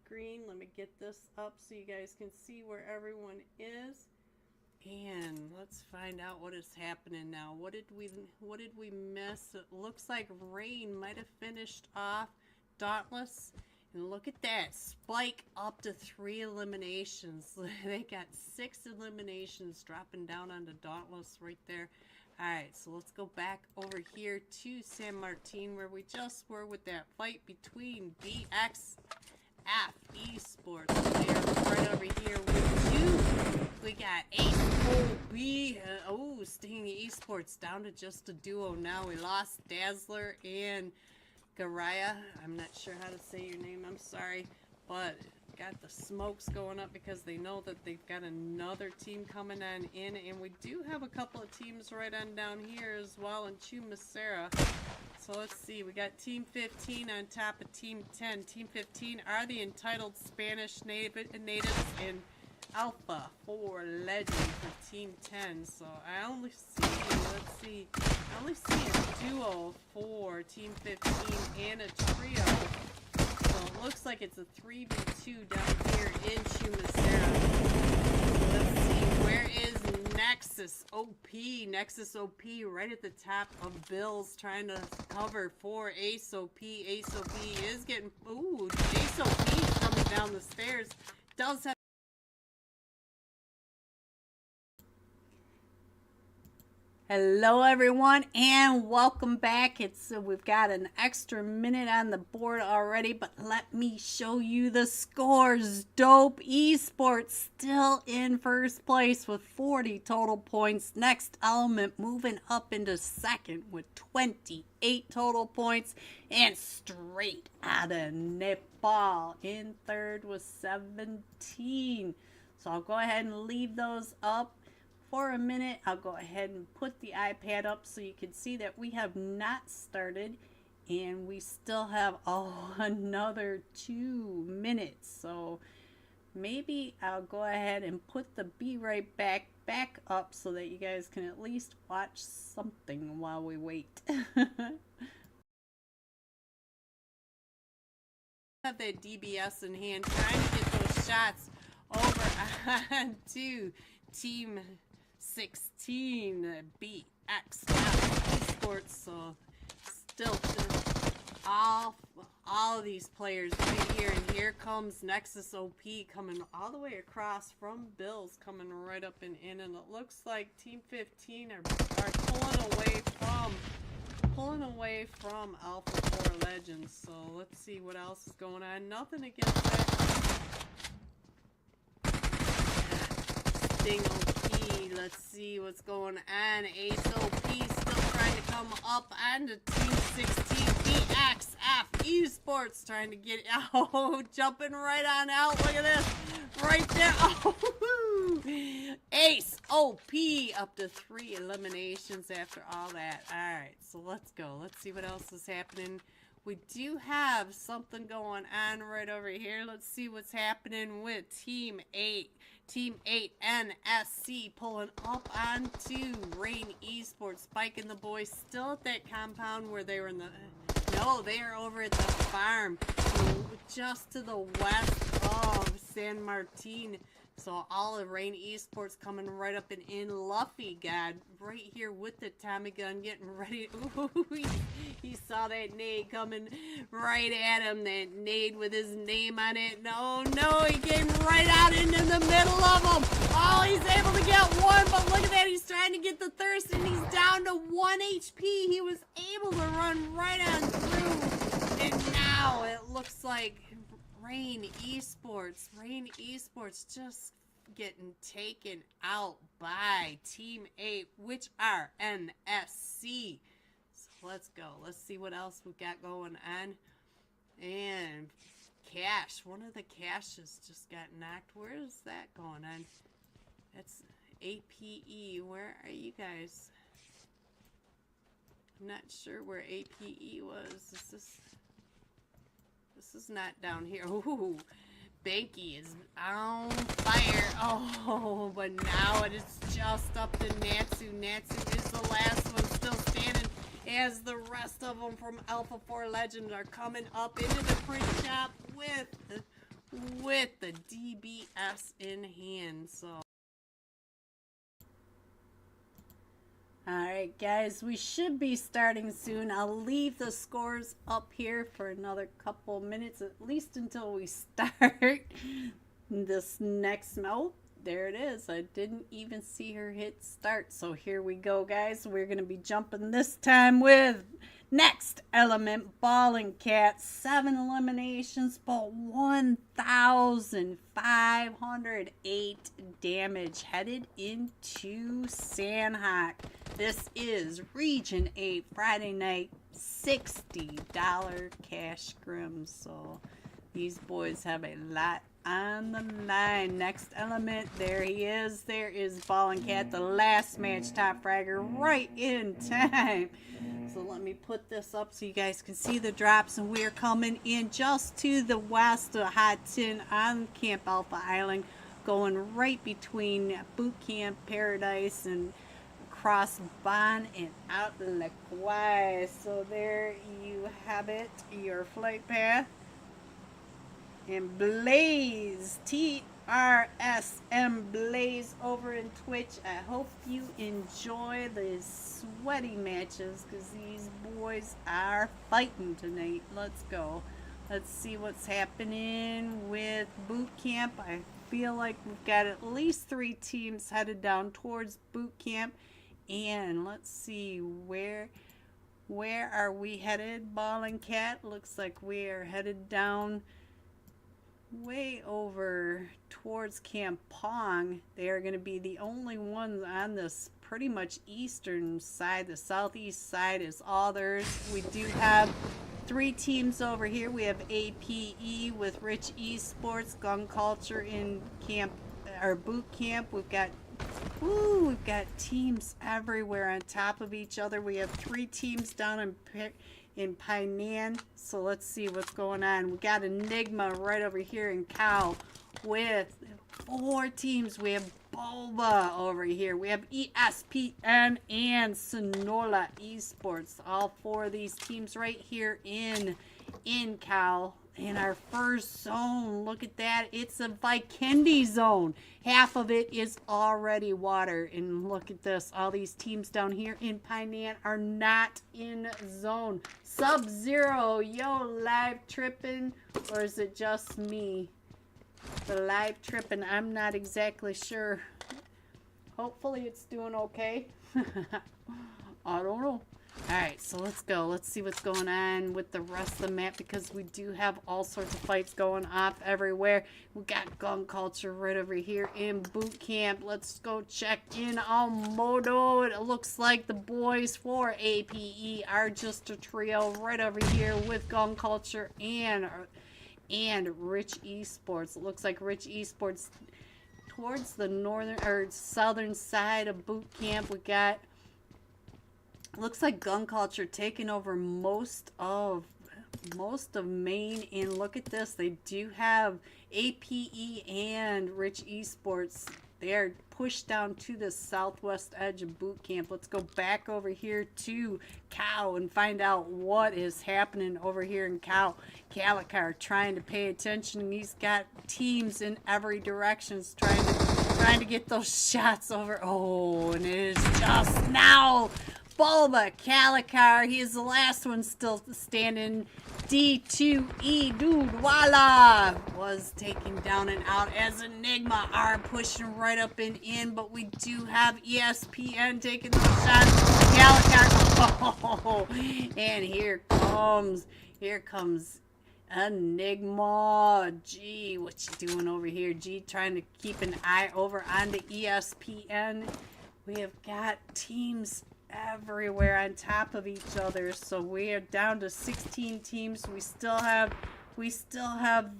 screen. Let me get this up so you guys can see where everyone is. And let's find out what is happening now. What did we miss? It looks like Rain might have finished off Dauntless. And look at that. Spike up to 3 eliminations. They got 6 eliminations dropping down onto Dauntless right there. Alright, so let's go back over here to San Martin where we just were with that fight between BXF Esports. They're right over here with 2. We got AOB. Oh, Sting Esports down to just a duo now. We lost Dazzler and Garaya. I'm not sure how to say your name. I'm sorry. But got the smokes going up because they know that they've got another team coming on in. And we do have a couple of teams right on down here as well in Chumacera. So let's see. We got Team 15 on top of Team 10. Team 15 are the entitled Spanish natives and Alpha 4 Legend for Team 10. So I only see, let's see, I only see a duo for Team 15 and a trio. So it looks like it's a 3v2 down here in Chumacera. So let's see, where is Nexus OP? Nexus OP right at the top of Bill's trying to cover for Ace OP. Ace OP is getting, ooh, Ace OP is coming down the stairs. Does have Hello everyone and welcome back. We've got an extra minute on the board already, but let me show you the scores. Dope Esports still in first place with 40 total points. Next Element moving up into second with 28 total points, and Straight out of Nepal in third with 17. So I'll go ahead and leave those up for a minute. I'll go ahead and put the iPad up so you can see that we have not started and we still have another 2 minutes. So maybe I'll go ahead and put the Be Right Back up so that you guys can at least watch something while we wait. Have that DBS in hand, trying to get those shots over onto Team 16 BXF Esports. So still all of these players right here. And here comes Nexus OP coming all the way across from Bills, coming right up and in. And it looks like Team 15 are pulling away from Alpha 4 Legends. So let's see what else is going on. Nothing against that. Sting OP. Let's see what's going on. Ace OP still trying to come up on to Team 16. VXF Esports trying to get out. Jumping right on out. Look at this. Right there. Oh, Ace OP up to 3 eliminations after all that. Alright, so let's go. Let's see what else is happening. We do have something going on right over here. Let's see what's happening with Team 8. Team 8 NSC pulling up onto Rain Esports. Spike and the boys still at that compound where they were in the... No, they are over at the farm. Just to the west of San Martin. So all of Rain Esports coming right up and in. Luffy God right here with the Tommy gun getting ready. Ooh, he saw that nade coming right at him. That nade with his name on it. No, he came right out into the middle of them. Oh, he's able to get one, but look at that. He's trying to get the thirst and he's down to 1 HP. He was able to run right on through. And now it looks like Rain Esports just getting taken out by Team 8, which are NSC. So let's go. Let's see what else we got going on. And Cash, one of the caches just got knocked. Where is that going on? That's APE. Where are you guys? I'm not sure where APE was. This is not down here. Ooh, Banky is on fire. Oh, but now it is just up to Natsu. Natsu is the last one still standing as the rest of them from Alpha 4 Legend are coming up into the print shop with the DBS in hand. So alright guys, we should be starting soon. I'll leave the scores up here for another couple minutes, at least until we start this next... Oh, there it is. I didn't even see her hit start. So here we go, guys. We're going to be jumping this time with next element, Ballin' Cat. 7 eliminations, but 1,508 damage headed into Sandhawk. This is Region 8 Friday night $60 cash scrims. So these boys have a lot on the line. Next element, there he is. There is Ballin' Cat, the last match top fragger, right in time. So let me put this up so you guys can see the drops. And we're coming in just to the west of Hot Tin on Camp Alpha Island, going right between Boot Camp Paradise and across Bon and out La Quai. So there you have it, your flight path. And Blaze, TRSM Blaze over in Twitch. I hope you enjoy the sweaty matches because these boys are fighting tonight. Let's go. Let's see what's happening with Boot Camp. I feel like we've got at least 3 teams headed down towards Boot Camp. And let's see, where are we headed? Ballin' Cat, looks like we are headed down way over towards Camp Pong. They are going to be the only ones on this pretty much eastern side. The southeast side is all theirs. We do have 3 teams over here. We have APE with Rich Esports, GUN〡CULTURE in camp or boot camp. We've got teams everywhere on top of each other. We have 3 teams down in Painan. So let's see what's going on. We got Enigma right over here in Cal with 4 teams. We have Boba over here. We have ESPN and Sonola Esports. All 4 of these teams right here in Cal in our first zone. Look at that. It's a VIKINGS zone. Half of it is already water. And look at this. All these teams down here in Painan are not in zone. Sub-Zero. Yo, live tripping. Or is it just me? The live tripping. I'm not exactly sure. Hopefully it's doing okay. I don't know. Alright, so let's go. Let's see what's going on with the rest of the map, because we do have all sorts of fights going off everywhere. We got GUN:CULTURE right over here in boot camp. Let's go check in on Moto. It looks like the boys for APE are just a trio right over here with GUN:CULTURE and Rich Esports. It looks like Rich Esports towards the northern or southern side of boot camp. We got, looks like GUN:CULTURE taking over most of Maine. And look at this, they do have APE and Rich Esports. They are pushed down to the southwest edge of boot camp. Let's go back over here to Cow and find out what is happening over here in Cow. Calicar trying to pay attention. He's got teams in every direction trying to get those shots over. Oh, and it is just now Bulba Calicar. He is the last one still standing. D2E, dude, voila, was taken down and out as Enigma are pushing right up and in, but we do have ESPN taking the shots. Calicar, oh, and here comes Enigma. G, what you doing over here? G trying to keep an eye over on the ESPN. We have got teams everywhere on top of each other, so we are down to 16 teams. We still have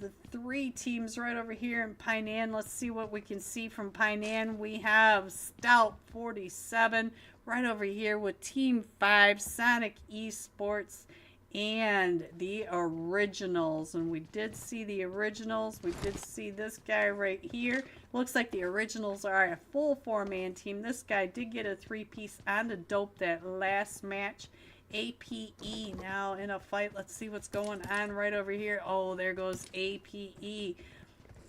the 3 teams right over here in Painan. Let's see what we can see from Painan. We have Stout 47 right over here with Team 5, Sonic Esports, and the Originals. And we did see the Originals. We did see this guy right here. Looks like the Originals are a full 4-man team. This guy did get a 3-piece on the dope that last match. APE now in a fight. Let's see what's going on right over here. Oh, there goes APE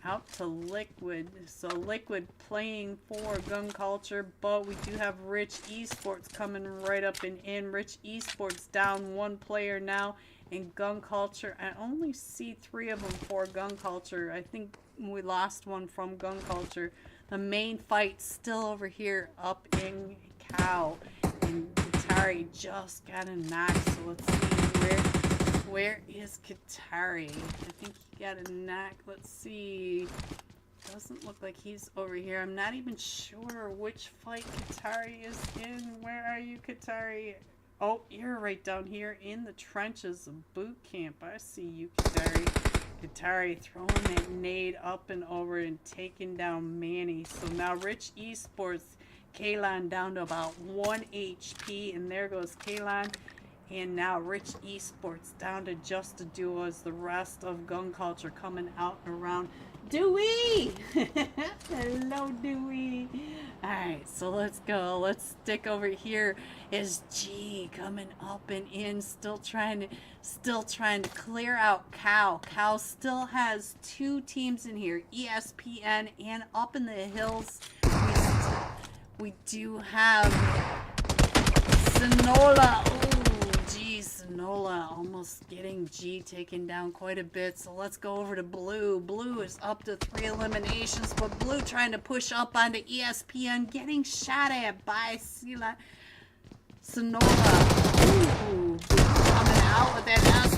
out to Liquid. So Liquid playing for GUN:CULTURE, but we do have Rich Esports coming right up and in. Rich Esports down 1 player now in GUN:CULTURE. I only see 3 of them for GUN:CULTURE. I think we lost one from GUN:CULTURE. The main fight still over here up in Cow. And Katari just got a knock, so let's see where is Katari. I think he got a knock. Let's see. Doesn't look like he's over here. I'm not even sure which fight Katari is in. Where are you, Katari? Oh, you're right down here in the trenches of boot camp. I see you, Katari. Katari throwing that nade up and over and taking down Manny. So now Rich Esports, Kalon down to about 1 HP, and there goes Kalon. And now Rich Esports down to just a duo as the rest of GUN:CULTURE coming out and around. Dewey! Hello, Dewey. Alright, so let's go. Let's stick over here. Is G coming up and in, still trying to clear out Cow. Cow still has 2 teams in here, ESPN, and up in the hills we do have Sonola. Oh, geez, Sonola almost getting G taken down quite a bit. So let's go over to Blue. Blue is up to 3 eliminations, but Blue trying to push up onto ESPN, getting shot at by Sonola. Ooh, coming out with that S.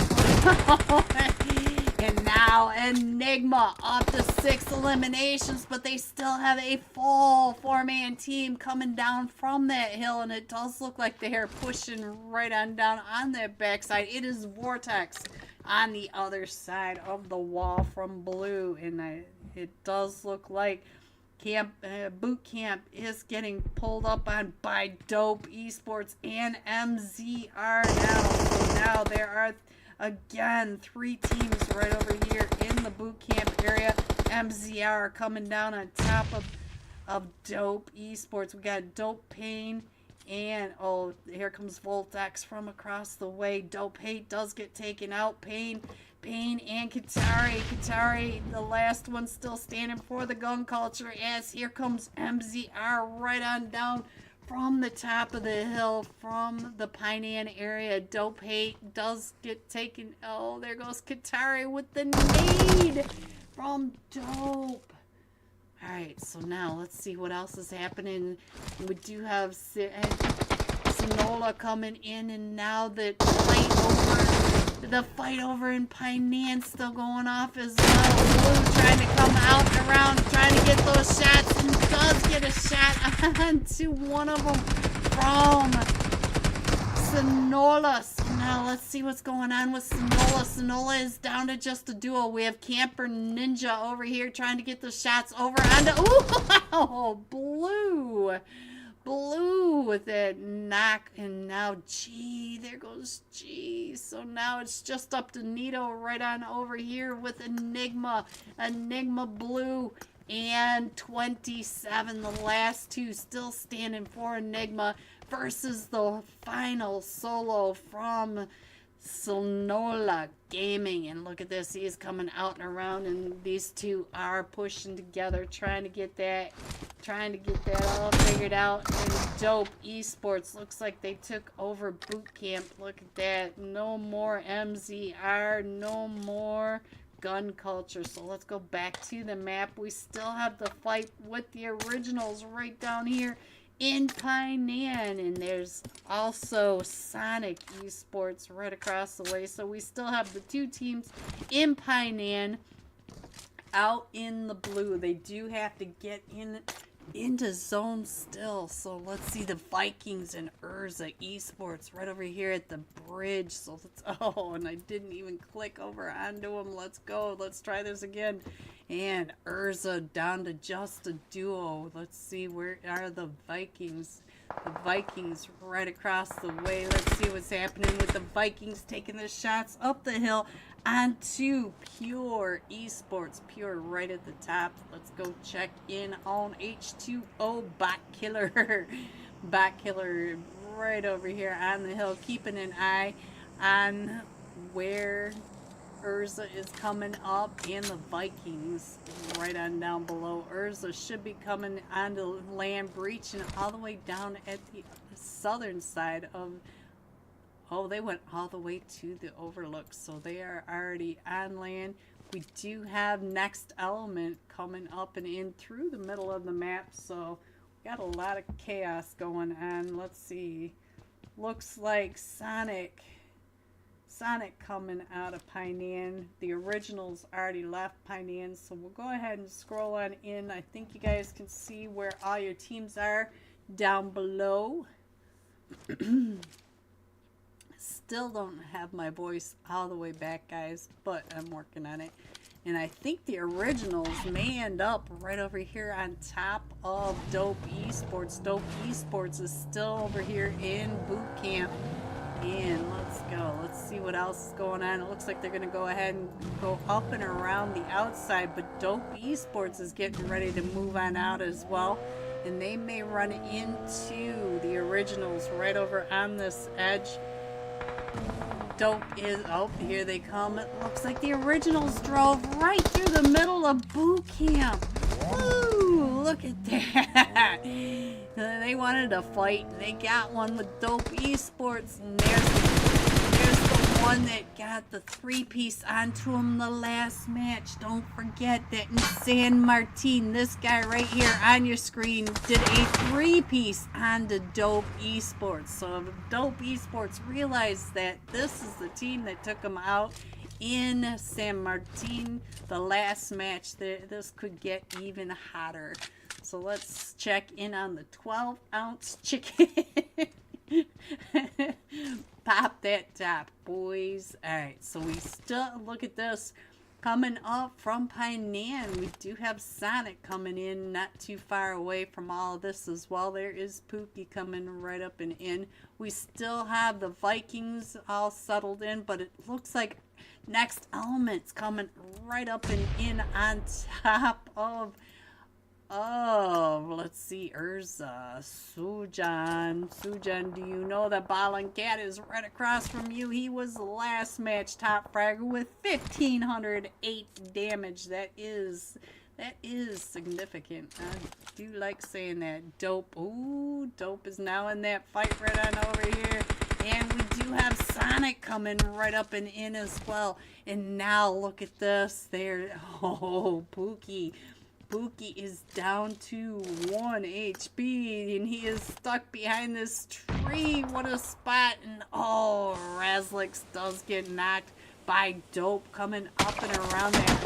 And now Enigma up to 6 eliminations, but they still have a full 4-man team coming down from that hill, and it does look like they are pushing right on down on that backside. It is Vortex on the other side of the wall from Blue, and it does look like boot camp is getting pulled up on by Dope Esports and MZR now. So now there are again 3 teams right over here in the boot camp area. MZR coming down on top of Dope Esports. We got Dope Pain, and oh, here comes Voltex from across the way. Dope Hate does get taken out. Pain Pain and Qatari. Qatari, the last one still standing for the gun culture, as here comes MZR right on down from the top of the hill, from the Painan area. Dope Hate does get taken. Oh, there goes Qatari with the nade from Dope. Alright, so now let's see what else is happening. We do have Sinola coming in, and now the fight over in Painan still going off as well. Blue trying to come out and around, trying to get those shots, and does get a shot onto one of them from Sinola. So now let's see what's going on with Sinola. Sinola is down to just a duo. We have Camper Ninja over here trying to get the shots over onto... Ooh, Blue. Blue with that knock, and now G, there goes G. So now it's just up to Nito right on over here with Enigma. Enigma Blue and 27, the last two still standing for Enigma versus the final solo from Sonola Gaming. And look at this, he is coming out and around, and these two are pushing together, trying to get that all figured out. And Dope Esports looks like they took over boot camp. Look at that, no more MZR, no more gun culture. So let's go back to the map. We still have the fight with the originals right down here in Painan, and there's also Sonic Esports right across the way. So we still have the two teams in Painan out in the blue. They do have to get into zone still. So let's see the Vikings and URZA Esports right over here at the bridge. So let's, oh, and I didn't even click over onto them. Let's go. Let's try this again. And URZA down to just a duo. Let's see, where are the Vikings? The Vikings right across the way. Let's see what's happening with the Vikings taking the shots up the hill onto Pure Esports. Pure right at the top. Let's go check in on H2O Bot Killer. Bot Killer right over here on the hill, keeping an eye on where URZA is coming up, and the Vikings right on down below. URZA should be coming onto land, breaching all the way down at the southern side of... Oh, they went all the way to the overlook, so they are already on land. We do have Next Element coming up and in through the middle of the map, so we got a lot of chaos going on. Let's see. Looks like Sonic coming out of Painan. The originals already left Painan, so we'll go ahead and scroll on in. I think you guys can see where all your teams are down below. Still don't have my voice all the way back, guys, but I'm working on it. And I think the originals may end up right over here on top of Dope Esports. Dope Esports is still over here in boot camp. And let's go. Let's see what else is going on. It looks like they're going to go ahead and go up and around the outside, but Dope Esports is getting ready to move on out as well. And they may run into the originals right over on this edge. Dope is... Oh, here they come. It looks like the originals drove right through the middle of boot camp. Woo! Look at that. They wanted a fight. They got one with Dope Esports. And there's the one that got the three-piece onto him the last match. Don't forget that in San Martin, this guy right here on your screen did a three-piece onto Dope Esports. So if Dope Esports realized that this is the team that took him out in San Martin, the last match, this could get even hotter. So let's check in on the 12-ounce chicken. Pop that top, boys. Alright, so we still, look at this. Coming up from Painan, we do have Sonic coming in not too far away from all of this as well. There is Pookie coming right up and in. We still have the Vikings all settled in, but it looks like Next Element's coming right up and in on top of... Oh, let's see. URZA. Sujan, do you know that Balin Cat is right across from you? He was the last match top fragger with 1,508 damage. That is significant. I do like saying that. Dope. Ooh, Dope is now in that fight right on over here. And we do have Sonic coming right up and in as well. And now look at this. There. Oh, Pookie. Pookie is down to 1 HP. And he is stuck behind this tree. What a spot. And oh, Razlix does get knocked by Dope coming up and around there.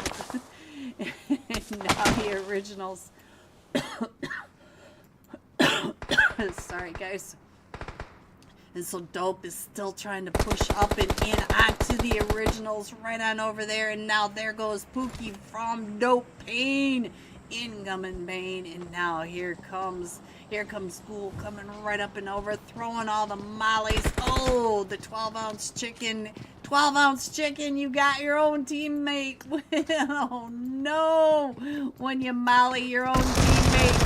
And now the originals. Sorry, guys. And so Dope is still trying to push up and in onto the originals right on over there. And now there goes Pookie from Dope Pain. Incoming Pain. And now here comes Ghoul coming right up and over, throwing all the mollies. Oh, the 12-ounce chicken. 12-ounce chicken, you got your own teammate. Oh no, when you molly your own teammate.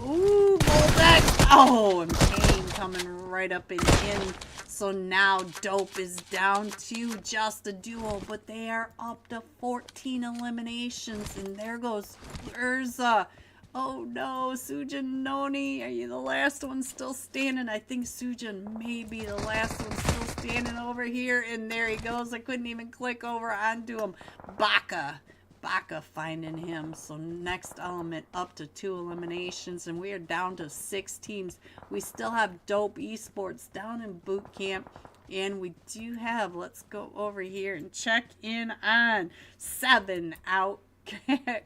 Ooh, Voltex. Oh, and Pain coming right up and in. So now Dope is down to just a duo, but they are up to 14 eliminations. And there goes URZA. Oh no, Sujin Noni, are you the last one still standing? I think Sujin may be the last one still standing over here. And there he goes. I couldn't even click over onto him. Baka finding him. So next element up to 2 eliminations. And we are down to 6 teams. We still have Dope Esports down in boot camp. And we do have, let's go over here and check in on 7 out.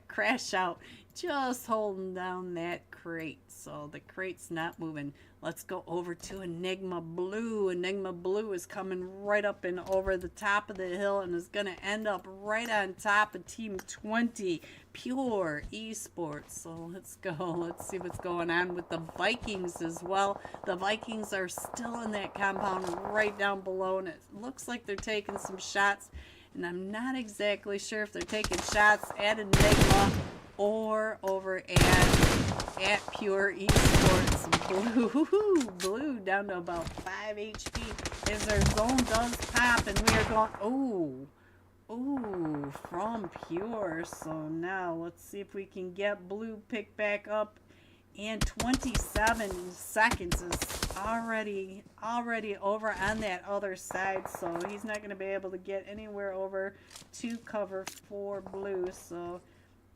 Crash out. Just holding down that crate. So the crate's not moving. Let's go over to Enigma Blue. Enigma Blue is coming right up and over the top of the hill and is going to end up right on top of Team 20. Pure Esports. So let's go. Let's see what's going on with the Vikings as well. The Vikings are still in that compound right down below. And it looks like they're taking some shots. And I'm not exactly sure if they're taking shots at Enigma or over at Pure Esports. Blue down to about 5 HP as their zone does pop, and we are going, ooh, from Pure. So now let's see if we can get Blue picked back up. And 27 seconds is already over on that other side, so he's not going to be able to get anywhere over to cover for Blue. So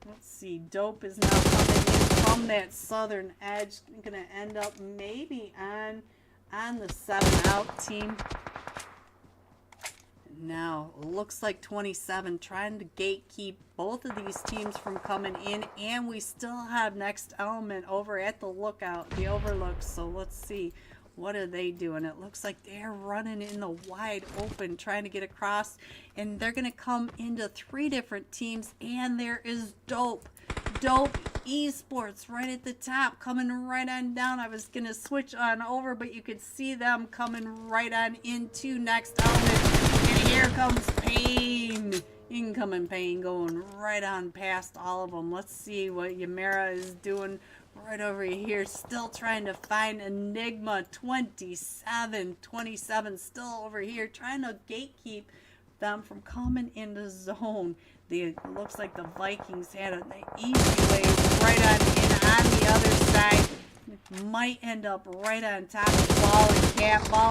let's see, Dope is now coming in from that southern edge. Going to end up maybe on the 7 out team. Now, looks like 27 trying to gatekeep both of these teams from coming in, and we still have next element over at the lookout, the overlook. So let's see, what are they doing? It looks like they're running in the wide open, trying to get across, and they're going to come into 3 different teams, and there is Dope Esports right at the top, coming right on down. I was going to switch on over, but you could see them coming right on into next element. And here comes Pain. Incoming Pain going right on past all of them. Let's see what Yamera is doing right over here. Still trying to find Enigma. 27 still over here trying to gatekeep them from coming into zone. It looks like the Vikings had an easy way right on in on the other side. Might end up right on top of Ball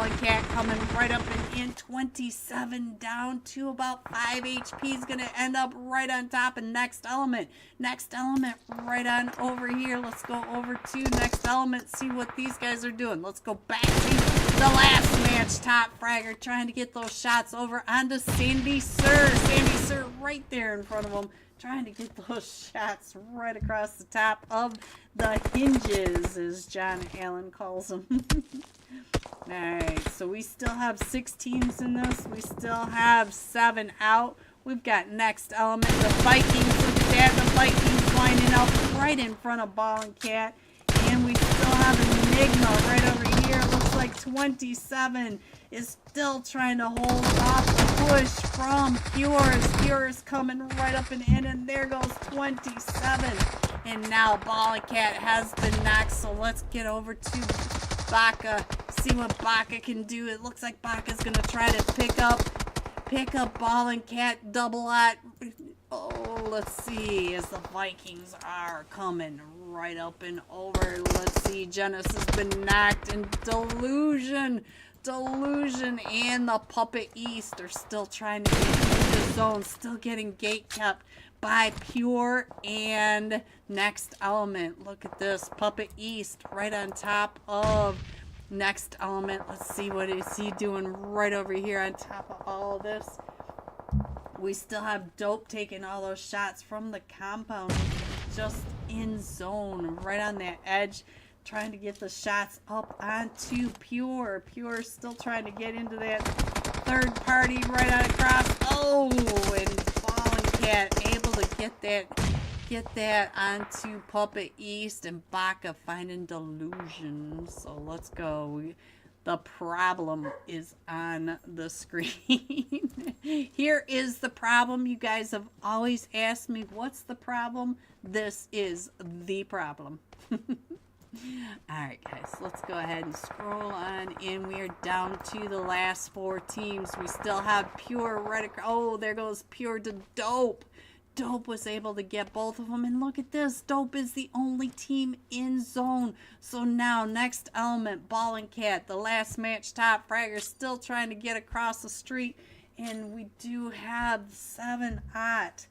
and Cat coming right up and in. 27 down to about 5 HP is going to end up right on top of next element. Next element right on over here. Let's go over to next element, see what these guys are doing. Let's go back to the last match. Top fragger trying to get those shots over onto Sandy Sir. Sandy Sir right there in front of him, trying to get those shots right across the top of the hinges, as John Allen calls them. Alright, so we still have 6 teams in this. We still have 7 out. We've got next element, the Vikings. Look at that, the Vikings lining up right in front of Ball and Cat. And we still have Enigma right over here. Looks like 27 is still trying to hold off the push from Pure. Pure is coming right up and in, and there goes 27. And now Ballin' Cat has been knocked, so let's get over to Baka. See what Baka can do. It looks like Baka's gonna try to pick up Ballin' Cat double at. Oh, let's see, as the Vikings are coming right up and over. Let's see, Genesis has been knocked, and Delusion and the Puppet East are still trying to get into the zone, still getting gate kept by Pure and Next Element. Look at this, Puppet East right on top of Next Element. Let's see what is he doing right over here on top of all of this. We still have Dope taking all those shots from the compound, just in zone, right on that edge, trying to get the shots up onto Pure. Pure still trying to get into that third party right on across. Oh, and Ballin' Cat able to get that onto Puppet East, and Baka finding Delusion. So let's go. The problem is on the screen. Here is the problem. You guys have always asked me, what's the problem? This is the problem. Alright guys, let's go ahead and scroll on in. We are down to the last 4 teams. We still have Pure right across. Oh, there goes Pure to Dope. Dope was able to get both of them, and look at this, Dope is the only team in zone. So now Next Element, Ballin' Cat, the last match top fragger, still trying to get across the street, and we do have 7 out,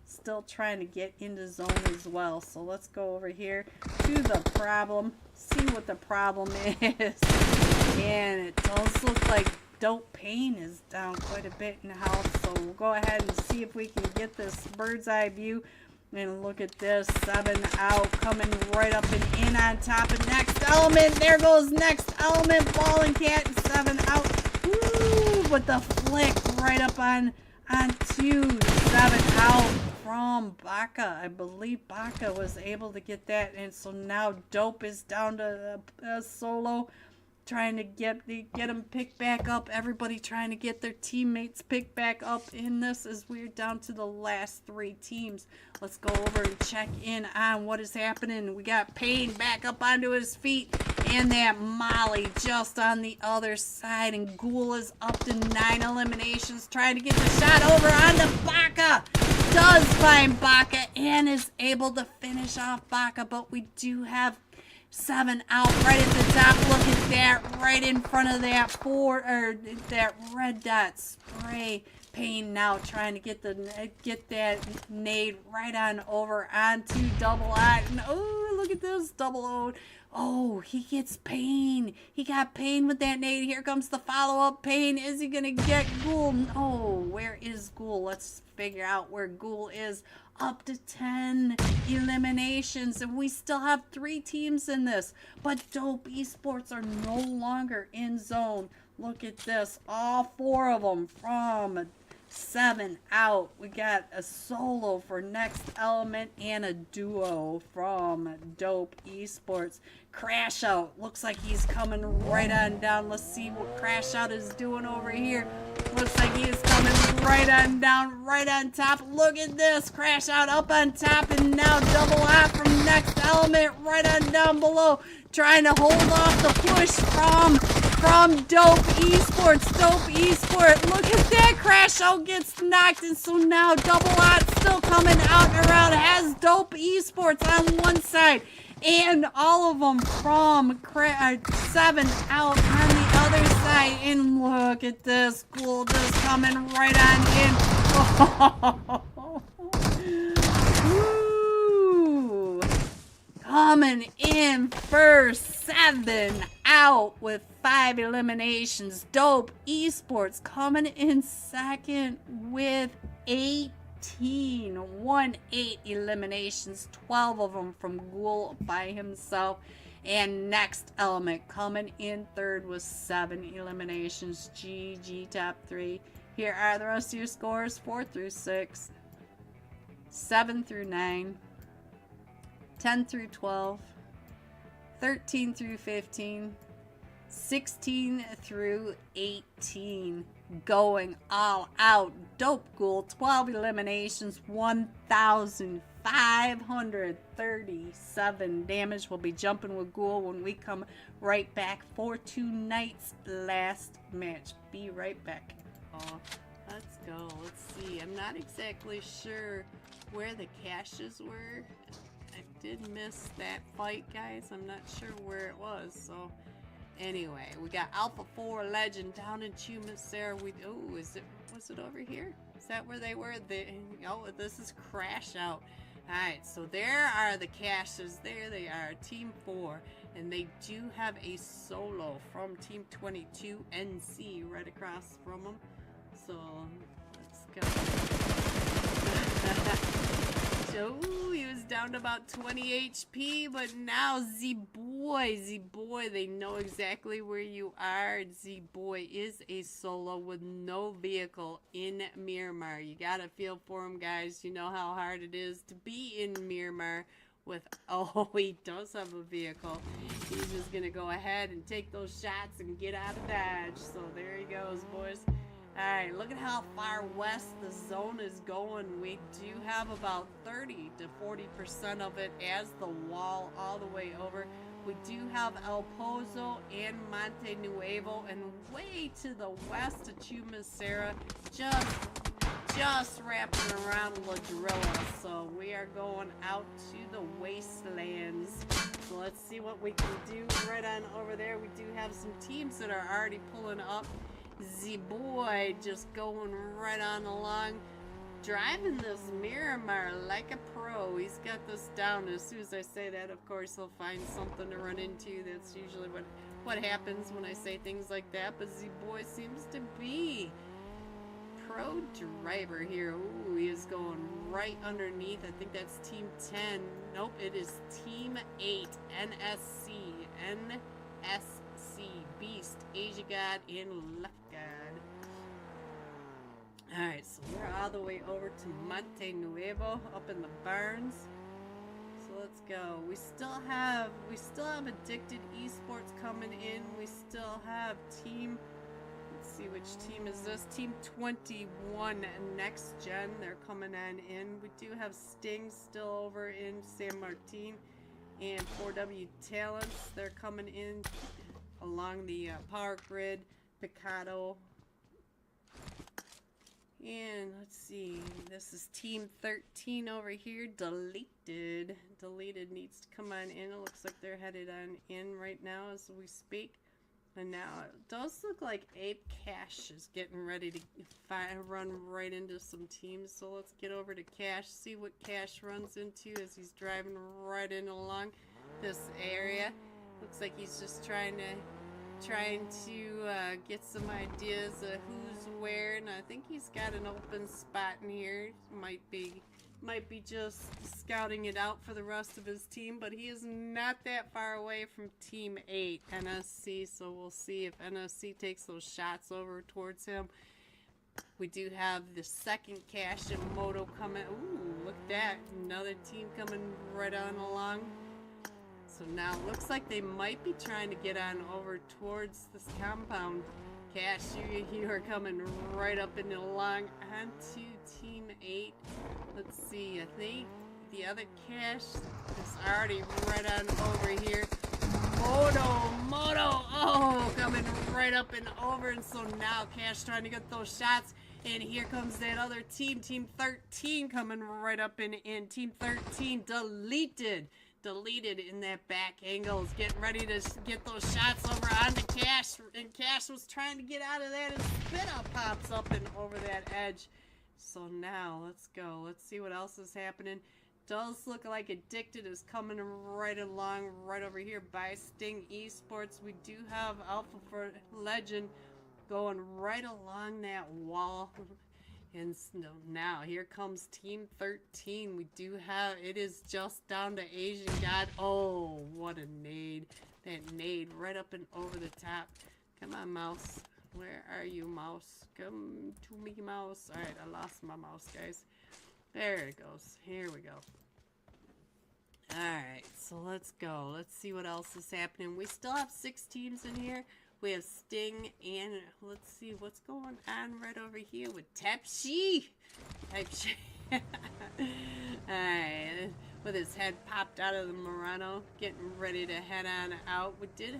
still trying to get into zone as well. So let's go over here to the problem, see what the problem is. And it does look like Dope Pain is down quite a bit in health, so we'll go ahead and see if we can get this bird's eye view. And look at this, 7 out, coming right up and in on top of Next Element. There goes Next Element, Ballin' Cat, 7 out. Woo! With the flick right up onto 7 out from Baka. I believe Baka was able to get that, and so now Dope is down to a solo, trying to get them picked back up. Everybody trying to get their teammates picked back up in this as we're down to the last 3 teams. Let's go over and check in on what is happening. We got Payne back up onto his feet, and that Molly just on the other side, and Ghoul is up to 9 eliminations, trying to get the shot over onto Baka. Does find Baka and is able to finish off Baka, but we do have 7 out right at the top. Look at that, right in front of that that red dot spray. Payne now trying to get that nade right on over onto Double O. And oh, look at this, Double O. Oh, he gets Payne. He got Payne with that nade. Here comes the follow-up. Payne, is he gonna get Ghoul? No, where is Ghoul? Let's figure out where Ghoul is. Up to 10 eliminations, and we still have 3 teams in this, but Dope Esports are no longer in zone. Look at this, all 4 of them from 7 out. We got a solo for Next Element and a duo from Dope Esports. Crash Out looks like he's coming right on down. Let's see what Crash Out is doing over here. Looks like he is coming right on down, right on top. Look at this, Crash Out up on top, and now Double O from Next Element right on down below, trying to hold off the push from Dope Esports. Dope Esports, look at that, Crash Out gets knocked, and so now Double O still coming out and around, has Dope Esports on one side, and all of them from 7 out on the other side. And look at this, Ghoul just coming right on in. Woo! Coming in first, 7 out with 5 eliminations. Dope Esports coming in second with 18. 8 eliminations, 12 of them from Ghoul by himself. And Next Element coming in third with 7 eliminations. GG top 3. Here are the rest of your scores: 4 through 6, 7 through 9, 10 through 12, 13 through 15, 16 through 18. going all out. Dope Ghoul, 12 eliminations, 1,537 damage. We'll be jumping with Ghoul when we come right back for tonight's last match. Be right back. Oh, let's go. Let's see. I'm not exactly sure where the caches were. I did miss that fight, guys. I'm not sure where it was, so anyway, we got Alpha 4 Legend down in Chumacera. Oh, was it over here? Is that where they were? Oh, this is Crash Out. Alright, so there are the caches. There they are, Team 4. And they do have a solo from Team 22 NC right across from them. So, let's go. So, he was down to about 20 HP, but now Z-Boy, they know exactly where you are. Z-Boy is a solo with no vehicle in Myanmar. You gotta feel for him, guys. You know how hard it is to be in Myanmar with, oh, he does have a vehicle. He's just gonna go ahead and take those shots and get out of dodge. So there he goes, boys. Alright, look at how far west the zone is going. We do have about 30 to 40% of it as the wall all the way over. We do have El Pozo and Monte Nuevo, and way to the west of Chumacera, just wrapping around Ladrilla. So we are going out to the wastelands. So let's see what we can do right on over there. We do have some teams that are already pulling up. Z-Boy just going right on along, driving this Miramar like a pro. He's got this down. As soon as I say that, of course, he'll find something to run into. That's usually what happens when I say things like that. But Z-Boy seems to be pro driver here. Ooh, he is going right underneath. I think that's Team 10. Nope, it is Team 8. NSC. Beast, Asia God, and Left God. Alright, so we're all the way over to Monte Nuevo up in the barns. So let's go. We still have Addicted Esports coming in. We still have Team, let's see which team is this. Team 21 Next Gen. They're coming on in. We do have Sting still over in San Martin. And 4W Talents, they're coming in along the power grid. Picado. And let's see, this is Team 13 over here. Deleted needs to come on in. It looks like they're headed on in right now as we speak. And now it does look like Ape Cash is getting ready to run right into some teams. So let's get over to Cash, see what Cash runs into as he's driving right in along this area. Looks like he's just trying to get some ideas of who's where, and I think he's got an open spot in here. Might be just scouting it out for the rest of his team, but he is not that far away from Team 8 NSC, so we'll see if NSC takes those shots over towards him. We do have the second Cash and Moto coming. Ooh, look at that, another team coming right on along. So now it looks like they might be trying to get on over towards this compound. Cash, you are coming right up and along onto Team 8. Let's see, I think the other Cash is already right on over here. Moto, oh, coming right up and over. And so now Cash trying to get those shots. And here comes that other team, Team 13 coming right up and in. Team 13 deleted in that back angle, is getting ready to get those shots over onto Cash, and Cash was trying to get out of that, and Spit Up pops up and over that edge. So now let's go, let's see what else is happening. Does look like Addicted is coming right along right over here by Sting Esports. We do have Alpha for Legend going right along that wall. And now here comes Team 13. We do have, it is just down to Asian God. Oh, what a nade. That nade right up and over the top. Come on, mouse. Where are you, mouse? Come to me, mouse. Alright, I lost my mouse, guys. There it goes. Here we go. Alright, so let's go. Let's see what else is happening. We still have 6 teams in here. We have Sting, and let's see what's going on right over here with Tepshi. Alright, with his head popped out of the Murano, getting ready to head on out. We did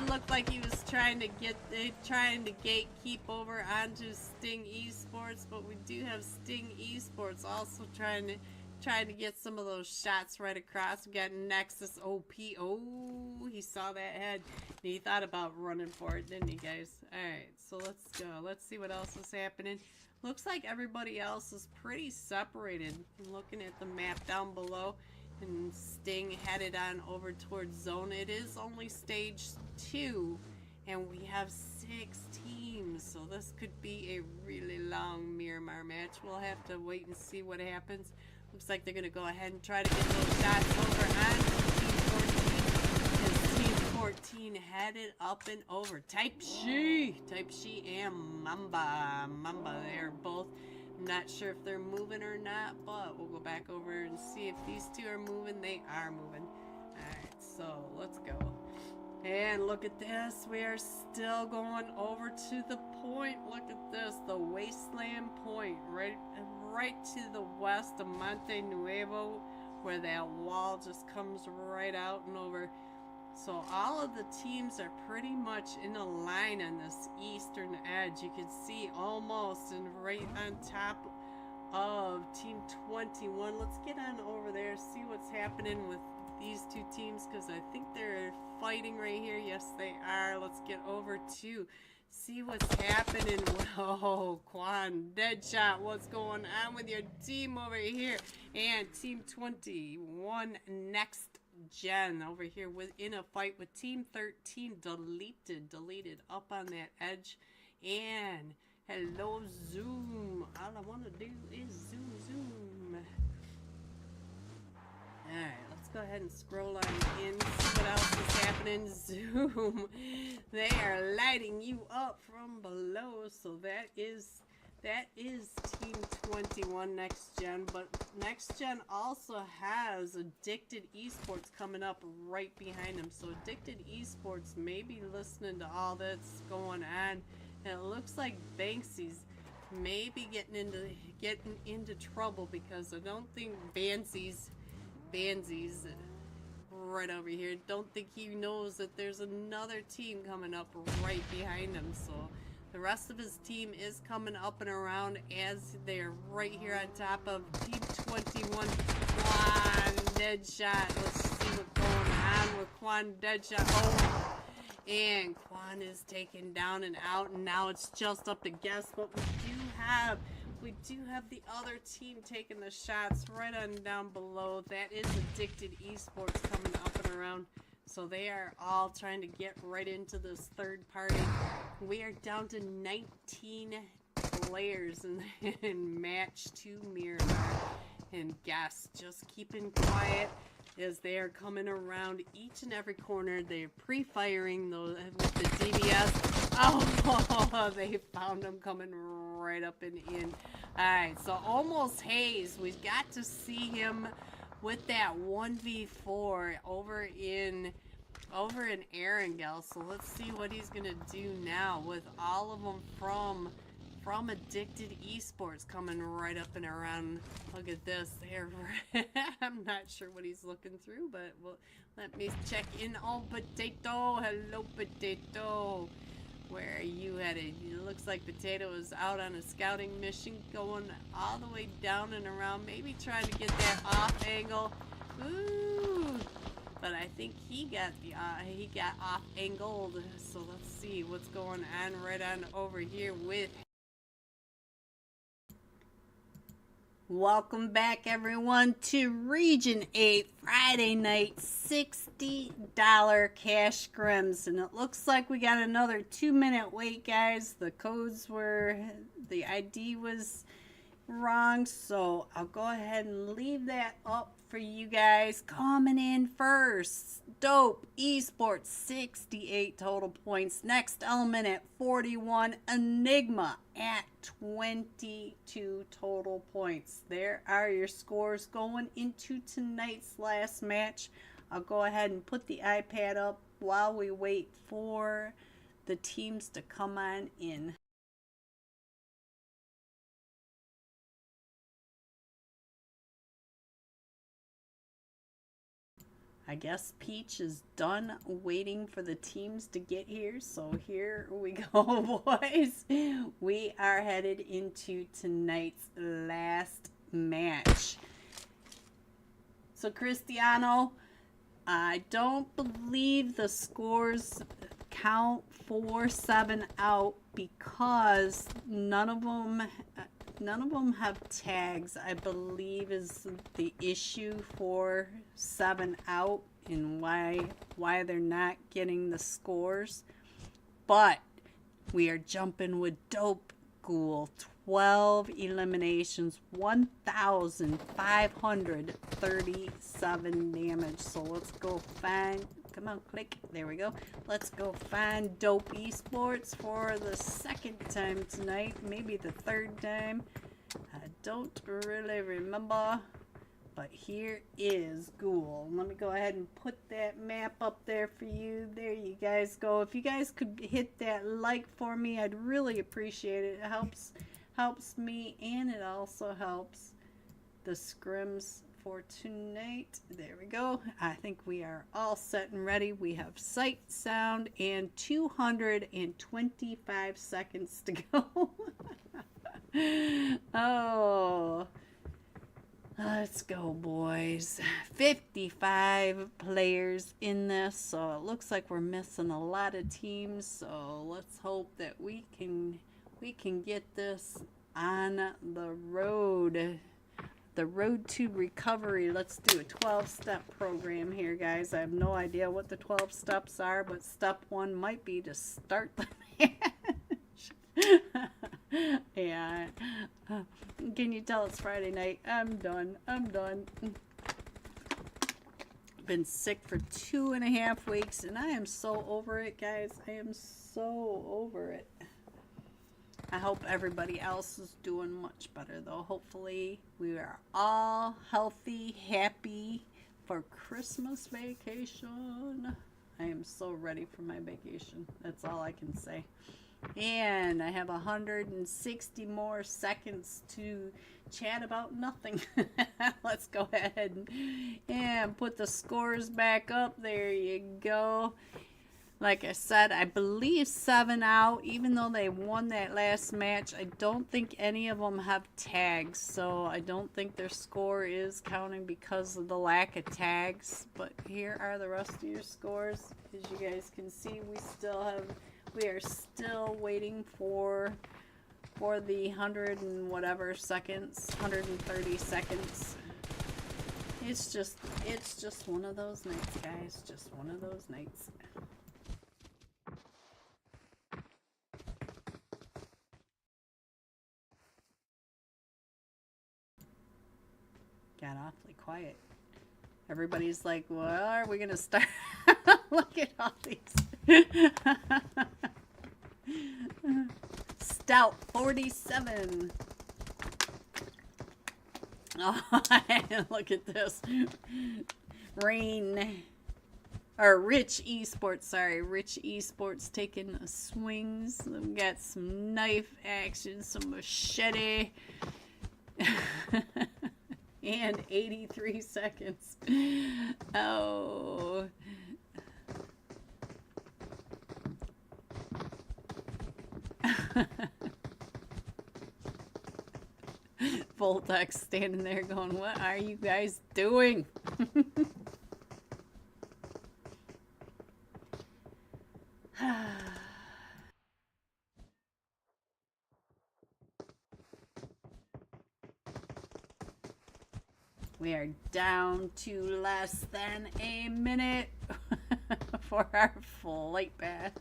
look like he was trying to gatekeep over onto Sting Esports, but we do have Sting Esports also trying to get some of those shots right across. We got Nexus OP. Oh, he saw that head and he thought about running for it, didn't he, guys? Alright, so let's go. Let's see what else is happening. Looks like everybody else is pretty separated. Looking at the map down below, and Sting headed on over towards zone. It is only stage 2, and we have 6 teams, so this could be a really long Miramar match. We'll have to wait and see what happens. Looks like they're going to go ahead and try to get those shots over on Team 14. As Team 14 headed up and over. Type She and Mamba. They're both, I'm not sure if they're moving or not, but we'll go back over and see if these two are moving. They are moving. Alright, so let's go. And look at this. We are still going over to the point. Look at this. The Wasteland Point. Right to the west of Monte Nuevo, where that wall just comes right out and over. So all of the teams are pretty much in a line on this eastern edge. You can see almost and right on top of Team 21. Let's get on over there, see what's happening with these two teams, because I think they're fighting right here. Yes, they are. Let's get over to see what's happening. Whoa, Quan, Deadshot, what's going on with your team over here? And Team 21 Next Gen over here in a fight with Team 13 deleted up on that edge. And hello, Zoom. All I want to do is zoom. Alright, let's go ahead and scroll on in, see what else is happening. Zoom. They are lighting you up from below. So that is Team 21 Next Gen. But Next Gen also has Addicted Esports coming up right behind them. So Addicted Esports may be listening to all that's going on. And it looks like Banksy's may be getting into trouble, because I don't think Bansy's right over here, don't think he knows that there's another team coming up right behind him. So the rest of his team is coming up and around as they're right here on top of Team 21. Quan Deadshot. Let's see what's going on with Quan Deadshot. Oh, and Quan is taken down and out, and now it's just up to guess. But we do have the other team taking the shots right on down below. That is Addicted Esports coming up and around. So they are all trying to get right into this third party. We are down to 19 players in match 2 Miramar. And guests just keeping quiet as they are coming around each and every corner. They're pre-firing those with the DBS. Oh, they found them coming right up and in. Alright, so almost Hayes. We've got to see him with that 1v4 over in Erangel. So let's see what he's gonna do now with all of them from Addicted Esports coming right up and around. Look at this. I'm not sure what he's looking through, but let me check in. Oh, Potato. Hello, Potato. Where are you headed? It looks like Potato is out on a scouting mission, going all the way down and around, maybe trying to get that off angle. Ooh, but I think he got off angled. So let's see what's going on right on over here with. Welcome back, everyone, to Region 8 Friday night $60 cash scrims. And it looks like we got another 2-minute wait, guys. The ID was wrong, so I'll go ahead and leave that up for you guys. Coming in first, Dope Esports, 68 total points. Next Element at 41. Enigma at 22 total points. There are your scores going into tonight's last match. I'll go ahead and put the iPad up while we wait for the teams to come on in. I guess Peach is done waiting for the teams to get here. So here we go, boys. We are headed into tonight's last match. So Cristiano, I don't believe the scores count for 7 out because none of them have tags, I believe, is the issue for 7 out and why they're not getting the scores. But we are jumping with Dope Ghoul. 12 eliminations, 1,537 damage. So let's go find, come on, click, there we go. Let's go find Dope Esports for the second time tonight, maybe the third time. I don't really remember, but here is Ghoul. Let me go ahead and put that map up there for you. There you guys go. If you guys could hit that like for me, I'd really appreciate it. It helps me, and it also helps the scrims for tonight. There we go. I think we are all set and ready. We have sight, sound, and 225 seconds to go. Oh, let's go, boys. 55 players in this, so it looks like we're missing a lot of teams. So let's hope that we can get this on the road to recovery. Let's do a 12-step program here, guys. I have no idea what the 12 steps are, but step 1 might be to start the match. Yeah. Can you tell it's Friday night? I'm done. Been sick for 2.5 weeks, and I am so over it, guys. I am so over it. I hope everybody else is doing much better, though. Hopefully, we are all healthy, happy for Christmas vacation. I am so ready for my vacation. That's all I can say. And I have 160 more seconds to chat about nothing. Let's go ahead and put the scores back up. There you go. Like I said, I believe 7 out, even though they won that last match. I don't think any of them have tags, so I don't think their score is counting because of the lack of tags. But here are the rest of your scores. As you guys can see, we are still waiting for the 100 and whatever seconds, 130 seconds. It's just one of those nights, guys. Just one of those nights. Got awfully quiet. Everybody's like, well, are we gonna start? Look at all these. Stout 47. Oh, look at this. Rich Esports, sorry. Rich Esports taking the swings. We've got some knife action, some machete. And 83 seconds. Oh. Voltex standing there going, what are you guys doing? We are down to less than a minute for our flight path.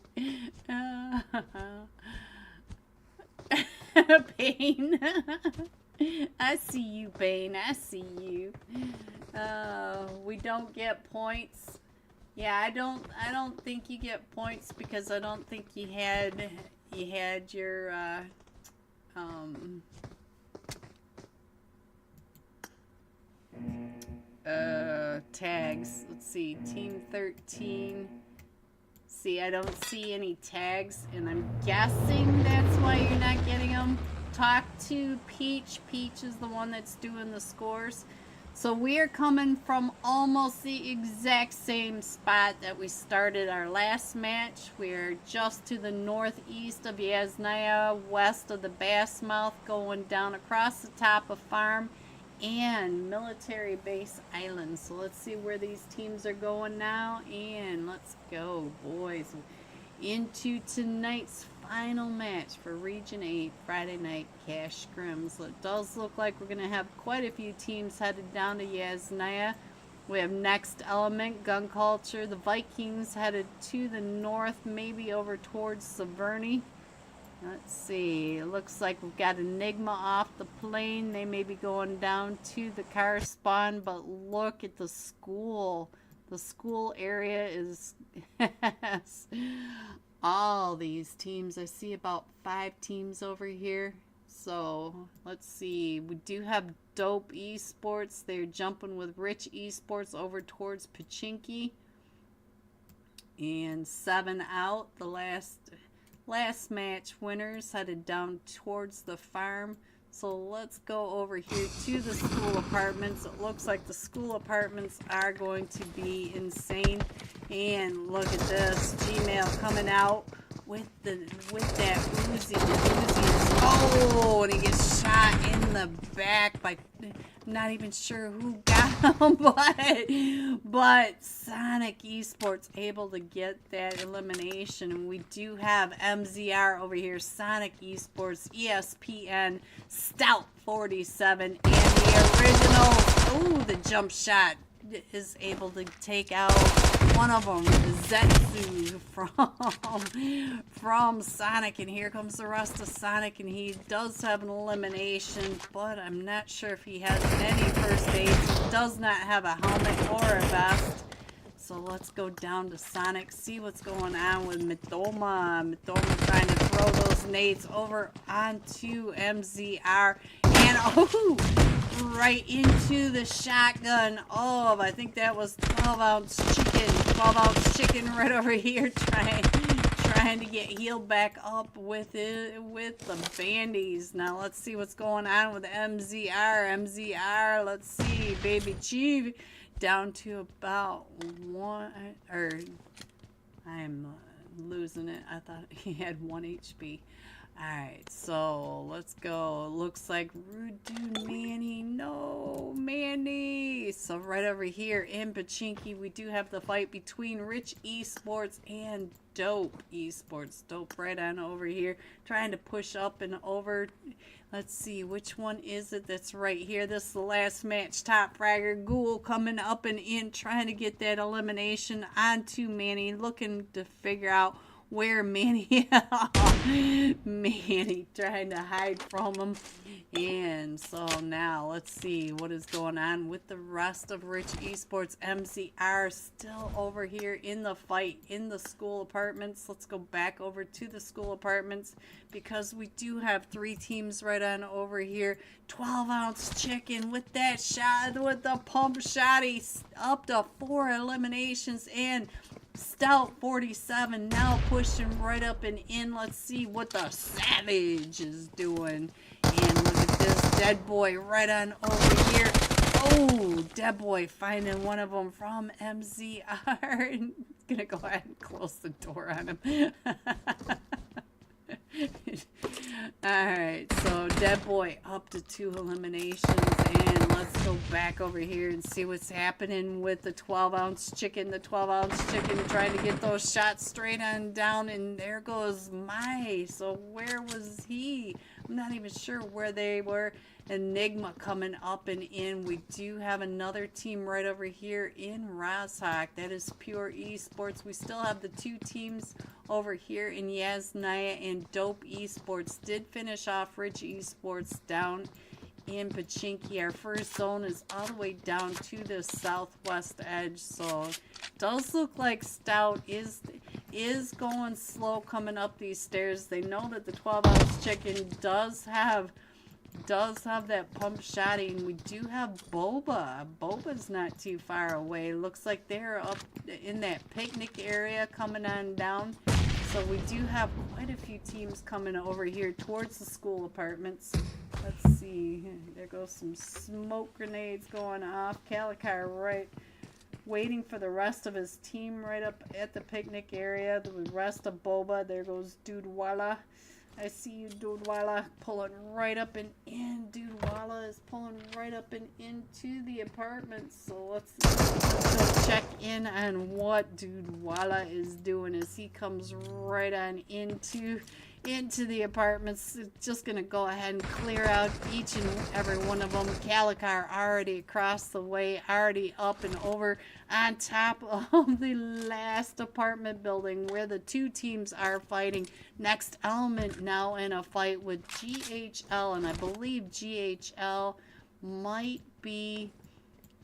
Pain. I see you, Pain. I see you. We don't get points. Yeah, I don't think you get points because I don't think you had your tags. Let's see. Team 13, see, I don't see any tags, and I'm guessing that's why you're not getting them. Talk to Peach. Peach is the one that's doing the scores. So we are coming from almost the exact same spot that we started our last match. We're just to the northeast of Yasnaya, west of the Bass Mouth, going down across the top of Farm and Military Base Island. So let's see where these teams are going now, and let's go, boys, into tonight's final match for Region 8 Friday Night Cash Scrims. It does look like we're going to have quite a few teams headed down to Yasnaya. We have Next Element, GUN���CULTURE, the Vikings headed to the north, maybe over towards Severny. Let's see, it looks like we've got ENIGMA off the plane. They may be going down to the car spawn, but look at the school. The school area is all these teams. I see about 5 teams over here. So let's see, we do have Dope Esports. They're jumping with Rich Esports over towards Pachinki. And 7 out, the last match winners headed down towards the farm. So let's go over here to the school apartments. It looks like the school apartments are going to be insane. And look at this, Gmail coming out with that Uzi. The Uzi is, oh, and he gets shot in the back by, I'm not even sure who got him, but Sonic Esports able to get that elimination. And we do have MZR over here, Sonic Esports, ESPN, Stout 47, and the originals. Oh, the jump shot is able to take out one of them, Zetsu from Sonic, and here comes the rest of Sonic, and he does have an elimination, but I'm not sure if he has any first aid. He does not have a helmet or a vest. So let's go down to Sonic, see what's going on with Mitoma. Mitoma trying to throw those nades over onto MZR, and oh, right into the shotgun. Oh, I think that was 12-ounce chicken. 12-ounce chicken right over here trying to get healed back up with the bandies. Now let's see what's going on with MZR. MZR, let's see, Baby Chief down to about 1, or I'm losing it. I thought he had 1 HP. Alright, so let's go. Looks like Rude Dude Manny. No, Manny. So right over here in Pachinki, we do have the fight between Rich Esports and Dope Esports. Dope right on over here, trying to push up and over. Let's see, which one is it that's right here? This is the last match. Top Fragger Ghoul coming up and in, trying to get that elimination onto Manny, looking to figure out where Manny trying to hide from him. And so now let's see what is going on with the rest of Rich Esports. MZR still over here in the fight in the school apartments. Let's go back over to the school apartments because we do have 3 teams right on over here. 12-ounce chicken with that shot, with the pump shotty, up to 4 eliminations, and Stout 47 now pushing right up and in. Let's see what the Savage is doing. And look at this Dead Boy right on over here. Oh, Dead Boy finding one of them from MZR. Gonna go ahead and close the door on him. Alright, so Dead Boy up to 2 eliminations, and let's go back over here and see what's happening with the 12-ounce chicken. The 12-ounce chicken trying to get those shots straight on down, and there goes Mai. So where was he? I'm not even sure where they were. Enigma coming up and in. We do have another team right over here in Rozhok. That is Pure Esports. We still have the 2 teams over here in Yasnaya, and Dope Esports did finish off Rich Esports down in Pachinki. Our first zone is all the way down to the southwest edge, so it does look like Stout is going slow coming up these stairs. They know that the 12-ounce chicken does have does have that pump shotting. We do have Boba. Boba's not too far away. Looks like they're up in that picnic area coming on down. So we do have quite a few teams coming over here towards the school apartments. Let's see. There goes some smoke grenades going off. Calicar right waiting for the rest of his team right up at the picnic area. The rest of Boba. There goes Dudewala. I see you, Dudewala, pulling right up and in. Dudewala is pulling right up and into the apartment. So let's go check in on what Dudewala is doing as he comes right on into the apartments. It's just gonna go ahead and clear out each and every one of them. Calicar already across the way, already up and over on top of the last apartment building where the two teams are fighting. Next Element now in a fight with GHL, and I believe GHL might be,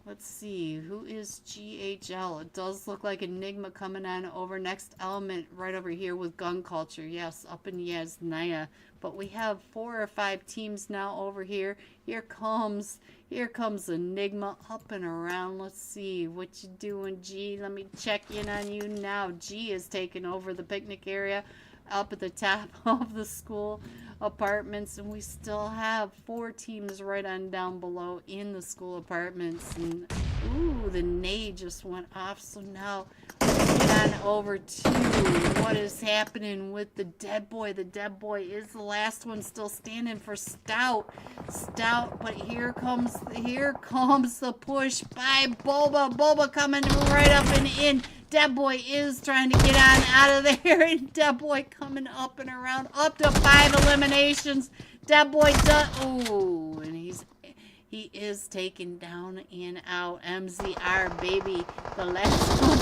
let's see, who is GHL? It does look like Enigma coming on over. Next Element right over here with GUN���CULTURE. Yes, up in Yasnaya. But we have 4 or 5 teams now over here. Here comes Enigma up and around. Let's see what you doing, G. Let me check in on you now. G is taking over the picnic area up at the top of the school apartments, and we still have 4 teams right on down below in the school apartments. And ooh, the nade just went off. So now let's get on over to what is happening with the dead boy. The dead boy is the last one still standing for Stout, but here comes the push by Boba coming right up and in. Dead Boy is trying to get on out of there, and Dead Boy coming up and around, up to 5 eliminations. Dead Boy does, oh, and he is taken down and out. MZR, baby, the last one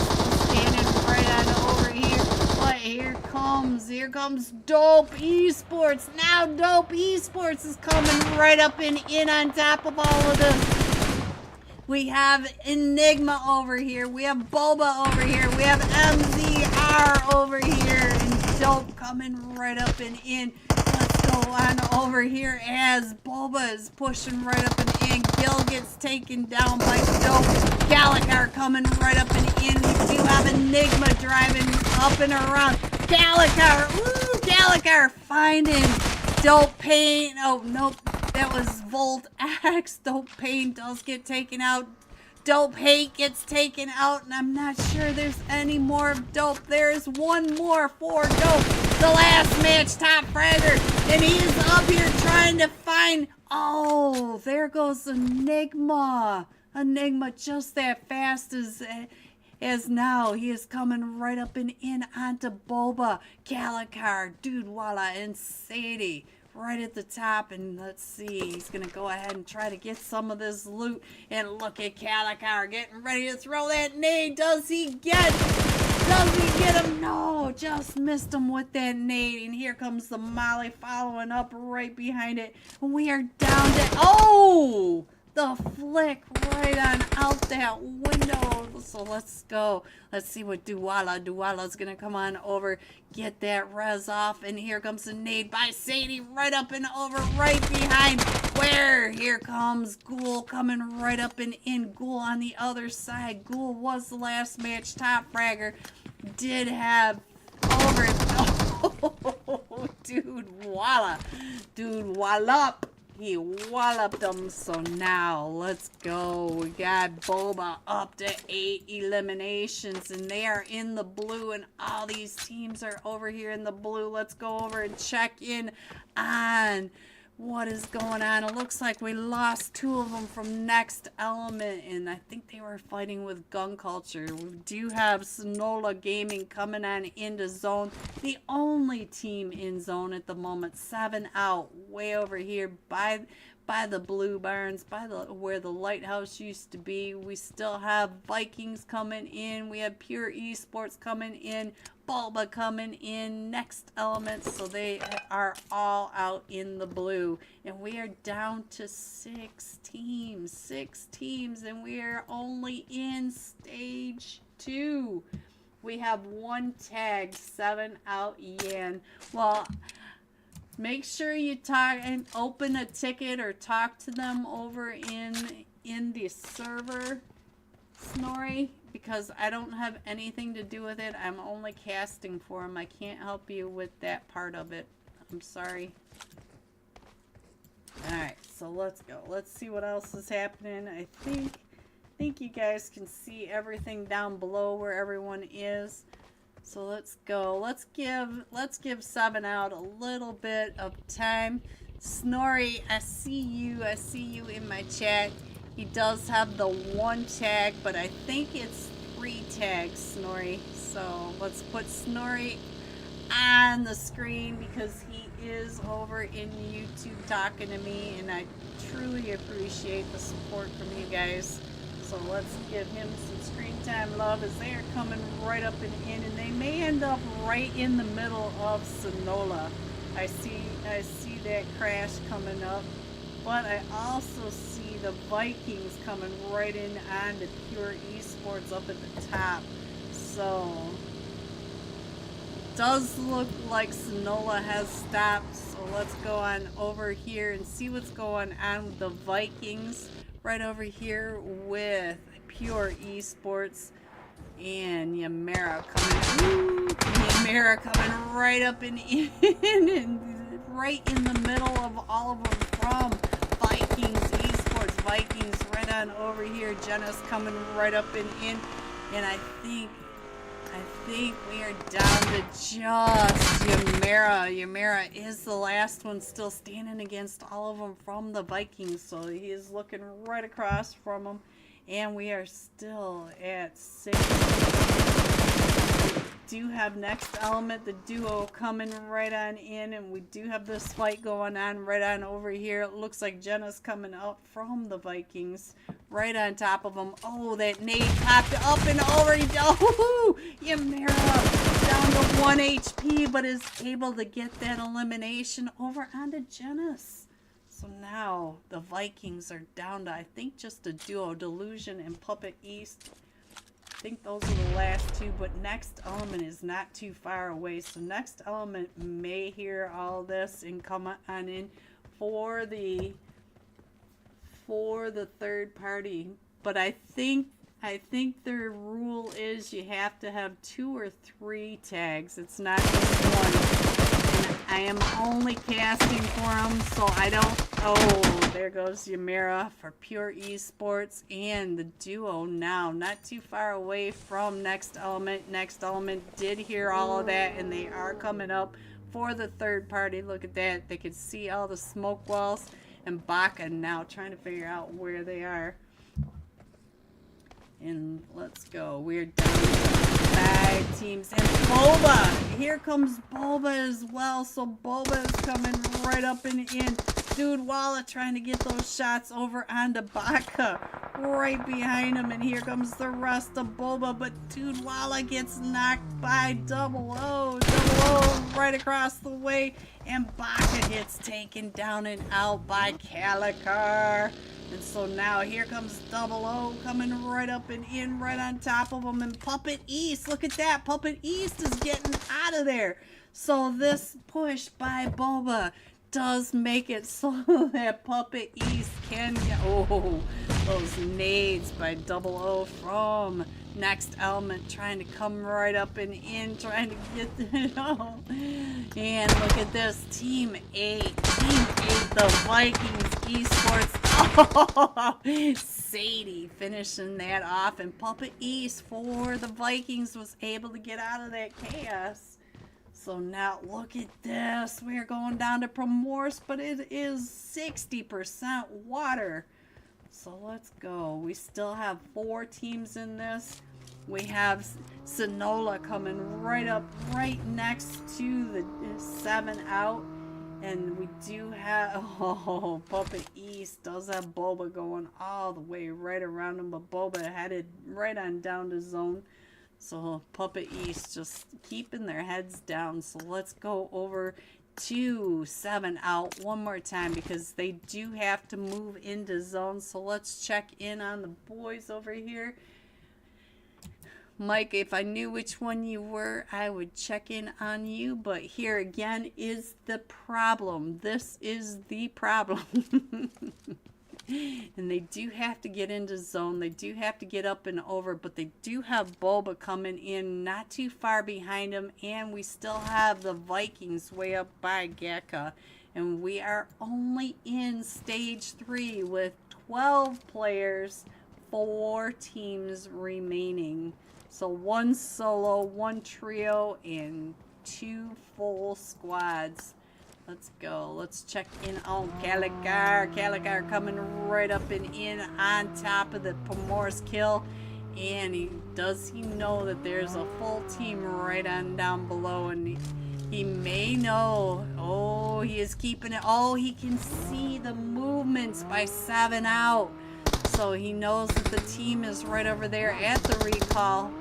standing right on over here. But here comes Dope Esports. Now Dope Esports is coming right up and in on top of all of this. We have Enigma over here. We have Boba over here. We have MZR over here. And Dope coming right up and in. Let's go on over here as Boba is pushing right up and in. Gil gets taken down by Dope. Calicar coming right up and in. We do have Enigma driving up and around. Calicar. Woo! Calicar finding Dope Pain. Oh, nope. That was Volt X. Dope Pain does get taken out. Dope Hate gets taken out, and I'm not sure there's any more of Dope. There's one more for Dope. The last match top fragger, and he is up here trying to find. Oh, there goes Enigma. Enigma just that fast as now. He is coming right up and in onto Boba, Calicar, Dudewala, and Sadie. Right at the top, and let's see, he's gonna go ahead and try to get some of this loot. And look at Calicar getting ready to throw that nade. Does he get him? No, just missed him with that nade. And here comes the Molly following up right behind it. We are down to, oh, the flick right on out that window. So let's go. Let's see what Dudewala's gonna come on over, get that res off, and here comes the nade by Sadie right up and over, right behind where here comes Ghoul coming right up and in. Ghoul on the other side. Ghoul was the last match top fragger. Did have over Dudewala. Wallop. He walloped them. So now let's go. We got Boba up to 8 eliminations, and they are in the blue, and all these teams are over here in the blue. Let's go over and check in on what is going on. It looks like we lost 2 of them from Next Element, and I think they were fighting with GUN���CULTURE. We do have Sonola Gaming coming on into zone, the only team in zone at the moment. 7 out, way over here by the blue barns, by where the lighthouse used to be. We still have Vikings coming in. We have Pure Esports coming in. Bulba coming in. Next Element. So they are all out in the blue. And we are down to 6 teams. 6 teams. And we are only in stage 2. We have 1 tag. 7 out Yan. Well, Make sure you talk and open a ticket or talk to them over in the server, Snorri, because I don't have anything to do with it. I'm only casting for them. I can't help you with that part of it. I'm sorry. Alright, so let's go. Let's see what else is happening. I think you guys can see everything down below where everyone is. So let's go. Let's give 7 out a little bit of time. Snorri, I see you in my chat. He does have the 1 tag, but I think it's 3 tags, Snorri. So let's put Snorri on the screen because he is over in YouTube talking to me, and I truly appreciate the support from you guys. So let's give him some screen time love as they are coming right up and in, and they may end up right in the middle of Sonola. I see that crash coming up, but I also see the Vikings coming right in on the Pure Esports up at the top. So does look like Sonola has stopped. So let's go on over here and see what's going on with the Vikings right over here with Pure Esports and Yamera coming right up and in and right in the middle of all of them from Vikings Esports. Vikings right on over here. Jenna's coming right up and in, and I think we are down to just Yamera. Yamera is the last one still standing against all of them from the Vikings. So he is looking right across from them. And we are still at 6. We do have next element, the duo, coming right on in. And we do have this fight going on right on over here. It looks like Jenna's coming up from the Vikings. Right on top of them. Oh, that nade popped up and over. Oh, Yamera down to 1 HP, but is able to get that elimination over onto Genis. So now the Vikings are down to, I think, just a duo, Delusion and Puppet East. I think those are the last 2, but next element is not too far away. So next element may hear all this and come on in for the third party, but I think their rule is you have to have 2 or 3 tags. It's not just 1. And I am only casting for them, so I don't. Oh, there goes Yamera for Pure Esports and the duo now, not too far away from next element. Next element did hear all of that, and they are coming up for the third party. Look at that. They could see all the smoke walls. And Baka now trying to figure out where they are. And let's go. We're down to 5 teams. And Boba! Here comes Boba as well. So Boba is coming right up and in. Dude Walla trying to get those shots over onto Baka. Right behind him. And here comes the rest of Boba. But Dude Walla gets knocked by Double O. Double O right across the way. And Baka gets taken down and out by Calicar. And so now here comes Double O coming right up and in, right on top of him. And Puppet East, look at that. Puppet East is getting out of there. So this push by Boba does make it so that Puppet East can get... Oh, those nades by Double O from next element trying to come right up and in, trying to get it all. And look at this, Team 8, the Vikings Esports. Oh, Sadie finishing that off, and Puppet East for the Vikings was able to get out of that chaos. So now look at this, we're going down to Promorse, but it is 60% water. So let's go. We still have 4 teams in this. We have Sonola coming right up, right next to the 7 out. And we do have, oh, Puppet East does have Boba going all the way right around him. But Boba headed right on down to zone. So Puppet East just keeping their heads down. So let's go over to 7 out one more time because they do have to move into zone. So let's check in on the boys over here. Mike, if I knew which one you were, I would check in on you. But here again is the problem. This is the problem. And they do have to get into zone. They do have to get up and over. But they do have Boba coming in not too far behind them. And we still have the Vikings way up by Geka. And we are only in stage 3 with 12 players, 4 teams remaining. So 1 solo, 1 trio, and 2 full squads. Let's go. Let's check in on Calicar. Calicar coming right up and in on top of the Pomor's kill. And does he know that there's a full team right on down below? And he may know. Oh, he is keeping it. Oh, he can see the movements by 7 out. So he knows that the team is right over there at the recall.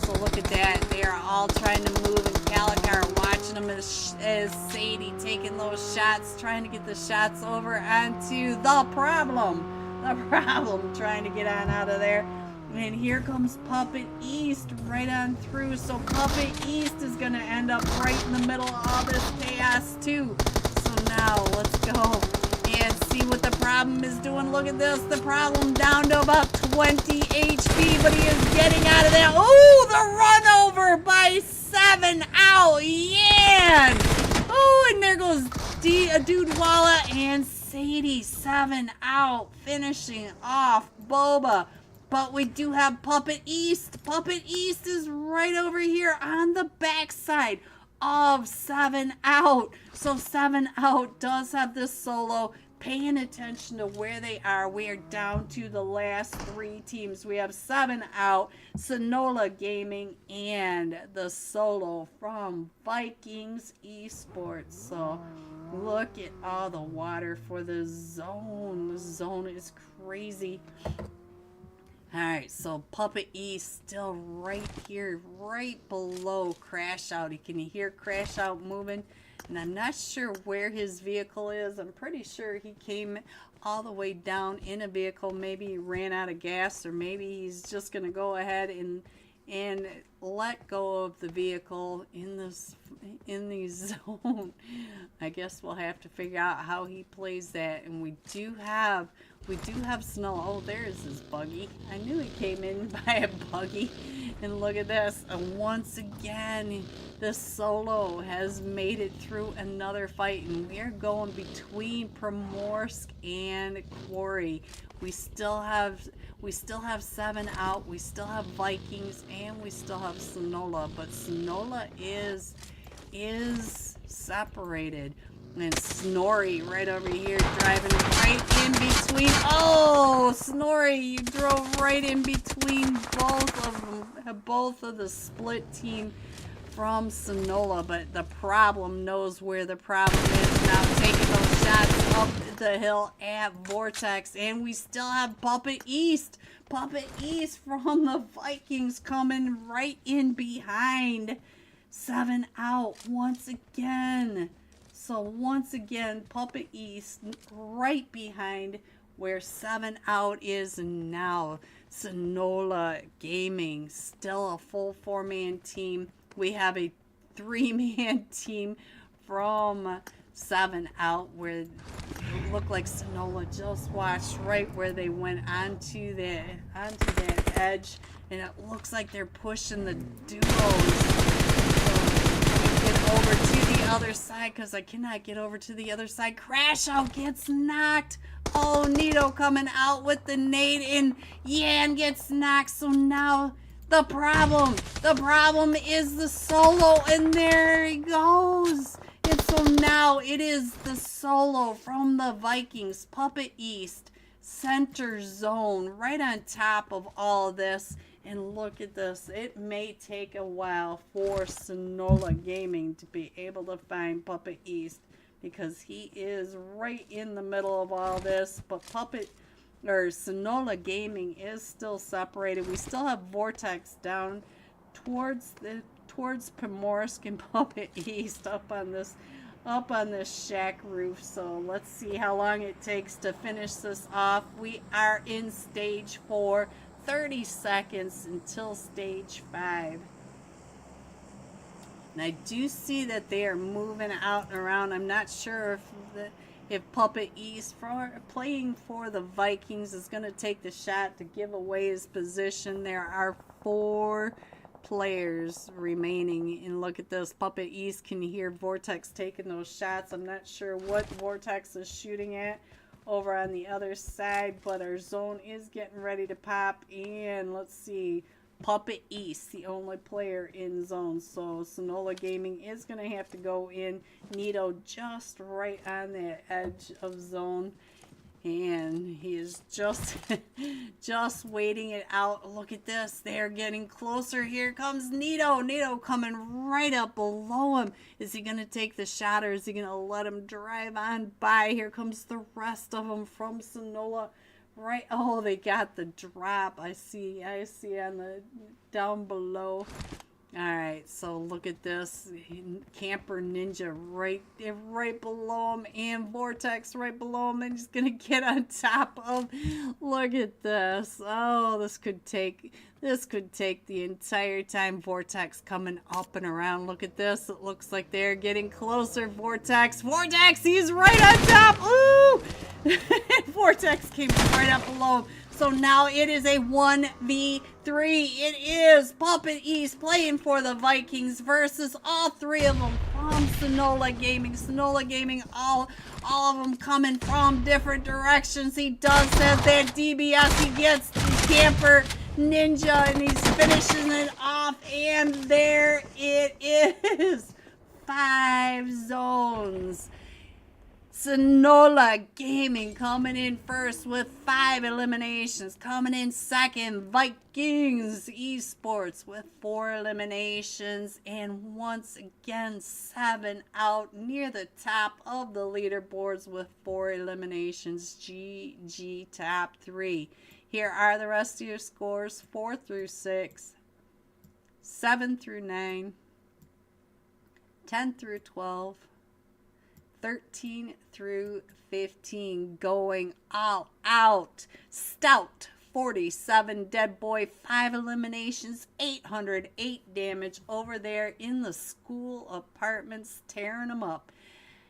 So look at that. They are all trying to move, and Calicar watching them as Sadie taking those shots, trying to get the shots over onto the problem. The problem, trying to get on out of there. And here comes Puppet East right on through. So Puppet East is going to end up right in the middle of all this chaos too. So now let's go and see what the problem is doing. Look at this. The problem down to about 20 HP, but he is getting out of there. Oh, the run over by 7 out. Yeah. Oh, and there goes Dudewalla and Sadie, 7 out, finishing off Boba. But we do have Puppet East. Puppet East is right over here on the backside of 7 out. So 7 out does have this solo. Paying attention to where they are. We are down to the last 3 teams. We have 7 out. Sonola Gaming and the solo from Vikings Esports. So look at all the water for the zone. The zone is crazy. Alright, so Puppet East still right here, right below Crash Out. Can you hear Crash Out moving? And I'm not sure where his vehicle is. I'm pretty sure he came all the way down in a vehicle. Maybe he ran out of gas, or maybe he's just going to go ahead and let go of the vehicle in the zone. I guess we'll have to figure out how he plays that. And we do have snow. Oh, there's his buggy. I knew he came in by a buggy. And look at this. And once again, the solo has made it through another fight. And we're going between Primorsk and Quarry. We still have 7 out. We still have Vikings, and we still have Sonola. But Sonola is separated. And Snorri right over here driving right in between. Oh, Snorri, you drove right in between both of them, both of the split team from Sonola. But the problem knows where the problem is now, taking those shots up the hill at Vortex. And we still have Puppet East. Puppet East from the Vikings coming right in behind. 7 out once again. So once again, Puppet East right behind where 7 out is now. Sonola Gaming, still a full 4-man team. We have a 3-man team from 7 out, where it looked like Sonola just watched right where they went onto that edge, and it looks like they're pushing the duos. Over to the other side, because I cannot get over to the other side. Crash Out gets knocked. Oh, Nito coming out with the nade, and Yan gets knocked. So now the problem is the solo, and there he goes. And so now it is the solo from the Vikings. Puppet East, center zone, right on top of all of this. And look at this. It may take a while for Sonola Gaming to be able to find Puppet East, because he is right in the middle of all this. But Sonola Gaming is still separated. We still have Vortex down towards Primorsk and Puppet East up on this shack roof. So let's see how long it takes to finish this off. We are in stage 4. 30 seconds until stage 5. And I do see that they are moving out and around. I'm not sure if Puppet East playing for the Vikings is going to take the shot to give away his position. There are 4 players remaining, and look at this. Puppet East can hear Vortex taking those shots. I'm not sure what Vortex is shooting at over on the other side, but our zone is getting ready to pop. And let's see, Puppet East, the only player in zone, so Sonola Gaming is going to have to go in. Nito just right on the edge of zone, and he is just just waiting it out. Look at this, they're getting closer. Here comes Nito. Nito coming right up below him. Is he going to take the shot, or is he going to let him drive on by? Here comes the rest of them from Sonola. Right, oh, they got the drop. I see on the down below. All right, so look at this. Camper Ninja right below him, and Vortex right below him, and he's gonna get on top of. Look at this. Oh, this could take the entire time. Vortex coming up and around. Look at this. It looks like they're getting closer. Vortex, he's right on top. Ooh! Vortex came right up below him. So now it is a 1v3. It is Puppet East playing for the Vikings versus all 3 of them from Sonola Gaming. Sonola Gaming, all of them coming from different directions. He does have that DBS. He gets the Camper Ninja, and he's finishing it off. And there it is. 5 zones. Sonola Gaming coming in first with 5 eliminations. Coming in second, Vikings Esports with 4 eliminations. And once again, 7 out near the top of the leaderboards with 4 eliminations. GG top 3. Here are the rest of your scores: 4 through 6, 7 through 9, 10 through 12, 13 through 15, going all out. Stout, 47. Dead Boy, 5 eliminations, 808 damage over there in the school apartments, tearing them up.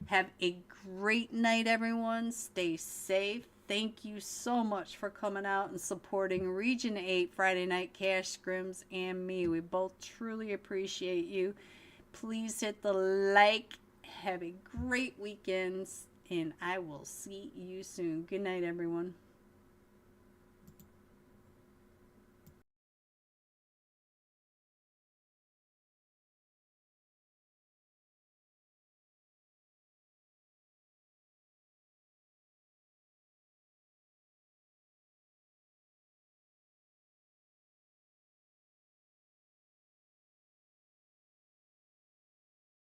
Have a great night, everyone. Stay safe. Thank you so much for coming out and supporting Region 8 Friday Night Cash Scrims and me. We both truly appreciate you. Please hit the like. Have a great weekend, and I will see you soon. Good night, everyone.